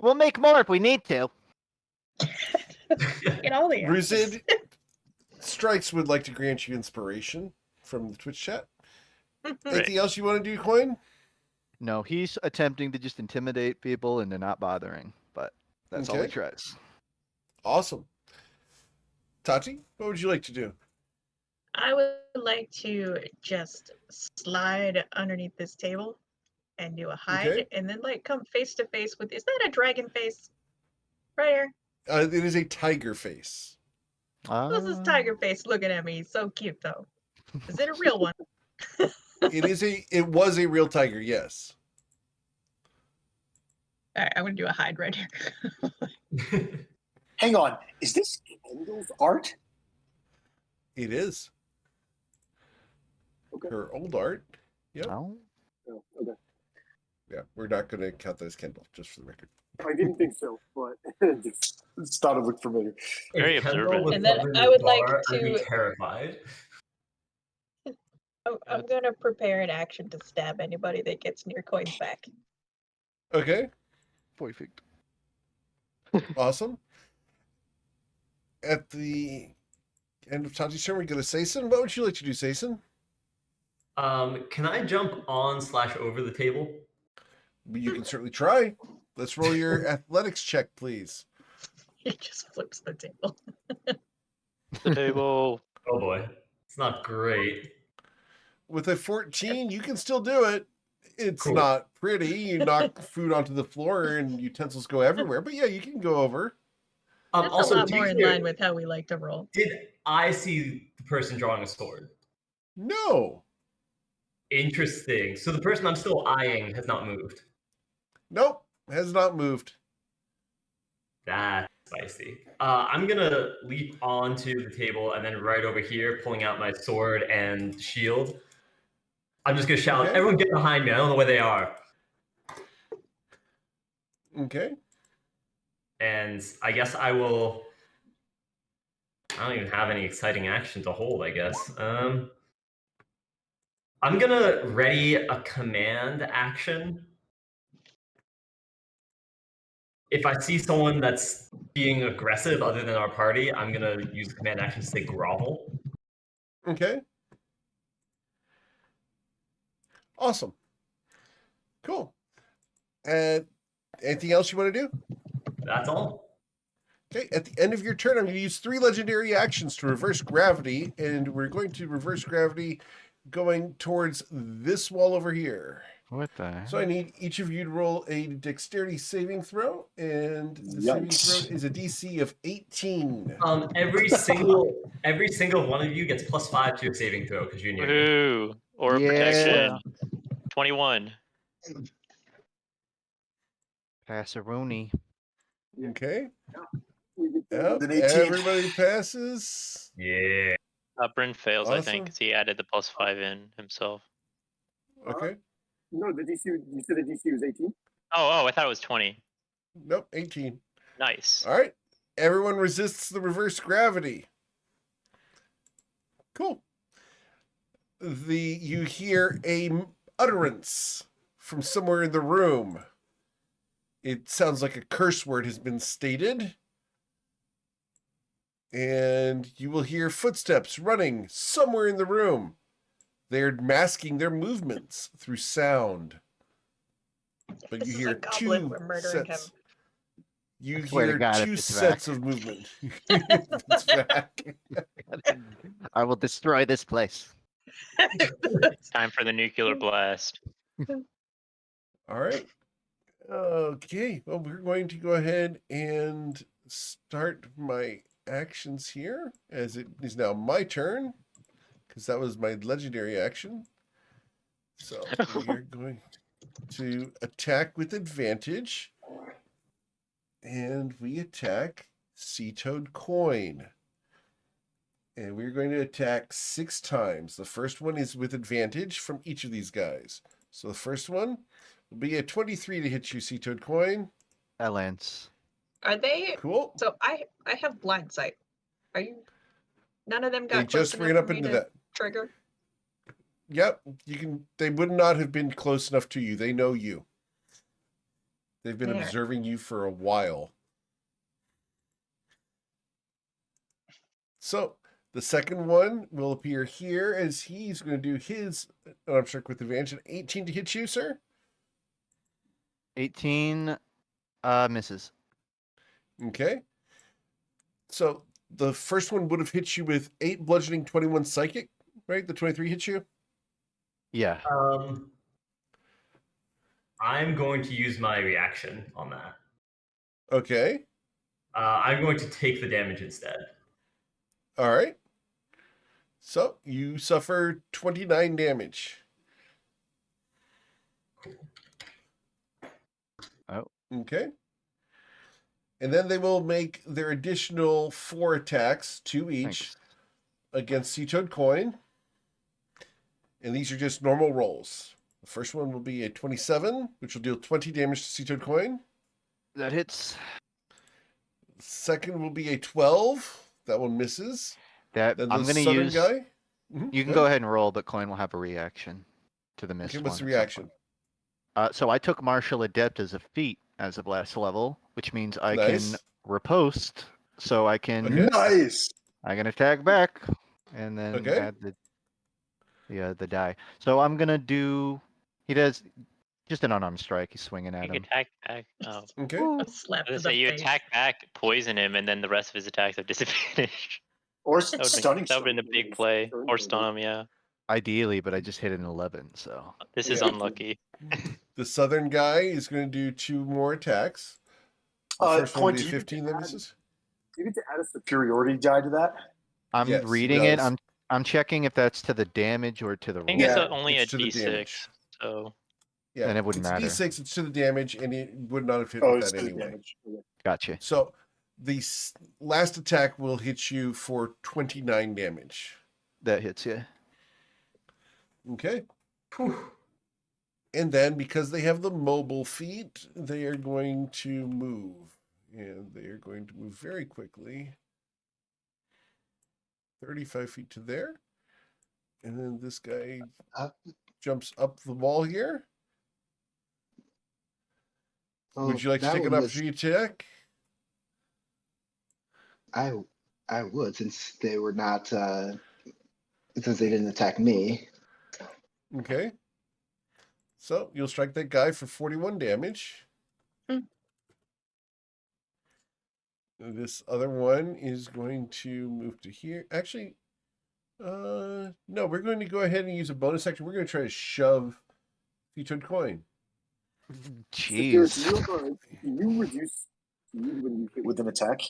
"We'll make more if we need to." Get all the Ruzid Strikes would like to grant you inspiration from the Twitch chat. Anything else you want to do, Coin? No, he's attempting to just intimidate people into not bothering, but that's all he Okay. tries. Awesome. Tati, what would you like to do? I would like to just slide underneath this table and do a hide, Okay. and then like come face to face with. Is that a dragon face? Right here. It is a tiger face. This is tiger face looking at me. He's so cute though. Is it a real one? It was a real tiger, yes. All right, I'm gonna do a hide right here. Hang on, is this Kendall's art? It is. Okay. Her old art. Yep. Oh. Oh, okay. we're not going to count that as Kendall, just for the record. I didn't think so, but just thought it looked familiar. Very If Kendall observant. was And then covered in I would like bar, I'd be to- terrified. I'm gonna prepare an action to stab anybody that gets near Coin's back. Okay, Perfect. awesome. At the end of Tati's turn, we go to Sayson. What would you like to do, Sayson? Can I jump on / over the table? You can certainly try. Let's roll your athletics check, please. He just flips the table. The table. Oh boy, it's not great. With a 14, you can still do it. It's Cool. not pretty. You knock food onto the floor and utensils go everywhere. But yeah, you can go over. That's Also, a lot to be more in clear, line with how we like to roll. did I see the person drawing a sword? No. Interesting. So the person I'm still eyeing has not moved. Nope. Has not moved. That's spicy. I'm gonna leap onto the table and then right over here, pulling out my sword and shield. I'm just gonna shout, Okay. "Everyone get behind me! I don't know where they are." Okay. And I guess I will. I don't even have any exciting action to hold, I guess. I'm gonna ready a command action. If I see someone that's being aggressive other than our party, I'm gonna use the command action to say grovel. Okay. Awesome. Cool. And anything else you want to do? That's all. Okay, at the end of your turn, I'm going to use 3 legendary actions to reverse gravity, and we're going to reverse gravity going towards this wall over here. What the heck? So I need each of you to roll a dexterity saving throw, and the saving throw is a DC of 18. Every single one of you gets +5 to your saving throw because you're near me. Woohoo! Or Yeah. protection. 21. Passaroni. Okay. An Yep, 18. everybody passes. Yeah. Bryn fails, I think, Awesome. because he added the +5 in himself. Okay. No, the DC. You said the DC was 18. Oh, I thought it was 20. Nope, 18. Nice. All right. Everyone resists the reverse gravity. Cool. You hear a utterance from somewhere in the room. It sounds like a curse word has been stated. And you will hear footsteps running somewhere in the room. They're masking their movements through sound. But This you is hear a goblin. two We're murdering sets. him. You Swear to hear God, if 2 it's sets back. of movement. It's back. I will destroy this place. Time for the nuclear blast. All right. Okay. Well, we're going to go ahead and start my actions here, as it is now my turn, because that was my legendary action. So we are going to attack with advantage, and we attack Sea-Toad Coin. And we're going to attack 6 times. The first one is with advantage from each of these guys. So the first one will be a 23 to hit you, Sea-Toad Coin. That lands. Are they? Cool. So I have blind sight. Are you? None of them got They close just enough ran up for me into to that. trigger. Yep, you can. They would not have been close enough to you. They know you. They've been There. observing you for a while. So the second one will appear here as he's going to do his arm strike with advantage. An 18 to hit you, sir. 18 misses. Okay. So the first one would have hit you with 8 bludgeoning, 21 psychic, right? The 23 hits you. Yeah. I'm going to use my reaction on that. Okay. I'm going to take the damage instead. All right. So you suffer 29 damage. Oh. Okay. And then they will make their additional 4 attacks, 2 each, Thanks. against Sea-Toad Coin. And these are just normal rolls. The first one will be a 27, which will deal 20 damage to Sea Toad Coin. That hits. The second will be a 12. That one misses. That Then I'm the gonna southern use. guy. Mhm, You can go ahead and roll, but Coin will have a reaction to the missed Okay, one. what's the at some reaction? point. So I took Martial Adept as a feat as of last level, which means I can Nice. riposte. So I can Okay. Nice. I can attack back, and then Okay. add the die. So I'm gonna do. He does just an unarmed strike. He's swinging at You him. attack back. Oh. Okay. A slap I to was the gonna say you face. attack back, poison him, and then the rest of his attacks have disadvantage. Or That would stunning. have been a big play. Or stun him, yeah. Ideally, but I just hit an 11. So This is Yeah. unlucky. The southern guy is going to do 2 more attacks. The first one will Point, be do you get to 15 that add- misses. Do you get to add a superiority die to that? I'm Yes, he reading it. does. I'm checking if that's to the damage or to the I roll. think Yeah, it's only a it's to the D6, damage. so Yeah, Then it wouldn't it's matter. D6. It's to the damage, and it would not have hit Oh, with it's that to the anyway. damage. Okay. Gotcha. So the last attack will hit you for 29 damage. That hits you. Okay. Whew. And then because they have the mobile feat, they are going to move. And they are going to move very quickly. 35 feet to there. And then this guy jumps up the wall here. Would you like to that take an one was- opportunity attack? I would, since they were not since they didn't attack me. Okay. So you'll strike that guy for 41 damage. Hmm. This other one is going to move to here. Actually, no, we're going to go ahead and use a bonus action. We're going to try to shove Featured Coin. Jeez. Do you reduce speed when you hit with an attack?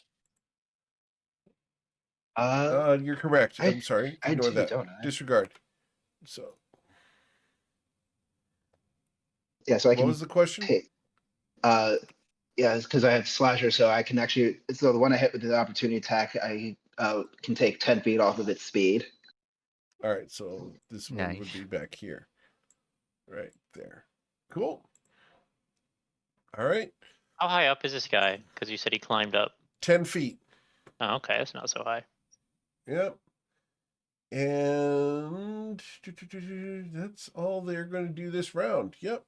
You're correct. I'm sorry. I Ignore do, that. don't I? Disregard. So, Yeah, so I what can was the question? hit. Yeah, it's because I have slasher, so I can actually. So the one I hit with the opportunity attack, I can take 10 feet off of its speed. All right, so this one would Nice. be back here. Right there. Cool. All right. how high up is this guy? Because you said he climbed up. 10 feet. Oh, okay, that's not so high. Yep. And that's all they're going to do this round. Yep.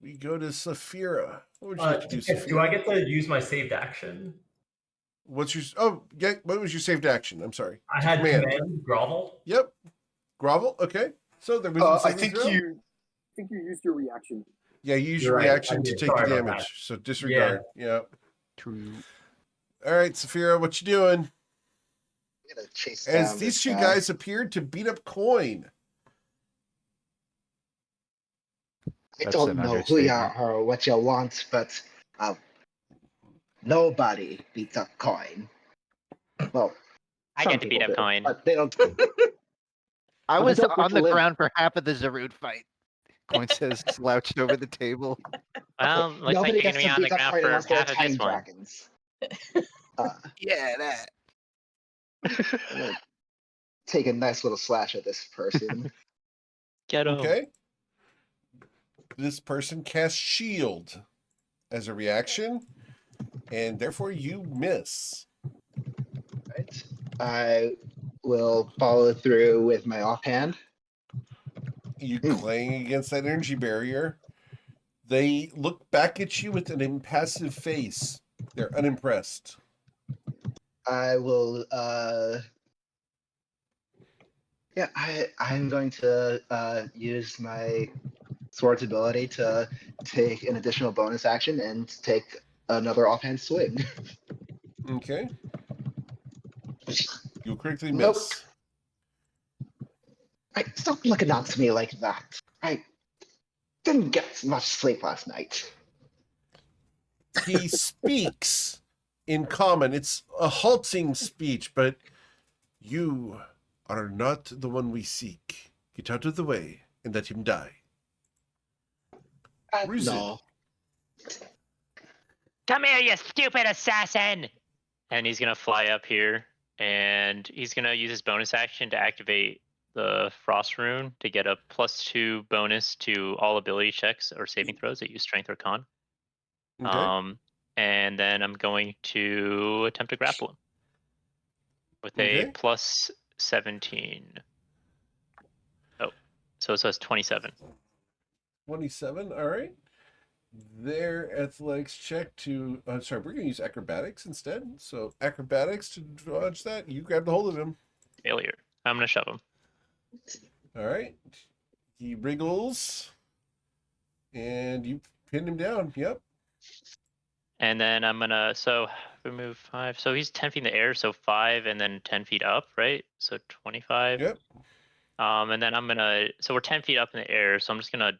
We go to Saphira. What would you like to do, Yes, do Saphira? I get to use my saved action? What's your... Oh, yeah. What was your saved action? I'm sorry. I had command grovel. Yep. Grovel. Okay. So there was I think you used your reaction. Yeah, you use You're your right, I reaction to did. take the Sorry about damage. that. So disregard. Yeah. True. All right, Saphira, what you doing? I'm gonna chase As down these this two guy. guys appeared to beat up Coin. I That's don't an know who you understatement. are or what you want, but nobody beats up Coin. Well, I some get to beat people up do, Coin. but they don't. I But was don't get on to the live. ground for half of the Zarude fight. Coin says slouched over the table. Well, looks like Nobody you're gets gonna be to on the beat up ground Coin for unless they're half of time this one. dragons. Yeah, that. I'm gonna take a nice little slash at this person. Get him. Okay. This person casts shield as a reaction, and therefore you miss. Right. I will follow through with my offhand. You clang against that energy barrier. They look back at you with an impassive face. They're unimpressed. I will. Yeah, I'm going to use my sword's ability to take an additional bonus action and take another offhand swing. Okay. You'll critically Nope. miss. Right, stop looking at me like that. I didn't get much sleep last night. He speaks in common. It's a halting speech, but you are not the one we seek. Get out of the way and let him die. Ruzid. No. Come here, you stupid assassin! And he's gonna fly up here, and he's gonna use his bonus action to activate the Frost Rune to get a +2 bonus to all ability checks or saving throws that use Strength or Con. Okay. And then I'm going to attempt to grapple him with a Okay. +17. Oh, so it says 27. 27. All right. Their athletics check to. Sorry, we're going to use acrobatics instead. So acrobatics to dodge that. You grab the hold of him. Failure. I'm gonna shove him. All right. He wriggles, and you pin him down. Yep. And then I'm gonna remove 5. So he's 10 feet in the air, so 5 and then 10 feet up, right? So 25. Yep. And then so we're 10 feet up in the air, so I'm just gonna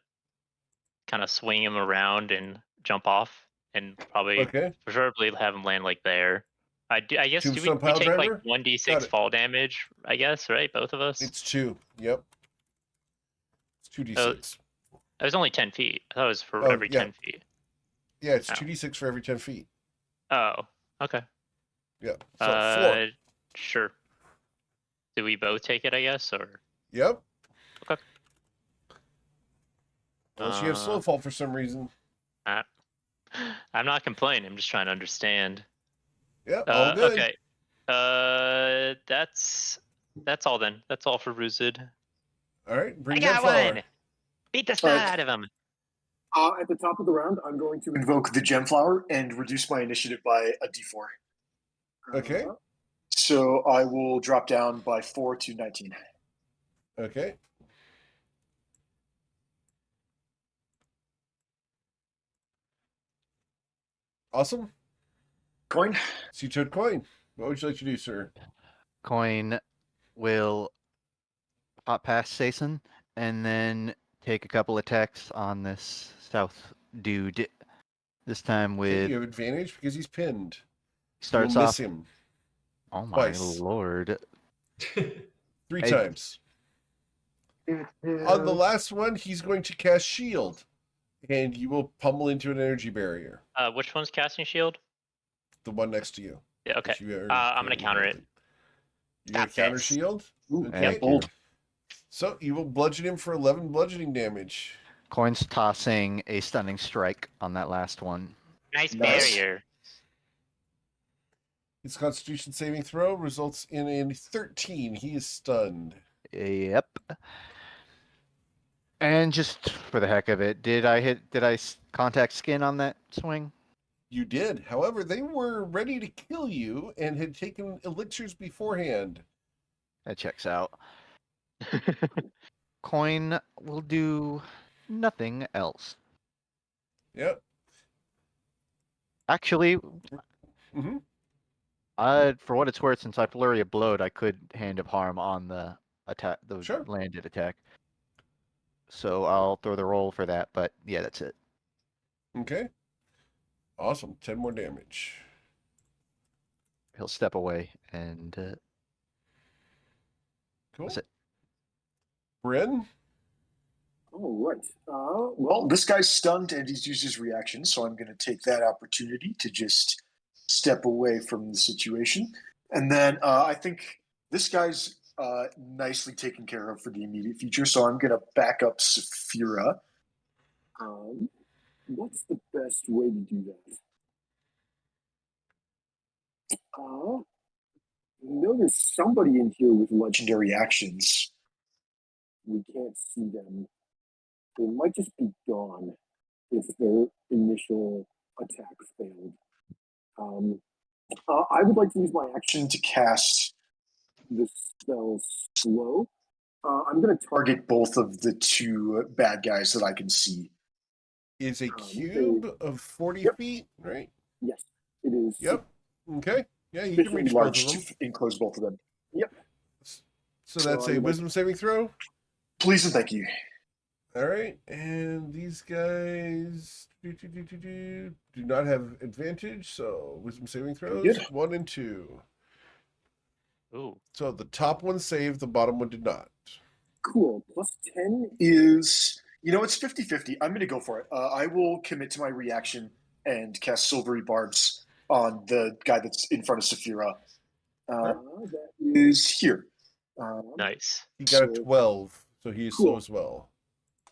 kind of swing him around and jump off, and probably Okay. preferably have him land like there. I guess do Tombstone we pile take like driver? 1d6 Got it. fall damage? I guess, right? Both of us. It's 2. Yep. It's 2d6. It was only 10 feet. I thought it was for Oh, every yeah. 10 feet. Yeah, it's Oh. 2d6 for every 10 feet. Oh, okay. Yep. So 4. Sure. Do we both take it, I guess, or? Yep. Okay. Unless you have slow fall for some reason. I'm not complaining. I'm just trying to understand. Yep. All good. Okay. That's all then. That's all for Ruzid. All right. Bring I got Gemflower. one. Beat the snot out of him. At the top of the round, I'm going to invoke the Gemflower and reduce my initiative by a d4. Okay. So I will drop down by 4 to 19. Okay. Awesome. Coin. So you took coin. What would you like to do, sir? Coin will hop past Sason and then take a couple attacks on this south dude. This time Okay, with you have advantage because he's pinned. starts You'll miss off. him Oh my twice. lord! 3 Hey. times. On the last one, he's going to cast Shield, and you will pummel into an energy barrier. Which one's casting shield? The one next to you. Yeah, okay. which you are I'm gonna currently counter it. holding. You got Got counter this. shield? Ooh, Okay. Thank bold. you. So you will bludgeon him for 11 bludgeoning damage. Coin's tossing a stunning strike on that last one. Nice Nice. barrier. His Constitution saving throw results in a 13. He is stunned. Yep. And just for the heck of it, did I contact skin on that swing? You did. However, they were ready to kill you and had taken elixirs beforehand. That checks out. Coin will do nothing else. Yep. Actually, Mm-hmm. for what it's worth, since I flurry of blowed, I could hand of harm on the attack, the Sure. landed attack. So I'll throw the roll for that. But yeah, that's it. Okay. Awesome. 10 more damage. He'll step away and Cool. that's it. Bryn? All right. Well, this guy's stunned and he's used his reaction, so I'm going to take that opportunity to just step away from the situation. And then I think this guy's nicely taken care of for the immediate future, so I'm going to back up Saphira. What's the best way to do that? There's somebody in here with legendary actions. We can't see them. They might just be gone if their initial attack failed. I would like to use my action to cast the spell Slow. I'm going to target both of the 2 bad guys that I can see. Is a cube of 40 Yep. feet, right? Yes, it is. Yep. Okay. Yeah, you can Sufficiently reach both large of them. to enclose both of them. Yep. So that's So I a would like- wisdom saving throw. Please and thank you. All right, and these guys do not have advantage, so wisdom saving throws Good. 1 and 2. Ooh. So the top one saved, the bottom one did not. Cool. Plus 10 is, it's 50-50. I'm going to go for it. I will commit to my reaction and cast Silvery Barbs on the guy that's in front of Saphira. That is here. Nice. He got a So- 12, so he is Cool. slow as well.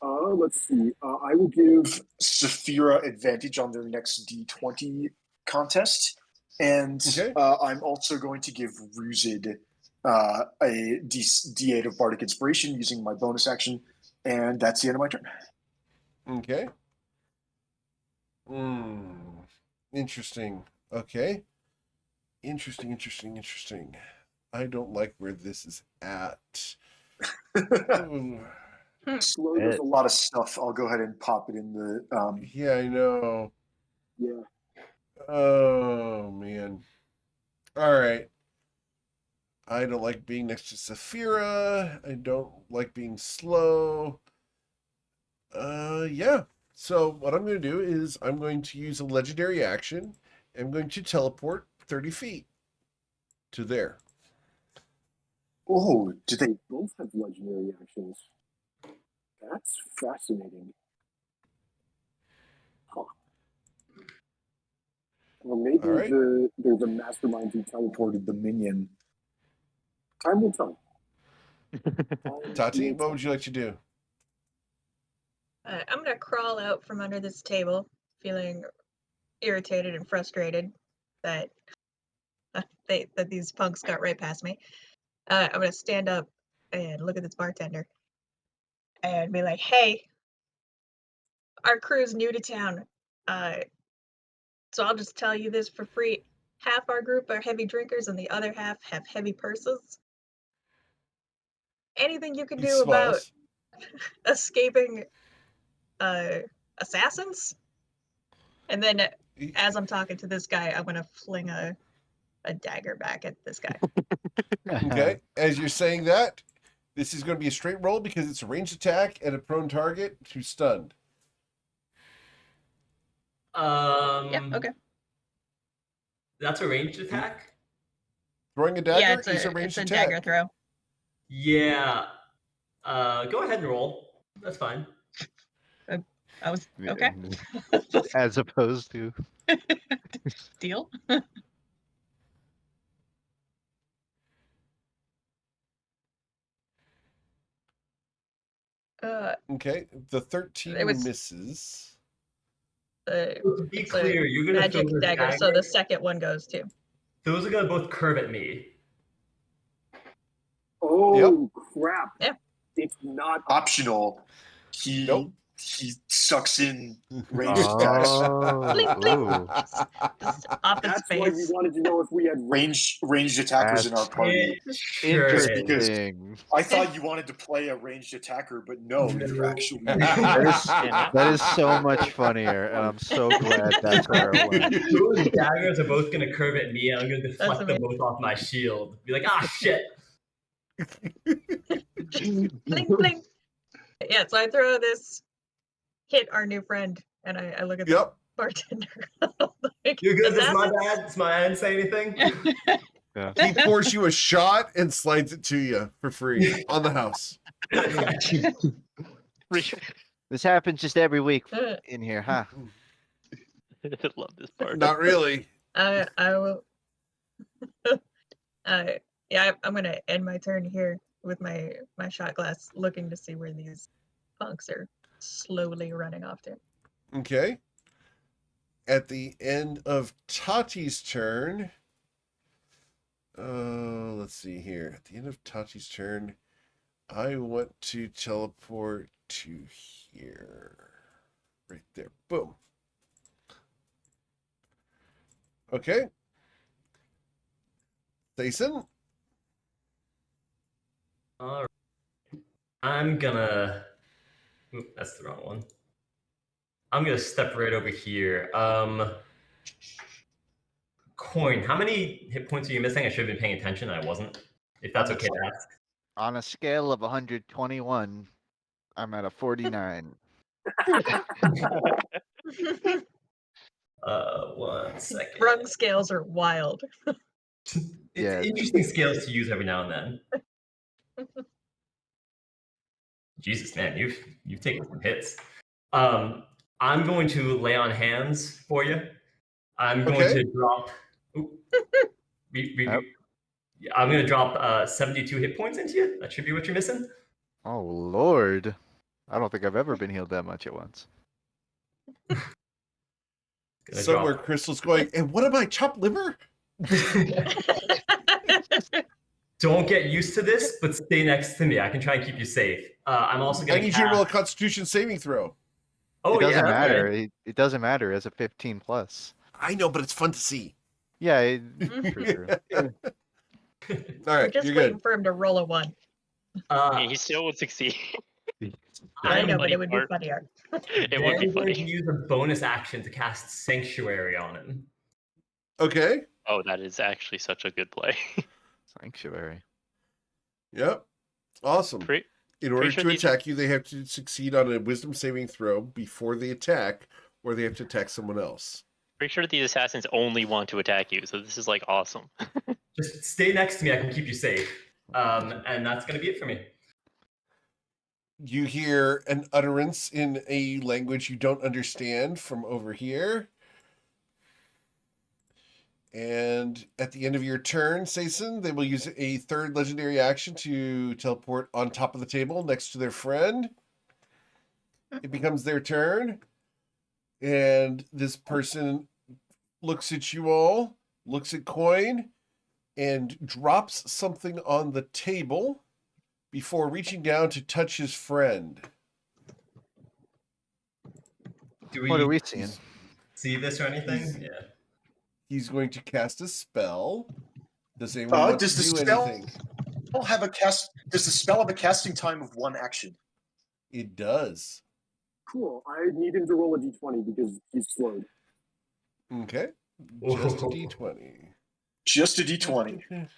Let's see. I will give Saphira advantage on their next D20 contest, and Okay. I'm also going to give Ruzid a D8 of Bardic Inspiration using my bonus action, and that's the end of my turn. Okay. Interesting. Okay. Interesting. I don't like where this is at. Ooh. Slow does a lot of stuff. I'll go ahead and pop it in the. Yeah, I know. Yeah. Oh, man. All right. I don't like being next to Saphira. I don't like being slow. Yeah. So what I'm going to do is I'm going to use a legendary action. I'm going to teleport 30 feet to there. Oh, do they both have legendary actions? That's fascinating. Huh. Well, maybe All right. there's a mastermind who teleported the minion. Time will tell. Tati, what would you like to do? I'm gonna crawl out from under this table, feeling irritated and frustrated that that these punks got right past me. I'm gonna stand up and look at this bartender and be like, "Hey, our crew's new to town, so I'll just tell you this for free. Half our group are heavy drinkers, and the other half have heavy purses. Anything you can He do about smiles. escaping assassins?" And then as I'm talking to this guy, I'm gonna fling a dagger back at this guy. Okay. As you're saying that, this is going to be a straight roll because it's a ranged attack at a prone target who's stunned. Yeah, okay. That's a ranged attack? Throwing a Yeah, dagger is a it's ranged a attack. dagger throw. Yeah. Go ahead and roll. That's fine. I was okay. As opposed to Deal. Okay. The 13 It was- misses. To be It's a clear, you're gonna magic throw this dagger, so the dagger. second one goes too. Those are gonna both curve at me. Oh crap! Yeah. It's not optional. Nope. He sucks in ranged attacks. Blink, blink. ooh, Just off his That's why we face. wanted to know if we had ranged attackers in our That's party. Sure Just is. because interesting. I thought you wanted to play a ranged attacker, but no, you're actually. That is so much funnier, and I'm so glad that's where it went. Those daggers are both gonna curve at me, and I'm gonna deflect them amazing. both off my shield. Be like, ah, shit. Blink, blink. Yeah, so I throw this, hit our new friend, and I look at the Yep. bartender. Like, You're good. This is my assassins? bad. It's my. I didn't say anything. He pours you a shot and slides it to you for free on the house. This happens just every week Uh, in here, huh? Love this part. Not really. I will. Yeah, I'm gonna end my turn here with my shot glass, looking to see where these punks are slowly running off to. Okay. At the end of Tati's turn, let's see here. At the end of Tati's turn, I want to teleport to here. Right there. Boom. Okay. Jason? All right. I'm gonna. Oop, that's the wrong one. I'm gonna step right over here. Coin. How many hit points are you missing? I should have been paying attention. I wasn't. If that's okay to ask. On a scale of 121, I'm at a 49. 1 second. Rung scales are wild. It's Yeah. interesting scales to use every now and then. Jesus, man, you've taken some hits. I'm going to lay on hands for you. I'm going Okay. to drop. Oop. Yep. Yeah, I'm gonna drop 72 hit points into you. That should be what you're missing. Oh lord. I don't think I've ever been healed that much at once. Gonna Somewhere drop. Crystal's going, and what am I, chopped liver? Don't get used to this, but stay next to me. I can try and keep you safe. I'm also I gonna. need you to roll a Constitution saving throw. Oh It doesn't yeah, matter. okay. It doesn't matter as a 15 plus. I know, but it's fun to see. Yeah, true. All We're right, just you're waiting good. for him to roll a 1. He still would succeed. I the know, but funny it would be part. funnier. It would be I'm going to funny. use a bonus action to cast Sanctuary on him. Okay. Oh, that is actually such a good play. Sanctuary. Yep. Awesome. Pretty, In order sure to these- attack you, they have to succeed on a wisdom saving throw before they attack, or they have to attack someone else. pretty sure these assassins only want to attack you, so this is like awesome. Just stay next to me. I can keep you safe. And that's going to be it for me. You hear an utterance in a language you don't understand from over here. And at the end of your turn, Saison, they will use a third legendary action to teleport on top of the table next to their friend. It becomes their turn. And this person looks at you all, looks at Coin, and drops something on the table before reaching down to touch his friend. What are we seeing? See this or anything? Yeah. He's going to cast a spell. Does anyone want Does to the do spell anything? have a cast? Does the spell have a casting time of 1 action? It does. Cool. I need him to roll a d20 because he's slowed. Okay. Just a d20. Just a d20.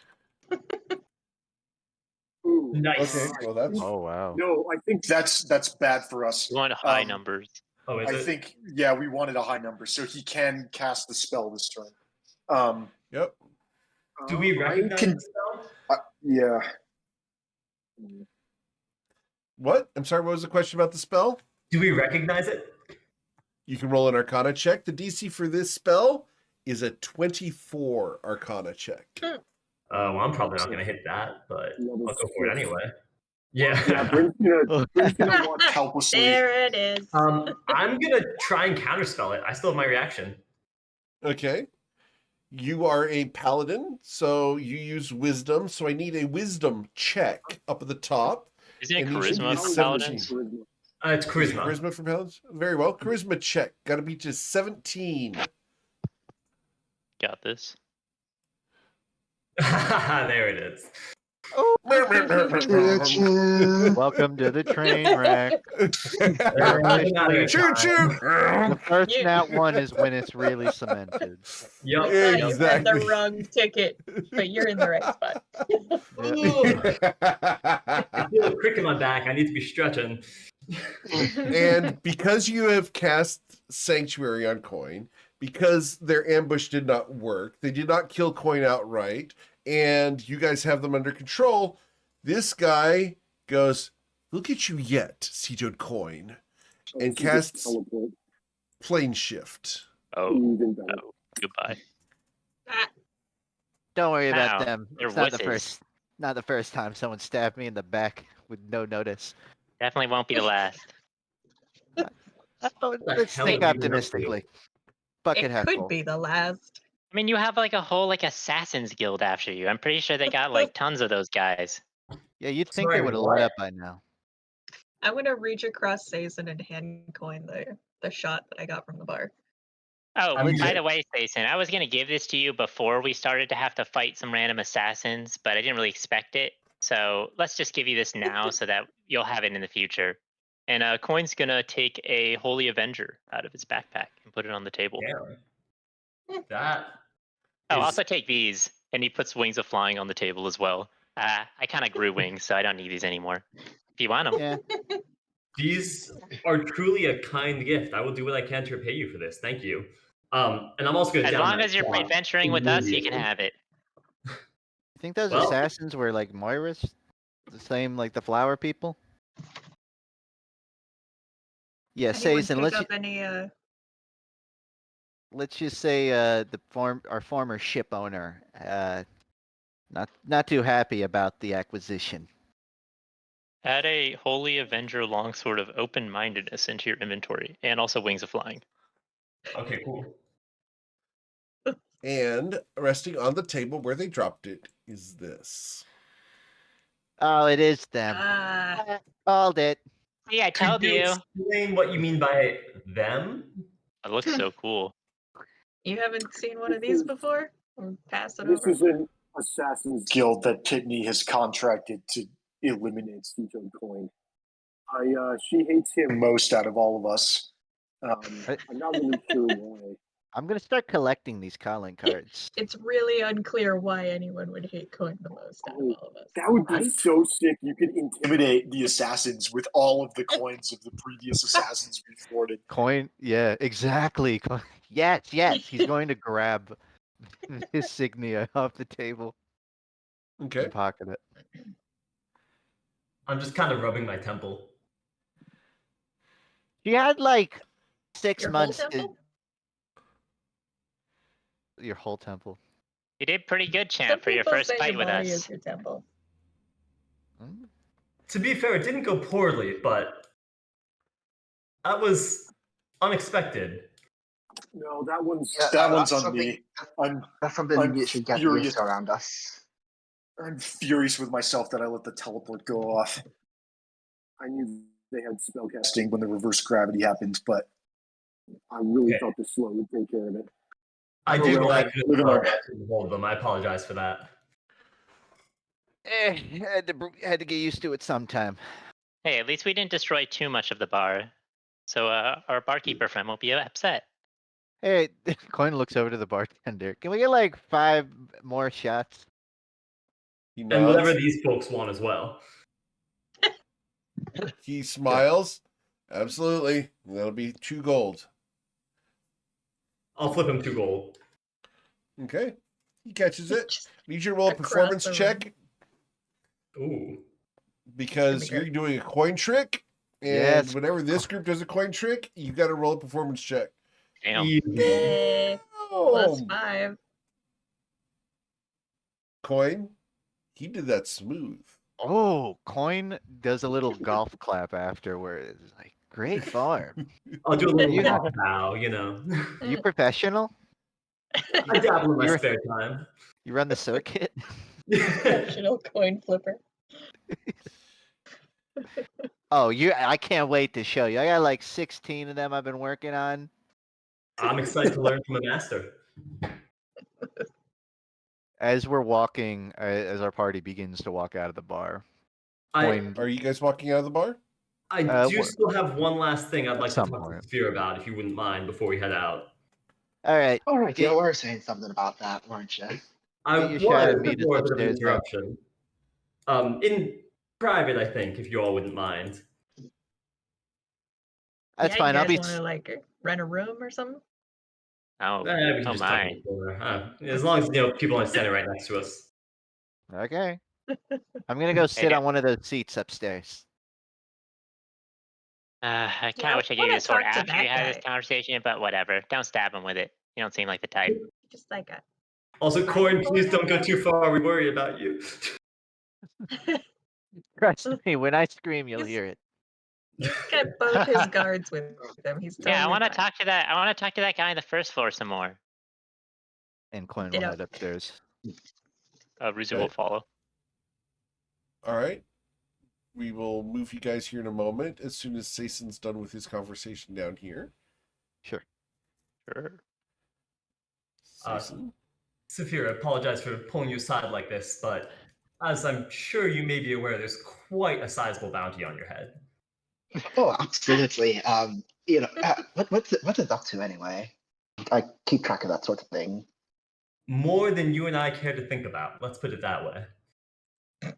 Ooh. Nice. Okay, well that's Oh wow. No, I think That's bad for us. You want high numbers. Oh, is I it? think we wanted a high number, so he can cast the spell this turn. yep. Do we recognize the spell? Yeah. What? I'm sorry, what was the question about the spell? Do we recognize it? You can roll an Arcana check. The DC for this spell is a 24 Arcana check. Well, I'm probably not going to hit that, but Yeah, I'll that's go for it true. anyway. Yeah. Bryn's gonna watch helplessly. There it is. I'm going to try and counterspell it. I still have my reaction. Okay. You are a paladin, so you use wisdom. So I need a wisdom check up at the top. Isn't it And you should charisma be for 17. paladins? It's Is it charisma. charisma for paladins? Very well. Charisma check. Got to be to 17. Got this. There it is. Welcome to the train wreck. Choo choo. The first You- nat one is when it's really cemented. Yep. I thought you had Exactly. the wrong ticket, but you're in the right spot. I feel a crick in my back. I need to be stretching. And because you have cast Sanctuary on Coin, because their ambush did not work, they did not kill Coin outright, and you guys have them under control, this guy goes, "Look at you yet, Seatoad Coin," and casts Plane Shift. Oh, Even better. oh, goodbye. Don't worry about Ow, them. they're It's not the wusses. first time someone stabbed me in the back with no notice. Definitely won't be the last. Let's hell think are you optimistically. Bucket It half could full. be the last. I mean, you have like a whole like assassins guild after you. I'm pretty sure they got like tons of those guys. Yeah, you'd think they Sorry, would have what? let up by now. I'm gonna reach across Saison and hand Coin the shot that I got from the bar. Oh, I'm by good. the way, Jason, I was gonna give this to you before we started to have to fight some random assassins, but I didn't really expect it. So let's just give you this now so that you'll have it in the future. And Coin's gonna take a Holy Avenger out of his backpack and put it on the table. Damn. That. Oh, is- also take these. And he puts Wings of Flying on the table as well. I kind of grew wings, so I don't need these anymore. If you want them. Yeah. These are truly a kind gift. I will do what I can to repay you for this. Thank you. And I'm also going to. As long as you're adventuring with us, you can have it. You think those Well- assassins were like Moira's? The same like the flower people? Yeah, Anyone Saison, pick up any let's just say our former ship owner Not too happy about the acquisition. Add a Holy Avenger longsword of open-mindedness into your inventory, and also Wings of Flying. Okay, cool. And resting on the table where they dropped it is this. Oh, it is them. Called it. See, I Could told you you. explain what you mean by them? It looks so cool. You haven't seen one of these before? Or pass it This over? is an assassin's guild that Pitney has contracted to eliminate Steve Coin. She hates him most out of all of us. I'm not really sure why. I'm gonna start collecting these calling cards. It's really unclear why anyone would hate Coin the most out of all of us. That would be so sick. You could intimidate the assassins with all of the coins of the previous assassins we've thwarted. Coin, yeah, exactly. Yes, he's going to grab his insignia off the table Okay. and pocket it. I'm just kind of rubbing my temple. She had like 6 Your whole months. temple? Your whole temple. You did pretty good, Some champ, for your people first say fight your with body us. is your temple. To be fair, it didn't go poorly, but that was unexpected. No, that one's Yeah, that one's that's on me. That's something I'm you should get furious. used to around us. I'm furious with myself that I let the teleport go off. I knew they had spellcasting when the reverse gravity happened, but I really thought the slow would take care of it. I Oh, did well, what I live could in to our- get hold of them. I apologize for that. Had to get used to it sometime. Hey, at least we didn't destroy too much of the bar. So our barkeeper friend won't be upset. Hey, Coin looks over to the bartender. Can we get like 5 more shots? He And nods. whatever these folks want as well. He smiles. Absolutely. That'll be 2 gold. I'll flip him 2 gold. Okay. He catches it. Just Need you to roll a across performance the check Ooh. because That'd be you're great. doing a coin trick. And Yes. whenever this group does a coin trick, you got to roll a performance check. Damn. Easy. Yay. Boom. +5. Coin. He did that smooth. Oh, Coin does a little golf clap afterwards. Like, great farm. I'll do a little You- golf now, you know. You professional? I dabble in my You're- spare time. You run the circuit? Professional coin flipper. Oh, I can't wait to show you. I got like 16 of them I've been working on. I'm excited to learn from a master. As we're walking, as our party begins to walk out of the bar, Coin, Are you guys walking out of the bar? I do we're- still have one last thing I'd like to some talk point. to Sphere about, if you wouldn't mind, before we head out. all right, All right, Get- you were saying something about that, weren't you? I Get your shot and was meet us before a bit of an upstairs, bro. interruption. In private, I think, if you all wouldn't mind. That's yeah, fine. You I'll guys be. want to like rent a room or something? Oh, We can oh just tuck in my. the corner. As long as people aren't standing right next to us. Okay. I'm gonna go sit yeah. on one of those seats upstairs. I Yeah, kind of wish I gave you wanna the sword talk to after that you had this guy. conversation, but whatever. Don't stab him with it. You don't seem like the type. Just like a. Also, Right. Coin, please don't go too far. We worry about you. Trust me, when I scream, you'll He's- hear it. He's got both his guards with him. He's totally Yeah, I want to fine. talk to that. I want to talk to that guy on the first floor some more. And Coin will Ditto. head upstairs. Ruzu Okay. will follow. All right. We will move you guys here in a moment as soon as Sason's done with his conversation down here. Sure. Sure. Sason. Saphira, I apologize for pulling you aside like this, but as I'm sure you may be aware, there's quite a sizable bounty on your head. Oh, absolutely. What's it up to anyway? I keep track of that sort of thing. More than you and I care to think about. Let's put it that way.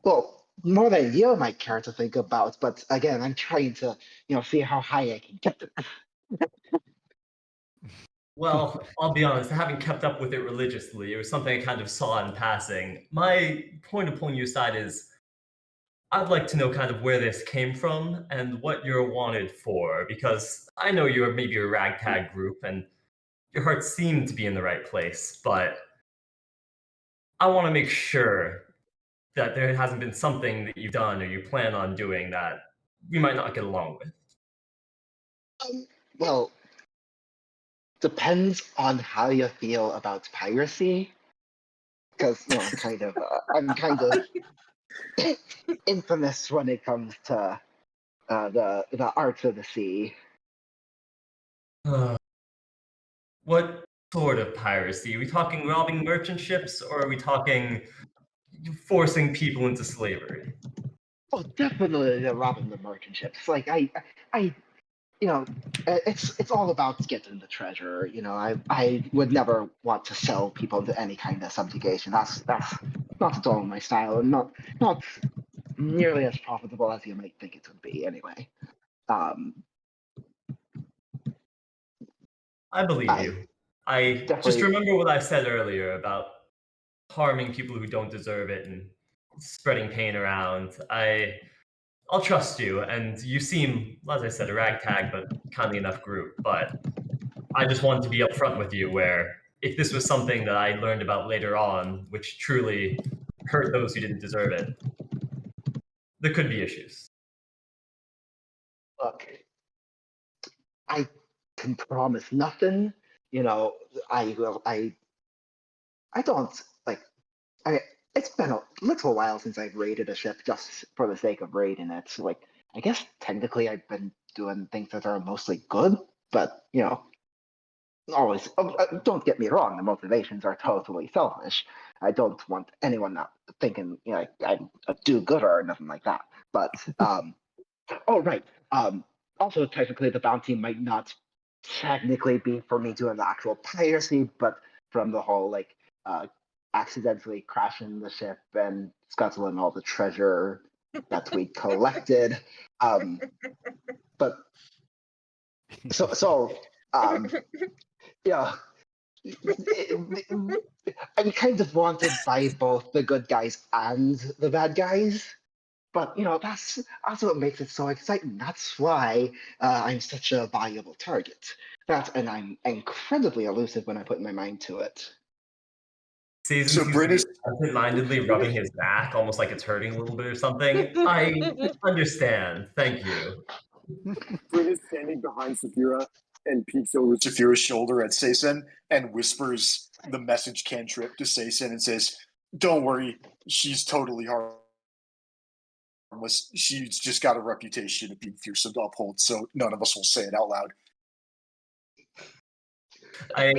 Well, more than you might care to think about, but again, I'm trying to, see how high I can get it. Well, I'll be honest, I haven't kept up with it religiously. It was something I kind of saw in passing. My point of pulling you aside is I'd like to know kind of where this came from and what you're wanted for, because I know you're maybe a ragtag group and your hearts seem to be in the right place, but I want to make sure that there hasn't been something that you've done or you plan on doing that we might not get along with. Well, depends on how you feel about piracy. Because I'm kind of infamous when it comes to the arts of the sea. What sort of piracy? Are we talking robbing merchant ships, or are we talking forcing people into slavery? Oh, definitely robbing the merchant ships. Like I, it's all about getting the treasure. I would never want to sell people into any kind of subjugation. That's not at all my style, and not nearly as profitable as you might think it would be. Anyway, I believe I you. I just definitely remember what I said earlier about harming people who don't deserve it and spreading pain around. I'll trust you, and you seem, as I said, a ragtag but kindly enough group. But I just wanted to be upfront with you where if this was something that I learned about later on, which truly hurt those who didn't deserve it, there could be issues. look. I can promise nothing. You know, I will. I don't like. I mean, it's been a little while since I've raided a ship just for the sake of raiding it. So, like, I guess technically I've been doing things that are mostly good, but always. Don't get me wrong. The motivations are totally selfish. I don't want anyone not thinking I'm a do-gooder or nothing like that. But oh right. Also, technically, the bounty might not technically be for me doing the actual piracy, but from the whole accidentally crashing the ship and scuttling all the treasure that we collected. But so yeah, I'm kind of wanted by both the good guys and the bad guys. But that's also what makes it so exciting. That's why I'm such a valuable target. And I'm incredibly elusive when I put my mind to it. Season So seems Bryn to is be absent-mindedly rubbing his back, almost like it's hurting a little bit or something. I understand. Thank you. Bryn is standing behind Saphira and peeks over Saphira's shoulder at Seisen and whispers the message cantrip to Seisen and says, "Don't worry, she's totally harmless. She's just got a reputation of being fearsome to uphold, so none of us will say it out loud." I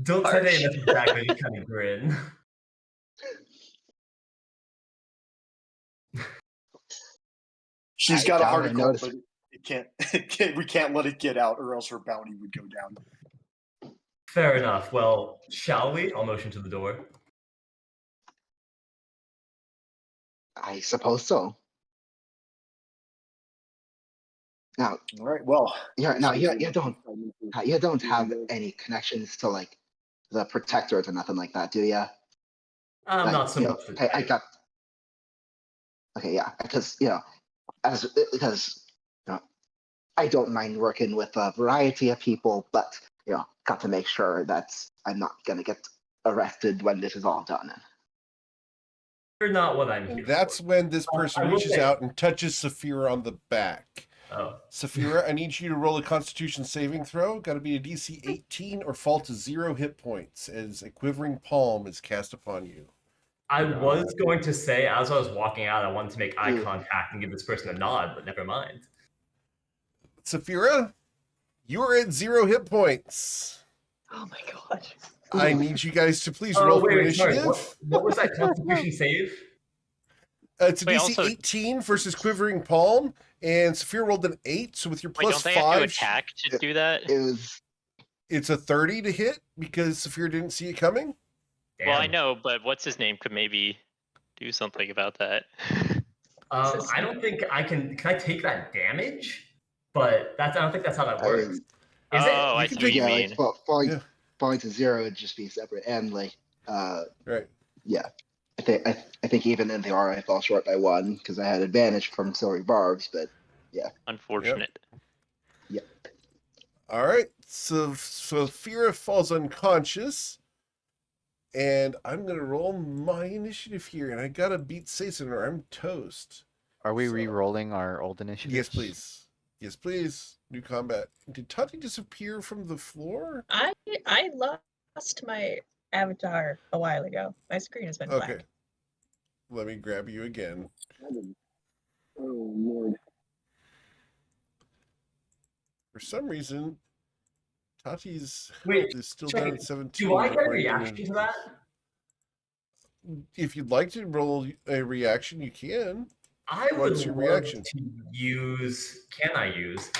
don't say that Harsh. in a back, but you kind of grin. She's I got a doubt heart I of gold, noticed. but we can't let it get out, or else her bounty would go down. Fair enough. Well, shall we? I'll motion to the door. I suppose so. Now, All right. Well, you don't have any connections to like the protectors or nothing like that, do you? Not so much. I got. Okay, yeah, because I don't mind working with a variety of people, but got to make sure that I'm not gonna get arrested when this is all done. You're not what I'm here And that's for. when this person I will reaches say- out and touches Saphira on the back. Oh, Saphira, I need you to roll a Constitution saving throw. Got to be a DC 18 or fall to 0 hit points as a quivering palm is cast upon you. I was going to say, as I was walking out, I wanted to make eye Ooh. contact and give this person a nod, but never mind. Saphira, you are at 0 hit points. Oh my god. I need you guys to please roll for wait, sorry. initiative. What was that Constitution save? It's a Wait, DC also- 18 versus quivering palm, and Saphira rolled an 8, so with your Wait, plus don't they have to 5, attack to do that? It was it's a 30 to hit because Saphira didn't see it coming. Well, I Damn. know, but what's his name could maybe do something about that. I don't think I can. Can I take that damage? But I don't think that's how that I works. mean, Is Oh, it? I can see what take- you yeah, mean. like Yeah. falling to 0 would just be separate, and Right. yeah, I think even in the R I fall short by 1 because I had advantage from silvery barbs, but Unfortunate. All right. So Saphira falls unconscious, And I'm going to roll my initiative here, and I got to beat Sason or I'm toast. Are we So- re-rolling our old initiatives? Yes, please. Yes, please. New combat. Did Tati disappear from the floor? I lost my avatar a while ago. My screen has been Okay. black. Let me grab you again. Oh Lord. For some reason, Tati's Wait, health is still check down it. at 17. Do I get a according to- reaction to that? If you'd like to roll a reaction, you can. I would What's your love reaction? to use. Can I use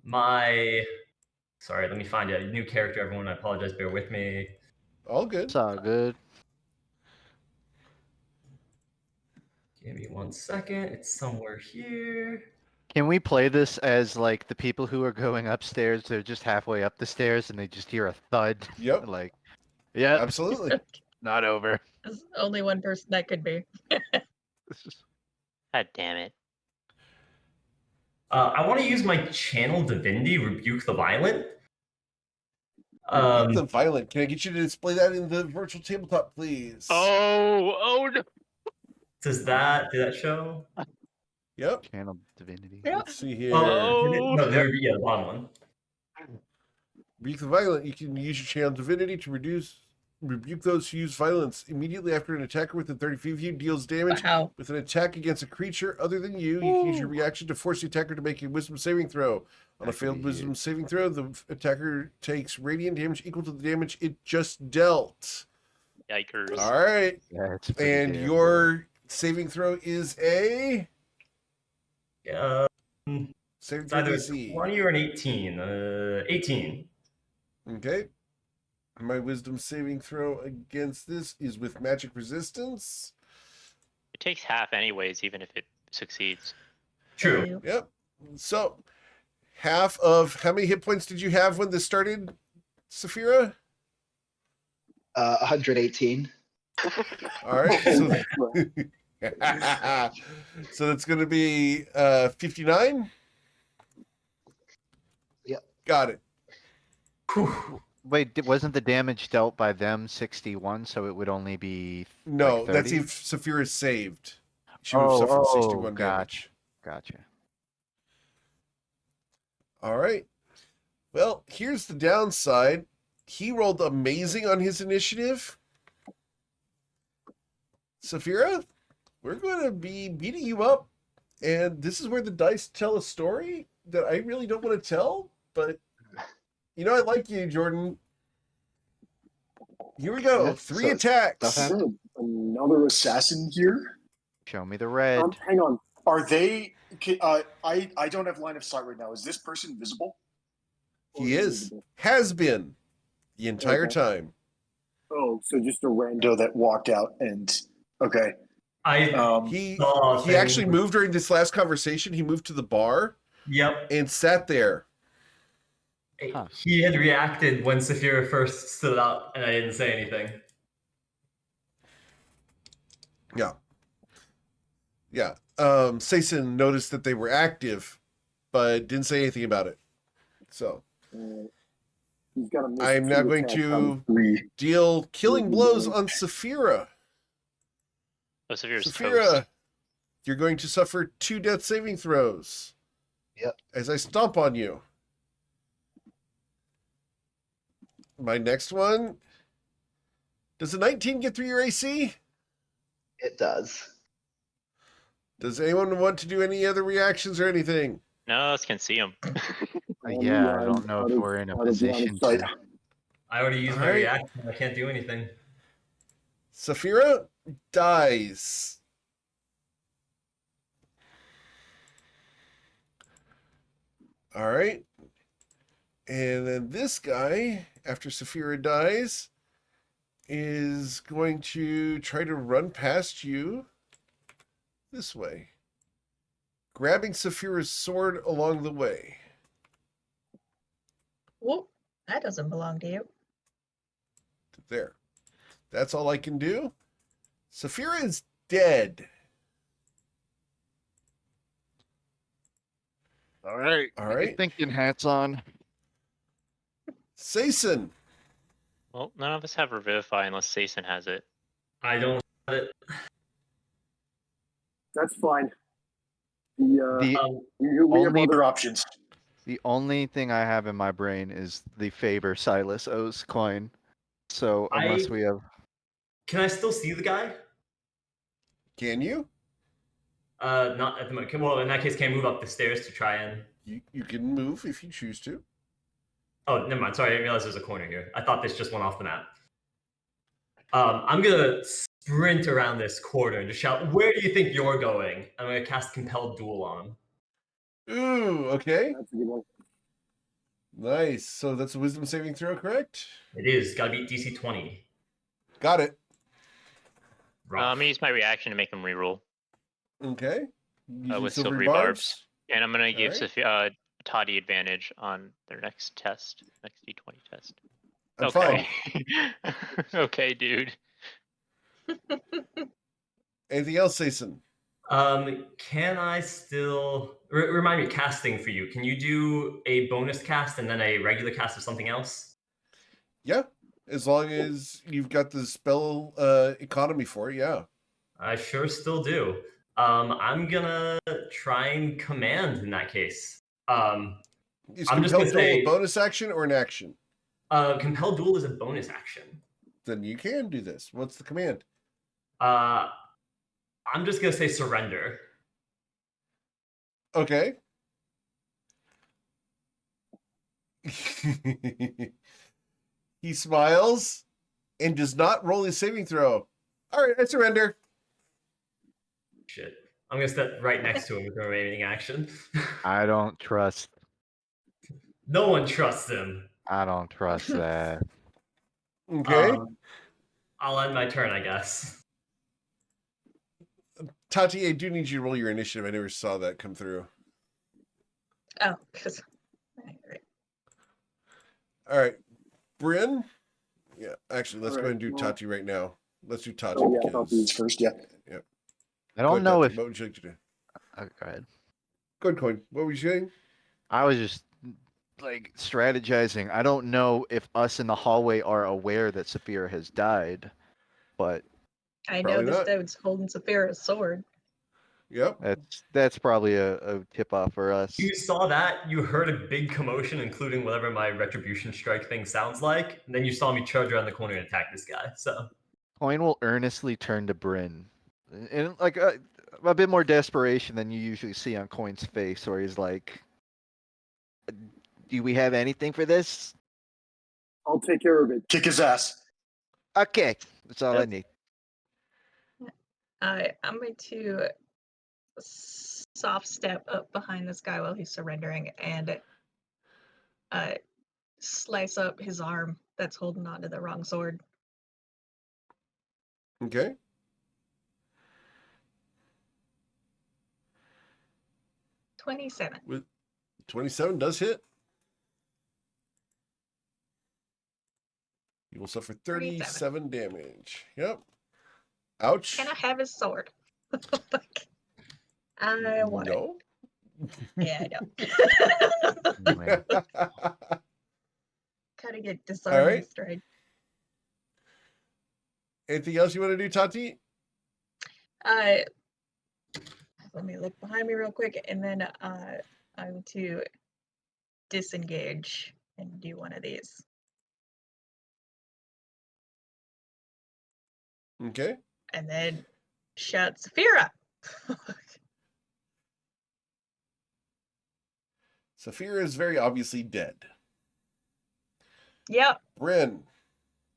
my? Sorry, let me find a new character. Everyone, I apologize. Bear with me. All good. It's all good. Give me 1 second. It's somewhere here. Can we play this as like the people who are going upstairs? They're just halfway up the stairs and they just hear a thud. Yep. Like, yep, Absolutely. not over. There's only one person that could be. God damn it. I want to use my channel divinity, rebuke the violent. The violent. Can I get you to display that in the virtual tabletop, please? Oh no. Did that show? Yep. Channel divinity. Yeah. Let's see here. Oh. No, there would be the bottom one. Rebuke the violent. You can use your channel divinity to rebuke those who use violence. Immediately after an attacker within 30 feet of you deals damage Wow. with an attack against a creature other than you, you can use your reaction to force the attacker to make a wisdom saving throw. On a That could failed be wisdom huge. saving throw, the attacker takes radiant damage equal to the damage it just dealt. Yikers. All right. Yeah, it's pretty And damn your saving throw is a saving It's throw either DC. 20 or an 18. 18. Okay. My wisdom saving throw against this is with magic resistance. It takes half anyways, even if it succeeds. True. Yep. So, half of how many hit points did you have when this started, Saphira? 118. All right. So, so that's going to be 59. Yep. Got it. Wait, wasn't the damage dealt by them 61, so it would only be No, like that's 30? if Saphira saved. She would have suffered 61 damage. Gotcha. All right. Well, here's the downside. He rolled amazing on his initiative. Saphira, we're going to be beating you up. And this is where the dice tell a story that I really don't want to tell. But, you know, I like you, Jordan. Here we go. Yeah, 3 so- attacks. Okay. Another assassin here. Show me the red. Hang on. Are they? I don't have line of sight right now. Is this person visible? Or He is. invisible? Has been the entire Okay. time. Oh, so just a rando that walked out and okay. I He saw a he thing actually with- moved during this last conversation. He moved to the bar Yep. and sat there. Huh. He had reacted when Saphira first stood up, and I didn't say anything. Yeah. Yeah. Sason noticed that they were active, but didn't say anything about it. So He's got a miss I'm now two going attacks to on 3. deal killing blows on Saphira. Oh, Severe's Saphira, toast. you're going to suffer 2 death saving throws. Yep. As I stomp on you. My next one. Does a 19 get through your AC? It does. Does anyone want to do any other reactions or anything? None of us can see him. Yeah, I don't know if we're in a position to. I already used my Alright. reaction. I can't do anything. Saphira dies. All right. And then this guy, after Saphira dies, is going to try to run past you this way, grabbing Saphira's sword along the way. Whoop. That doesn't belong to you. There. That's all I can do. Saphira is dead. All right. All right. Thinking hats on. Sason, Well, none of us have Revivify unless Sason has it. I don't have it. That's fine. The The We have only- other options. the only thing I have in my brain is the favor Silas owes coin. So unless we have, Can I still see the guy? Can you? Not at the moment. Well, in that case, can I move up the stairs to try and? You can move if you choose to. Oh, never mind. Sorry, I didn't realize there's a corner here. I thought this just went off the map. I'm gonna sprint around this corner and just shout, "Where do you think you're going?" I'm gonna cast Compelled Duel on him. Ooh, okay. that's a good one. Nice. So that's a wisdom saving throw, correct? It is. Gotta beat DC 20. Got it. Rough. I'm gonna use my reaction to make him reroll Okay. Using with silvery Silvery barbs. and I'm gonna give Alright. Toddy advantage on their next test, next D20 test. I'm fine. Okay, dude. Anything else, Sason? Can I still remind me casting for you? Can you do a bonus cast and then a regular cast of something else? Yeah. As long as you've got the spell economy for it, yeah. I sure still do. I'm gonna try and command in that case. Is I'm just compelled gonna duel say- a bonus action or an action? Compelled Duel is a bonus action. Then you can do this. What's the command? I'm just gonna say surrender. Okay. He smiles and does not roll his saving throw. All right, I surrender. Shit. I'm gonna step right next to him with the remaining action. I don't trust. No one trusts him. I don't trust that. Okay. I'll end my turn, I guess. Tati, I do need you to roll your initiative. I never saw that come through. Oh, because. All right. Bryn? Yeah, actually, let's All go ahead and do right, Tati right now. Let's do Tati. Oh yeah, because- Tati's first. Yeah. I Go don't ahead, know Tati. if. What would you like to do? Go ahead. Good coin. What were you saying? I was just like strategizing. I don't know if us in the hallway are aware that Saphira has died, but I know Probably this not. dude's holding Saphira's sword. Yep. that's probably a tip off for us. You saw that, you heard a big commotion, including whatever my retribution strike thing sounds like, and then you saw me charge around the corner and attack this guy. So Coin will earnestly turn to Bryn, and like a bit more desperation than you usually see on Coin's face, where he's like, "Do we have anything for this?" I'll take care of it. Kick his ass. Okay, that's all I need. I'm going to soft step up behind this guy while he's surrendering and slice up his arm that's holding onto the wrong sword. Okay. $27. 27 does hit. You will suffer 37 damage. Yep. Ouch. Can I have his sword? Like, I want it. No. Yeah, I know. Gotta get disarming right. stride. Anything else you want to do, Tati? Let me look behind me real quick, and then I'm going to disengage and do one of these. Okay. And then shout Saphira. Saphira is very obviously dead. Yep. Bryn,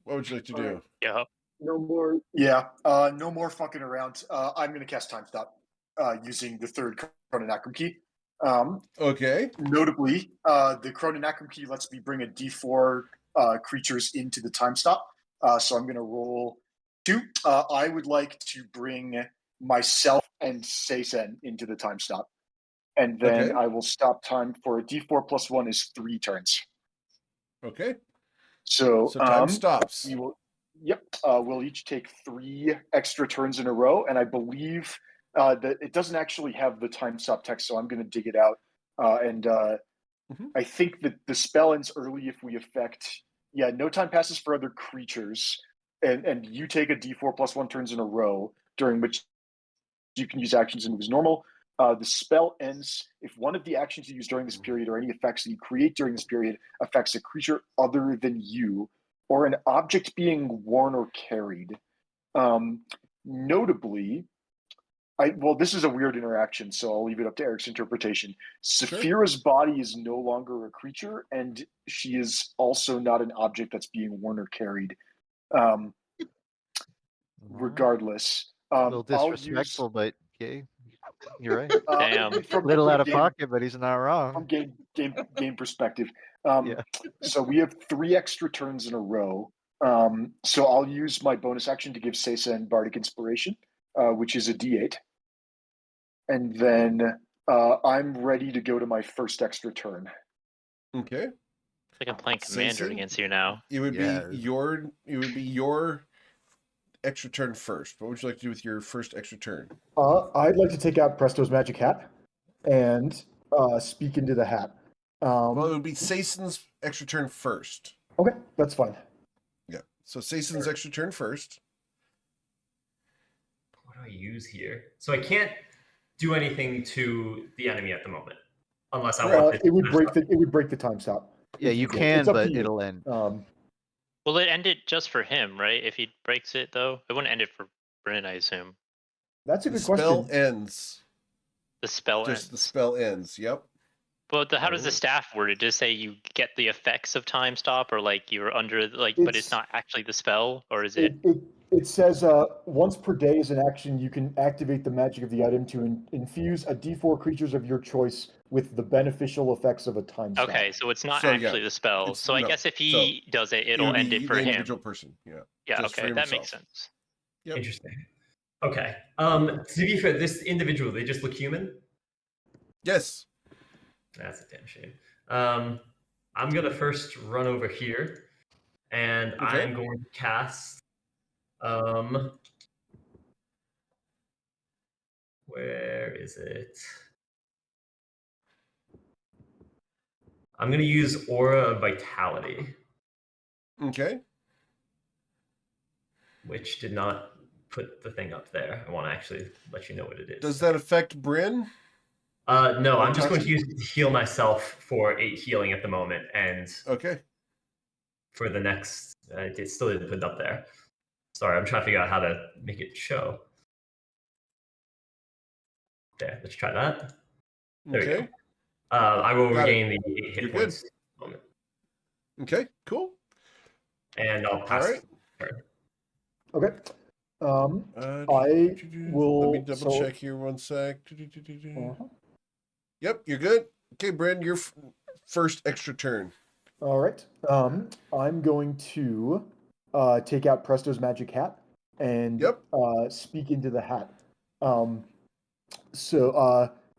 what would you like to do? Alright. Yeah. No more. Yeah. No more fucking around. I'm gonna cast Time Stop using the third Chrononacrum key. Okay. Notably, the Chrononacrum key lets me bring a D4 creatures into the Time Stop. So I'm gonna roll 2. I would like to bring myself and Seisen into the Time Stop. And then Okay. I will stop time for a D4 plus 1 is 3 turns. Okay. So time stops. We will, we'll each take 3 extra turns in a row, and I believe that it doesn't actually have the time stop text, so I'm going to dig it out. I think that the spell ends early if we affect Yeah, no time passes for other creatures, and you take a D4 plus 1 turns in a row, during which you can use actions and move as normal. The spell ends if one of the actions you use during this period or any effects that you create during this period affects a creature other than you or an object being worn or carried. Notably, this is a weird interaction, so I'll leave it up to Eric's interpretation. Saphira's body is no longer a creature, and she is also not an object that's being worn or carried. Regardless, A little disrespectful, but okay, you're right. Damn. Little out of pocket, but he's not wrong. From game perspective. Yeah. So we have 3 extra turns in a row. So I'll use my bonus action to give Seisan Bardic Inspiration, which is a D8. And then I'm ready to go to my first extra turn. Okay. It's like I'm playing Commander Seisan? against you now. It would be your extra turn first. What would you like to do with your first extra turn? I'd like to take out Presto's magic hat and speak into the hat. Well, it would be Seisan's extra turn first. Okay, that's fine. Yeah. So Seisan's extra turn first. What do I use here? So I can't do anything to the enemy at the moment, unless I want to. It would break the time stop. Yeah, you can, but it'll end. Will it end it just for him, right? If he breaks it, though, it wouldn't end it for Bryn, I assume. That's a The good question. spell ends. The spell Just ends. the spell ends. Yep. But how does the staff word it? Just say you get the effects of time stop, or like you're under but it's not actually the spell, or is it? It says once per day is an action, you can activate the magic of the item to infuse a D4 creatures of your choice with the beneficial effects of a time stop. Okay, so it's not actually the spell. So I guess if he does it, it'll end it for the him. individual person. Yeah. Yeah. Just Okay, for that himself. makes sense. Yep. Interesting. Okay. To be fair, this individual, they just look human. Yes. That's a damn shame. I'm gonna first run over here, and I'm going to cast. Where is it? I'm gonna use Aura of Vitality. Okay. Which did not put the thing up there. I want to actually let you know what it is. Does that affect Bryn? No, I'm just going to use it to heal myself for 8 healing at the moment, and for the next, it still didn't put it up there. Sorry, I'm trying to figure out how to make it show. There, let's try that. There we go. I will regain the 8 hit points at the moment. Okay, cool. And I'll pass. All right. Okay. I will. Let me double check here 1 sec. Yep, you're good. Okay, Bryn, your first extra turn. All right. I'm going to take out Presto's magic hat and speak into the hat. And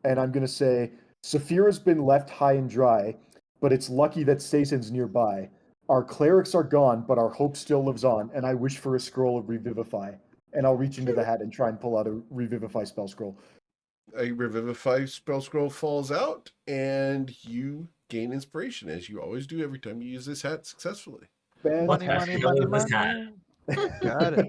I'm going to say, Saphira's been left high and dry, but it's lucky that Seisan's nearby. Our clerics are gone, but our hope still lives on, and I wish for a scroll of Revivify. And I'll reach into the hat and try and pull out a Revivify spell scroll. A Revivify spell scroll falls out, and you gain inspiration, as you always do every time you use this hat successfully. Money. Got it.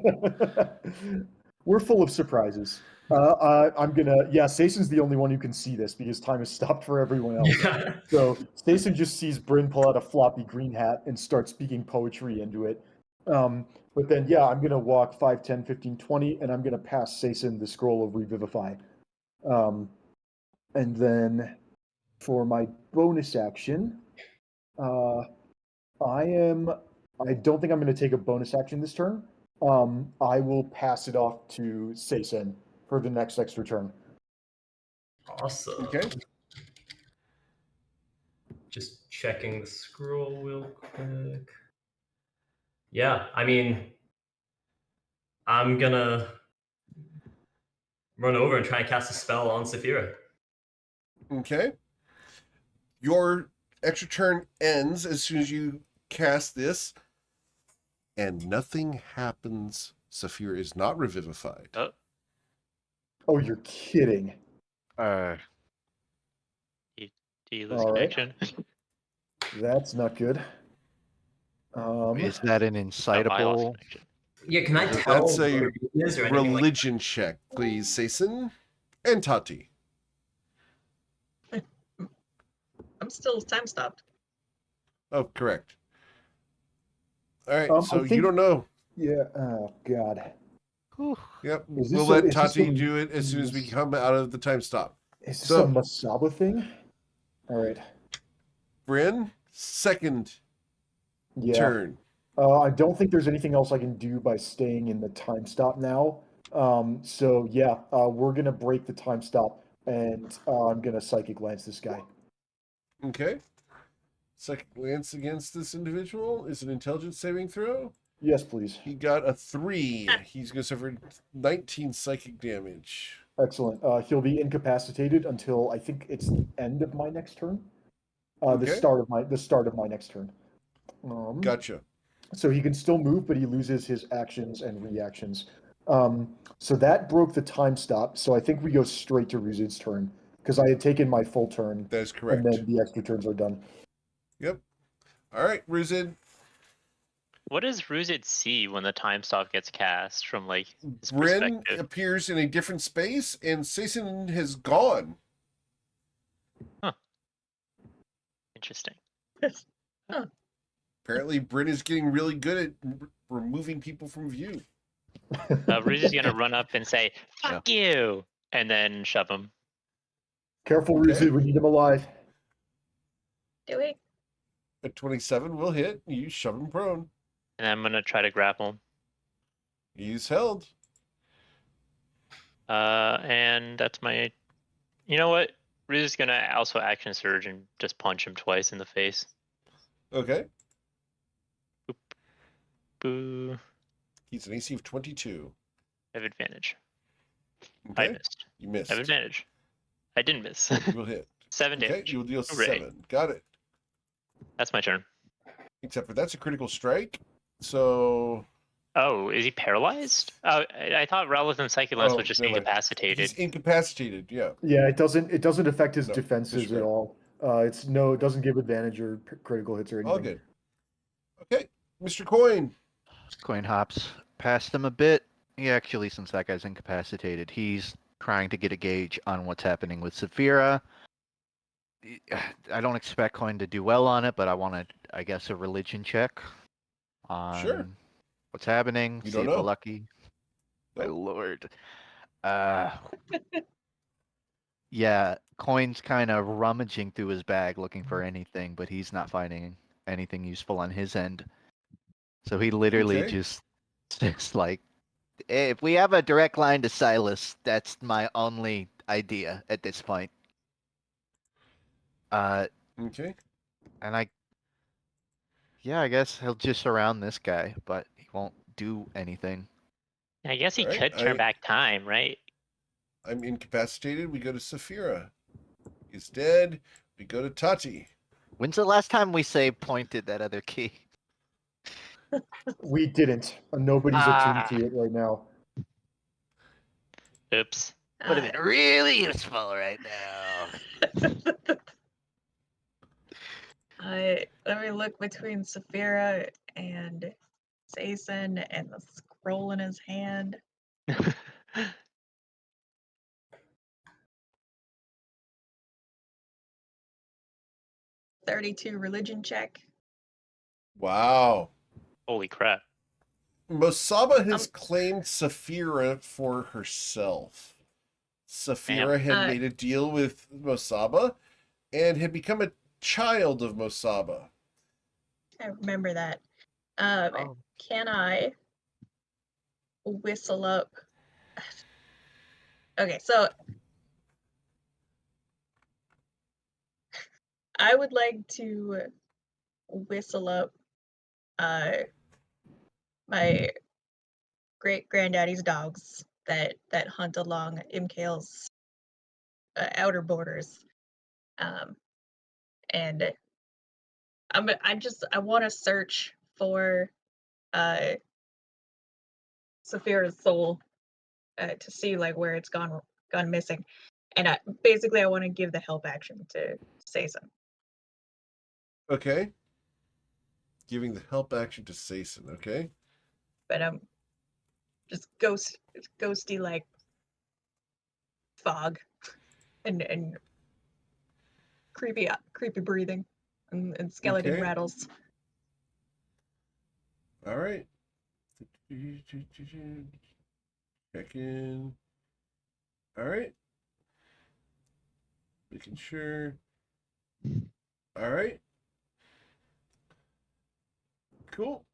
We're full of surprises. Seisan's the only one who can see this because time has stopped for everyone else. Yeah. So Seisan just sees Bryn pull out a floppy green hat and start speaking poetry into it. But then, I'm going to walk 5, 10, 15, 20, and I'm going to pass Seisan the scroll of Revivify. And then for my bonus action, I don't think I'm going to take a bonus action this turn. I will pass it off to Seisan for the next extra turn. Awesome. Okay. Just checking the scroll real quick. Yeah, I mean, I'm gonna run over and try and cast a spell on Saphira. Okay. Your extra turn ends as soon as you cast this, and nothing happens. Saphira is not revivified. Oh, you're kidding. Do you lose All right. connection? That's not good. Is that an I incitable? lost connection. Yeah, can I Is it- tell That's what a the reason is or anything like religion check, please, Sason and Tati. I'm still time stopped. Oh, correct. All right, I so you think- don't know. Yeah. Oh God. Whew. Yep, Is we'll this a- let is this Tati a- do it as soon as we come out of the time stop. Is this So- a Masaba thing? All right. Bryn, second Yeah. turn. I don't think there's anything else I can do by staying in the time stop now. So yeah, we're gonna break the time stop, and I'm gonna psychic lance this guy. Okay. Second glance against this individual is an intelligence saving throw. Yes, please. He got a 3. He's going to suffer 19 psychic damage. Excellent. He'll be incapacitated until I think it's the end of my next turn. The Okay. start of my next turn. Gotcha. So he can still move, but he loses his actions and reactions. So that broke the time stop. So I think we go straight to Ruzid's turn because I had taken my full turn, That is correct. and then the extra turns are done. Yep. All right, Ruzid. What does Ruzid see when the time stop gets cast from like his Bryn perspective? appears in a different space, and Sason has gone. Interesting. Apparently, Bryn is getting really good at removing people from view. Ruzid's gonna run up and say, "Fuck you," and then shove him. Careful, Okay. Ruzid. We need him alive. Do we? A 27 will hit. You shove him prone. And I'm gonna try to grapple him. He's held. And that's my. You know what? Ruzid's gonna also action surge and just punch him twice in the face. Okay. Boo. He's an AC of 22. I have advantage. I Okay. missed. You missed. I have advantage. I didn't miss. You will hit. 7 Okay. damage. You'll deal Hooray. 7. Got it. That's my turn. Except for that's a critical strike. So. Oh, is he paralyzed? Oh, I thought Relative Psychic Lance was just never mind. incapacitated. He's incapacitated. Yeah. Yeah, it doesn't affect his No, defenses at disregard. all. It doesn't give advantage or critical hits or anything. All good. Okay. Mr. Coin. Coin hops past him a bit. He actually, since that guy's incapacitated, he's trying to get a gauge on what's happening with Saphira. I don't expect Coin to do well on it, but I want I guess, a religion check on Sure. what's happening. You See don't if we're know. lucky. My Nope. lord. Yeah, Coin's kind of rummaging through his bag looking for anything, but he's not finding anything useful on his end. So he literally Okay. just like, if we have a direct line to Silas, that's my only idea at this point. Okay. And I guess he'll just surround this guy, but he won't do anything. I guess he Alright, could turn back time, right? I'm incapacitated. We go to Saphira. He's dead. We go to Tati. When's the last time we say pointed that other key? We didn't. Nobody's attuned to it right now. Oops. Would have been really useful right now. Let me look between Saphira and Sason and the scroll in his hand. 32 religion check. Wow. Holy crap. Mosaba has claimed Saphira for herself. Saphira had made a deal with Mosaba and had become a child of Mosaba. I remember that. Can I whistle up? Okay, so I would like to whistle up my great granddaddy's dogs that hunt along Imkale's outer borders, and I want to search for Saphira's soul to see like where it's gone missing, and basically I want to give the help action to Sason. Okay. Giving the help action to Sason, okay? But just ghosty like fog, and creepy breathing, and skeleton Okay. rattles. All right. Check in. All right. Making sure. All right. Cool.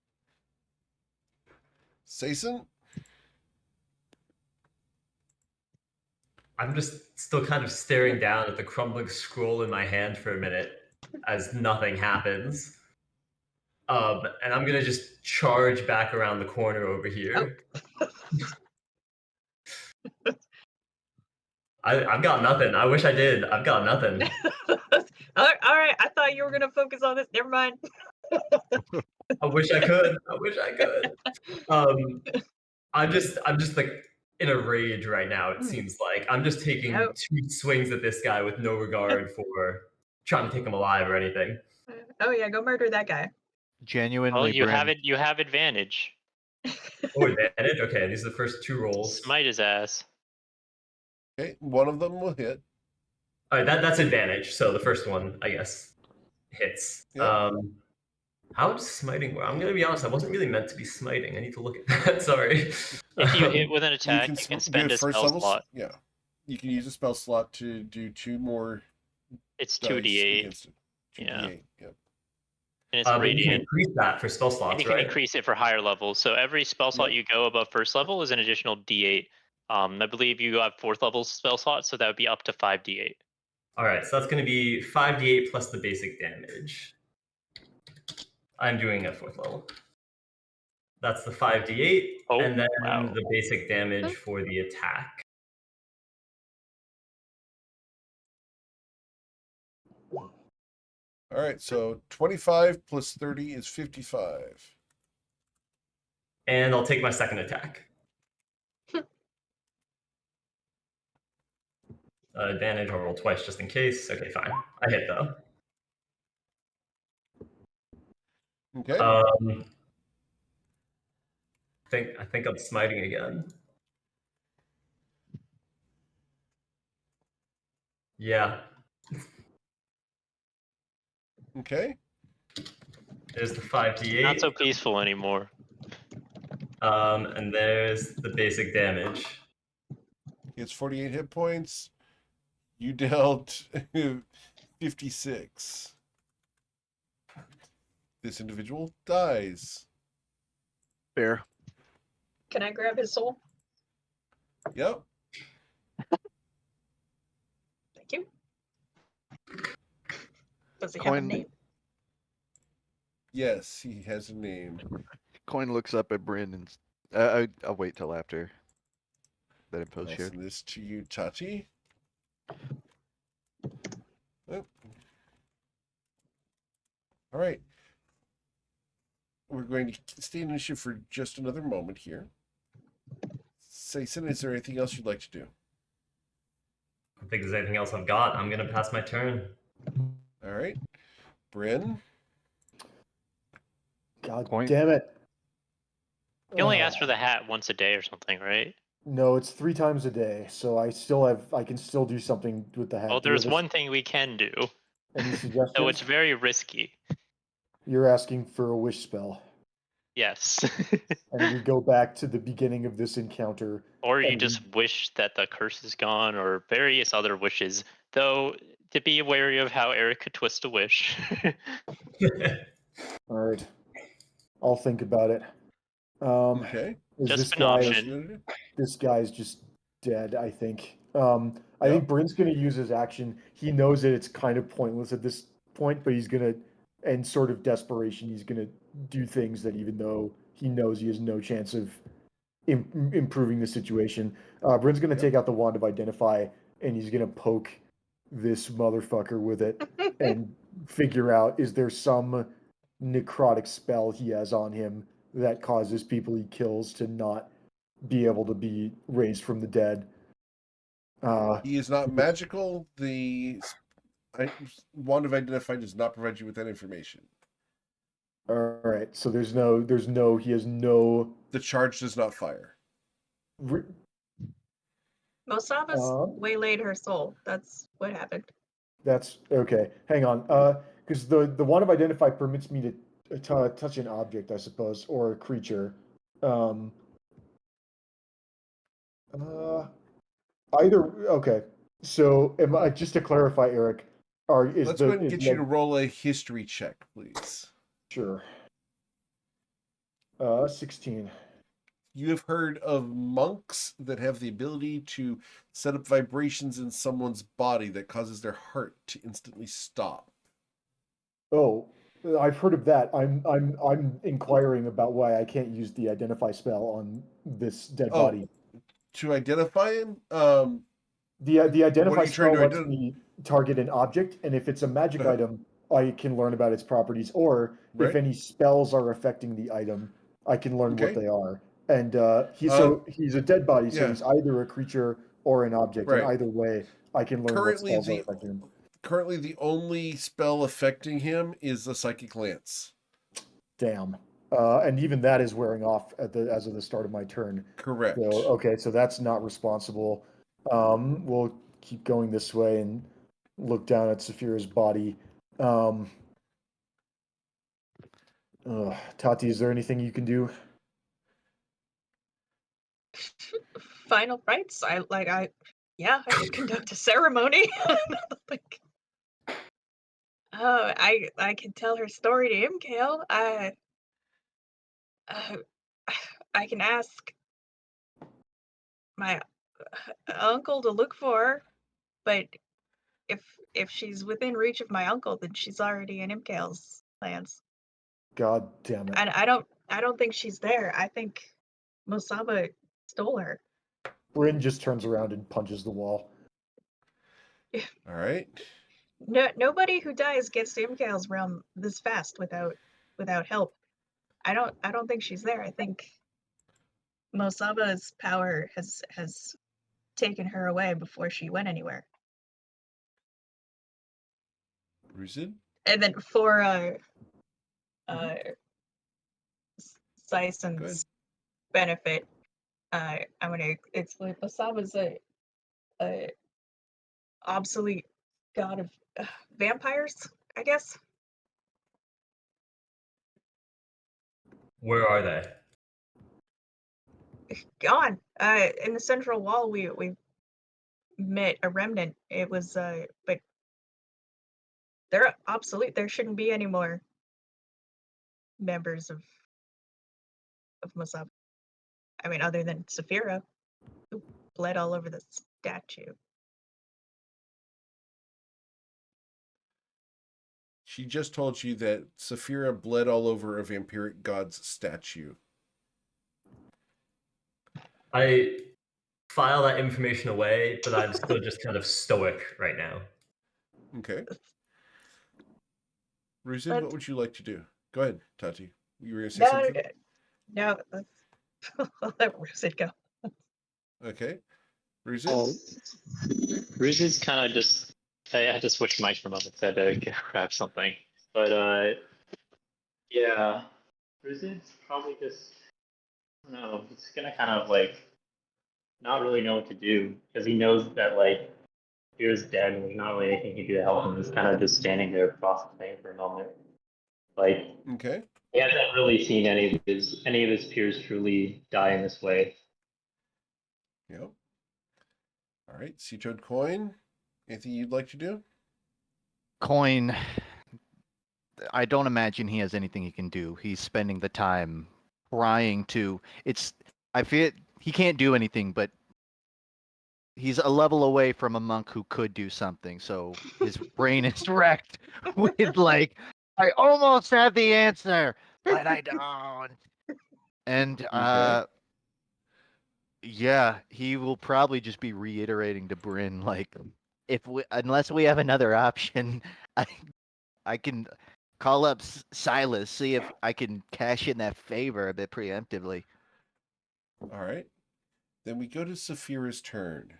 Sason? I'm just still kind of staring down at the crumbling scroll in my hand for a minute as nothing happens. And I'm gonna just charge back around the corner over here. I've got nothing. I wish I did. I've got nothing. All right. I thought you were gonna focus on this. Never mind. I wish I could. I wish I could. I'm just like in a rage right now. It seems like I'm just taking Oh. 2 swings at this guy with no regard for trying to take him alive or anything. Oh yeah, go murder that guy. Genuinely, Well, you Bryn, have it. You have advantage. Oh, advantage. Okay, these are the first 2 rolls. Smite his ass. Okay, one of them will hit. All right, that's advantage. So the first one, I guess, hits. Yeah. How does smiting work? I'm gonna be honest. I wasn't really meant to be smiting. I need to look at that. Sorry. If you hit with an attack, you can do spend a first spell level slot. Yeah. You can use a spell slot to do 2 more It's dice 2d8, against it. 2d8. Yeah. Yep. and it's But you can radiant. increase that for spell And slots, you can right? increase it for higher levels. So every spell slot Yep. you go above first level is an additional d8. I believe you have 4th level spell slots, so that would be up to 5d8. All right, so that's going to be 5d8 plus the basic damage. I'm doing a 4th level. That's the 5d8, Oh, and then wow. the basic damage for the attack. All right, so 25 plus 30 is 55. And I'll take my second attack. Advantage, I'll roll twice just in case. Okay, fine. I hit though. Okay. I think I'm smiting again. Yeah. Okay. There's the 5d8. Not so peaceful anymore. And there's the basic damage. It's 48 hit points. You dealt 56. This individual dies. fair. Can I grab his soul? Yep. Thank you. Does he have a Coin- name? Yes, he has a name. Coin looks up at Bryn and I'll wait till after that info I'll shared. send this to you, Tati. Oh. All right. We're going to stay in initiative for just another moment here. Sason, is there anything else you'd like to do? I don't think there's anything else I've got. I'm going to pass my turn. All right. Bryn? God Point. damn it. You only ask for the hat once a day or something, right? No, it's 3 times a day, so I can still do something with the hat. Well, Do you there's have one thing we can do, Any so suggestions? it's very risky. You're asking for a wish spell, Yes. and we go back to the beginning of this encounter. Or you and just wish that the curse is gone, or various other wishes. Though, to be wary of how Eric could twist a wish. All right, I'll think about it. Okay. Is Just this an guy? option. This guy's just dead, I think. I think Bryn's gonna use his action. He knows that it's kind of pointless at this point, but he's gonna, in sort of desperation, he's gonna do things that even though he knows he has no chance of improving the situation. Bryn's gonna take out the wand of identify, and he's gonna poke this motherfucker with it and figure out, is there some necrotic spell he has on him that causes people he kills to not be able to be raised from the dead. He is not magical. Wand of Identify does not provide you with that information. All right. right. So there's no. He has no. The charge does not fire. Mosaba's waylaid her soul. That's what happened. That's okay. Hang on. Because the one of identify permits me to touch an object, I suppose, or a creature. Either. Okay. So, just to clarify, Eric, Let's go ahead and get you to roll a history check, please. Sure. 16. You have heard of monks that have the ability to set up vibrations in someone's body that causes their heart to instantly stop. Oh, I've heard of that. I'm inquiring about why I can't use the identify spell on this dead body. To identify him, the identify spell lets to me target an object, and if it's a magic item, I can learn about its properties. Or if any spells are affecting the item, I can learn what they are. And he's a dead body, so he's either a creature or an object. And either way, I can learn what spells are affecting him. Currently, the only spell affecting him is the Psychic Lance. Damn. And even that is wearing off as of the start of my turn. Correct. So, okay, so that's not responsible. We'll keep going this way and look down at Saphira's body. Tati, is there anything you can do? Final rites? I could conduct a ceremony. I can tell her story to Imkale. I can ask my uncle to look for her, but if she's within reach of my uncle, then she's already in Imkale's lands. God damn it! And I don't think she's there. I think Mosaba stole her. Bryn just turns around and punches the wall. All right. Nobody who dies gets to Imkale's realm this fast without help. I don't think she's there. I think Mosaba's power has taken her away before she went anywhere. Ruzid? And then for Syson's benefit, I'm gonna explain. Mosaba's a obsolete god of vampires, I guess. Where are they? Gone. In the central wall, we met a remnant. It was but they're obsolete. There shouldn't be any more members of Mosaba. I mean, other than Saphira, who bled all over the statue. She just told you that Saphira bled all over a vampiric god's statue. I file that information away, but I'm still just kind of stoic right now. Okay. Ruzid, what would you like to do? Go ahead, Tati. You were going to say something? No, I'll let Ruzid go. Okay. Ruzid? Ruzid's kind of just... I had to switch mics for a moment. I had to grab something. But, yeah. Ruzid's probably just... I don't know. He's going to kind of, not really know what to do. Because he knows that, Fear's dead and there's not really anything he can do to help him. He's kind of just standing there processing for a moment. Okay. He hasn't really seen any of his peers truly die in this way. Yep. All right, Sea-Toad Coin. Anything you'd like to do? Coin. I don't imagine he has anything he can do. He's spending the time trying to. I feel he can't do anything, but he's a level away from a monk who could do something. So his brain is wrecked with I almost had the answer, but I don't. And yeah, he will probably just be reiterating to Bryn unless we have another option, I can call up Silas, see if I can cash in that favor a bit preemptively. All right. Then we go to Saphira's turn.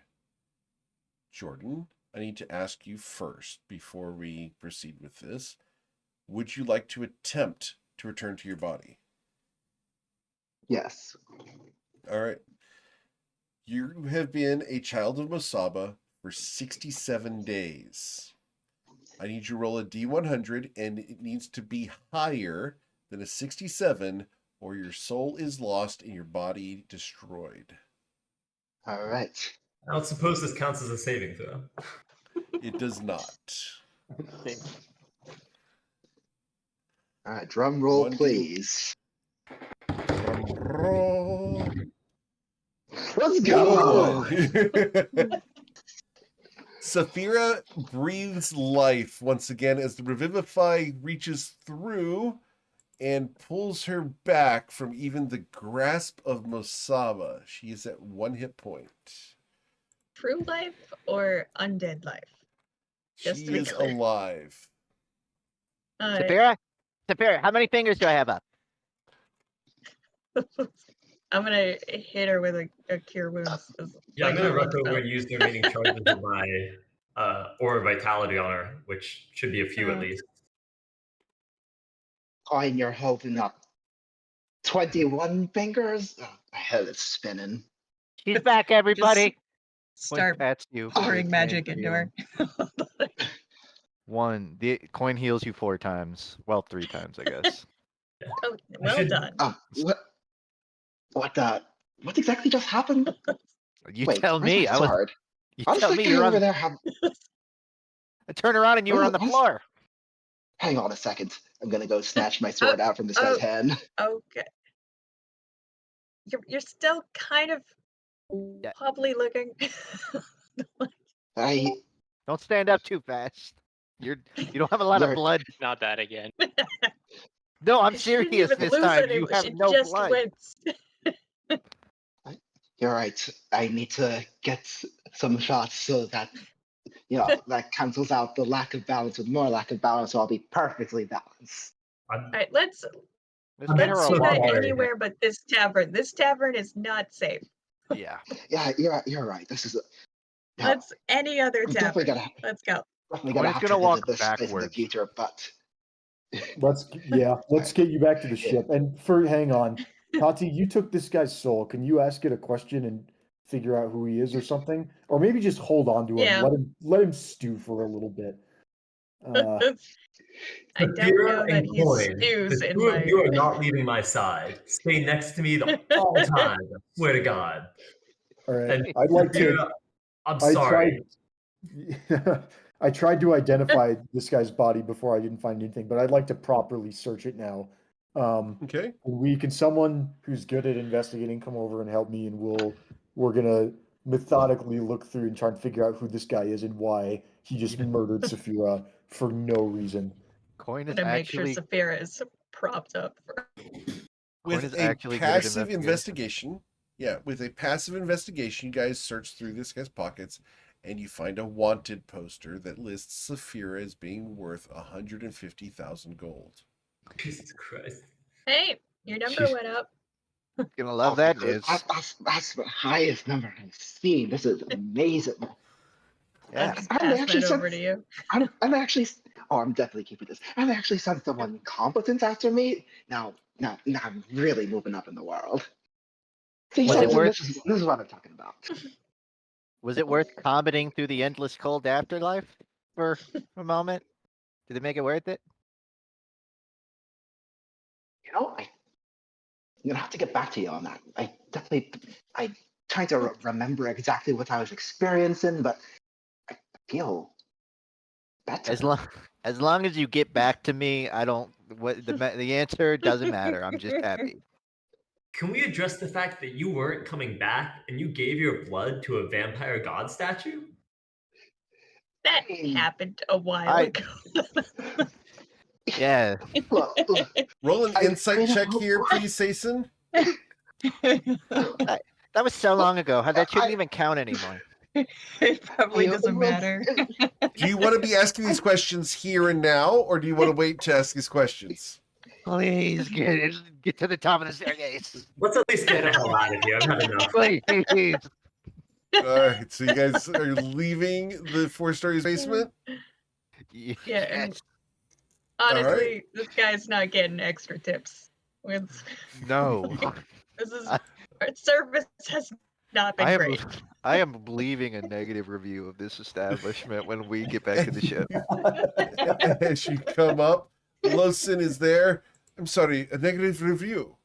Jordan, I need to ask you first before we proceed with this. Would you like to attempt to return to your body. Yes. All right. You have been a child of Masaba for 67 days. I need you to roll a D100, and it needs to be higher than a 67, or your soul is lost and your body destroyed. All right. I don't suppose this counts as a saving throw. It does not. All right. Drum roll, 1D. please. Drum roll. Let's go. Saphira breathes life once again as the Revivify reaches through and pulls her back from even the grasp of Mosaba. She is at 1 hit point. True life or undead life? Just She to be is clear. alive. Saphira, how many fingers do I have up? I'm gonna hit her with a cure wounds. Yeah, I'm like gonna my rush one over spell. and use the remaining charges of my Aura of Vitality on her, which should be a few at least. Coin, you're holding up 21 fingers. Oh, my head is spinning. She's back, everybody. Start That's you. pouring magic into her. The coin heals you 4 times. Well, 3 times, I guess. Oh, well done. What exactly just happened? You Wait, tell where's me. my sword? You How does tell that me guy you're over on. there have? I turn around and you were on the floor. Hang on a second. I'm gonna go snatch my sword out from this guy's hand. Okay. You're still kind of wobbly looking. Don't stand up too fast. You don't have a lot of blood. Not that again. No, I'm She didn't serious even this lose time. any, You have she no just blood. winced. You're right. I need to get some shots so that that cancels out the lack of balance with more lack of balance, so I'll be perfectly balanced. All right, let's get her a do that water. anywhere but this tavern. This tavern is not safe. Yeah. Yeah, you're right. This is Let's any other I'm definitely tavern. Let's go. definitely Coin's gonna have gonna to walk visit this place in the backwards. future, but Let's get you back to the ship. And hang on, Tati, you took this guy's soul. Can you ask it a question and figure out who he is or something? Or maybe just hold on to him. Yeah. Let him stew for a little bit. I don't know that he stews the in two of my. you are not leaving my side. Stay next to me the whole time. I swear to God. All right. And I'd like to. Saphira, I'm sorry. I tried to identify this guy's body before I didn't find anything, but I'd like to properly search it now. Okay. Can someone who's good at investigating come over and help me, and we're gonna methodically look through and try and figure out who this guy is and why he just murdered Saphira for no reason. Coin I'm is gonna make sure actually Saphira is propped up. With a passive investigation, with a passive investigation, you guys search through this guy's pockets and you find a wanted poster that lists Saphira as being worth 150,000 gold. Jesus Christ. Hey, your number went up. Gonna love that news. That's the highest number I've seen. This is amazing. Yeah. I'm actually that over to you. I'm actually. Oh, I'm definitely keeping this. I've actually sent someone competent after me. Now I'm really moving up in the world. See, Was it worth? this is what I'm talking about. Was it worth combating through the endless cold afterlife for a moment? Did it make it worth it? I'm gonna have to get back to you on that. I trying to remember exactly what I was experiencing, but I feel better. As long as you get back to me, I don't. What the answer doesn't matter. I'm just happy. Can we address the fact that you weren't coming back and you gave your blood to a vampire god statue? That happened a while ago. Yeah. Roll an insight check here, please, Sason. That was so long ago. That shouldn't even count anymore. It probably doesn't matter. Do you want to be asking these questions here and now, or do you want to wait to ask these questions? Please get to the top of the staircase. Let's at least get the hell out of here. I've had enough. Please. All right, so you guys are leaving the 4 stories basement? Yeah. Honestly, this guy's not getting extra tips. It's- No. This is I- our service has not been I am great. I am leaving a negative review of this establishment when we get back to the ship. As you come up, Losin is there. I'm sorry, a negative review.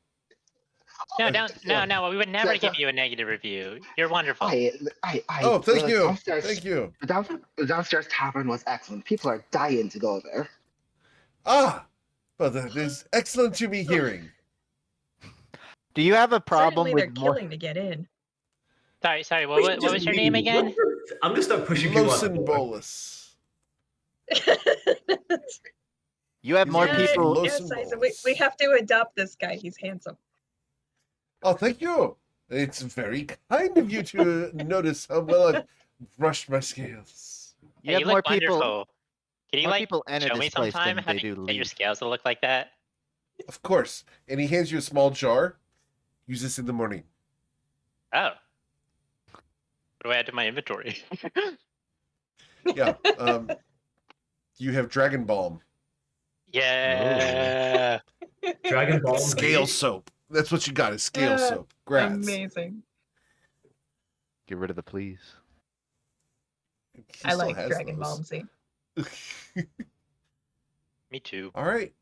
No, Uh, don't. yeah. No. We would never Yeah, give you a negative review. You're wonderful. Oh, thank the you. downstairs- Thank you. The downstairs tavern was excellent. People are dying to go there. Ah, but that is excellent to be hearing. Do you have a problem Certainly, with they're more? killing to get in. Sorry. We What just was your leave. name again? I'm gonna start pushing people out the Losin door. Bolus. You have He's more like Mr. people. Lo- Yes, Lawson Isa, Bowles. we have to adopt this guy. He's handsome. Oh, thank you. It's very kind of you to notice how well I've brushed my scales. You Hey, have you more look people. wonderful. Can you More like people enter show me this place sometime than how they to do get your leave. scales to look like that? Of course. And he hands you a small jar. Use this in the morning. Oh. What do I add to my inventory? Yeah. You have Dragon Balm. Yeah. Dragon Ball Scale Z. soap. That's what you got is scale soap. Grats. Amazing. Get rid of the please. He I still like has Dragon those. Ball Z. Me too. All right.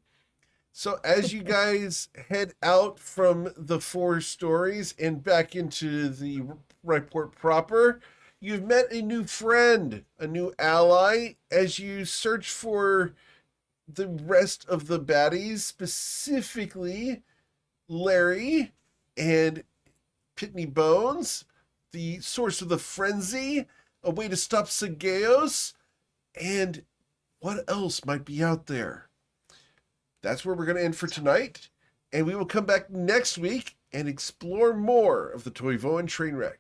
So as you guys head out from the 4 stories and back into the Ryport proper, you've met a new friend, a new ally, as you search for the rest of the baddies, specifically Larry and Pitney Bones, the source of the frenzy, a way to stop Sageos, and what else might be out there? That's where we're going to end for tonight, and we will come back next week and explore more of the Toivoan Trainwreck.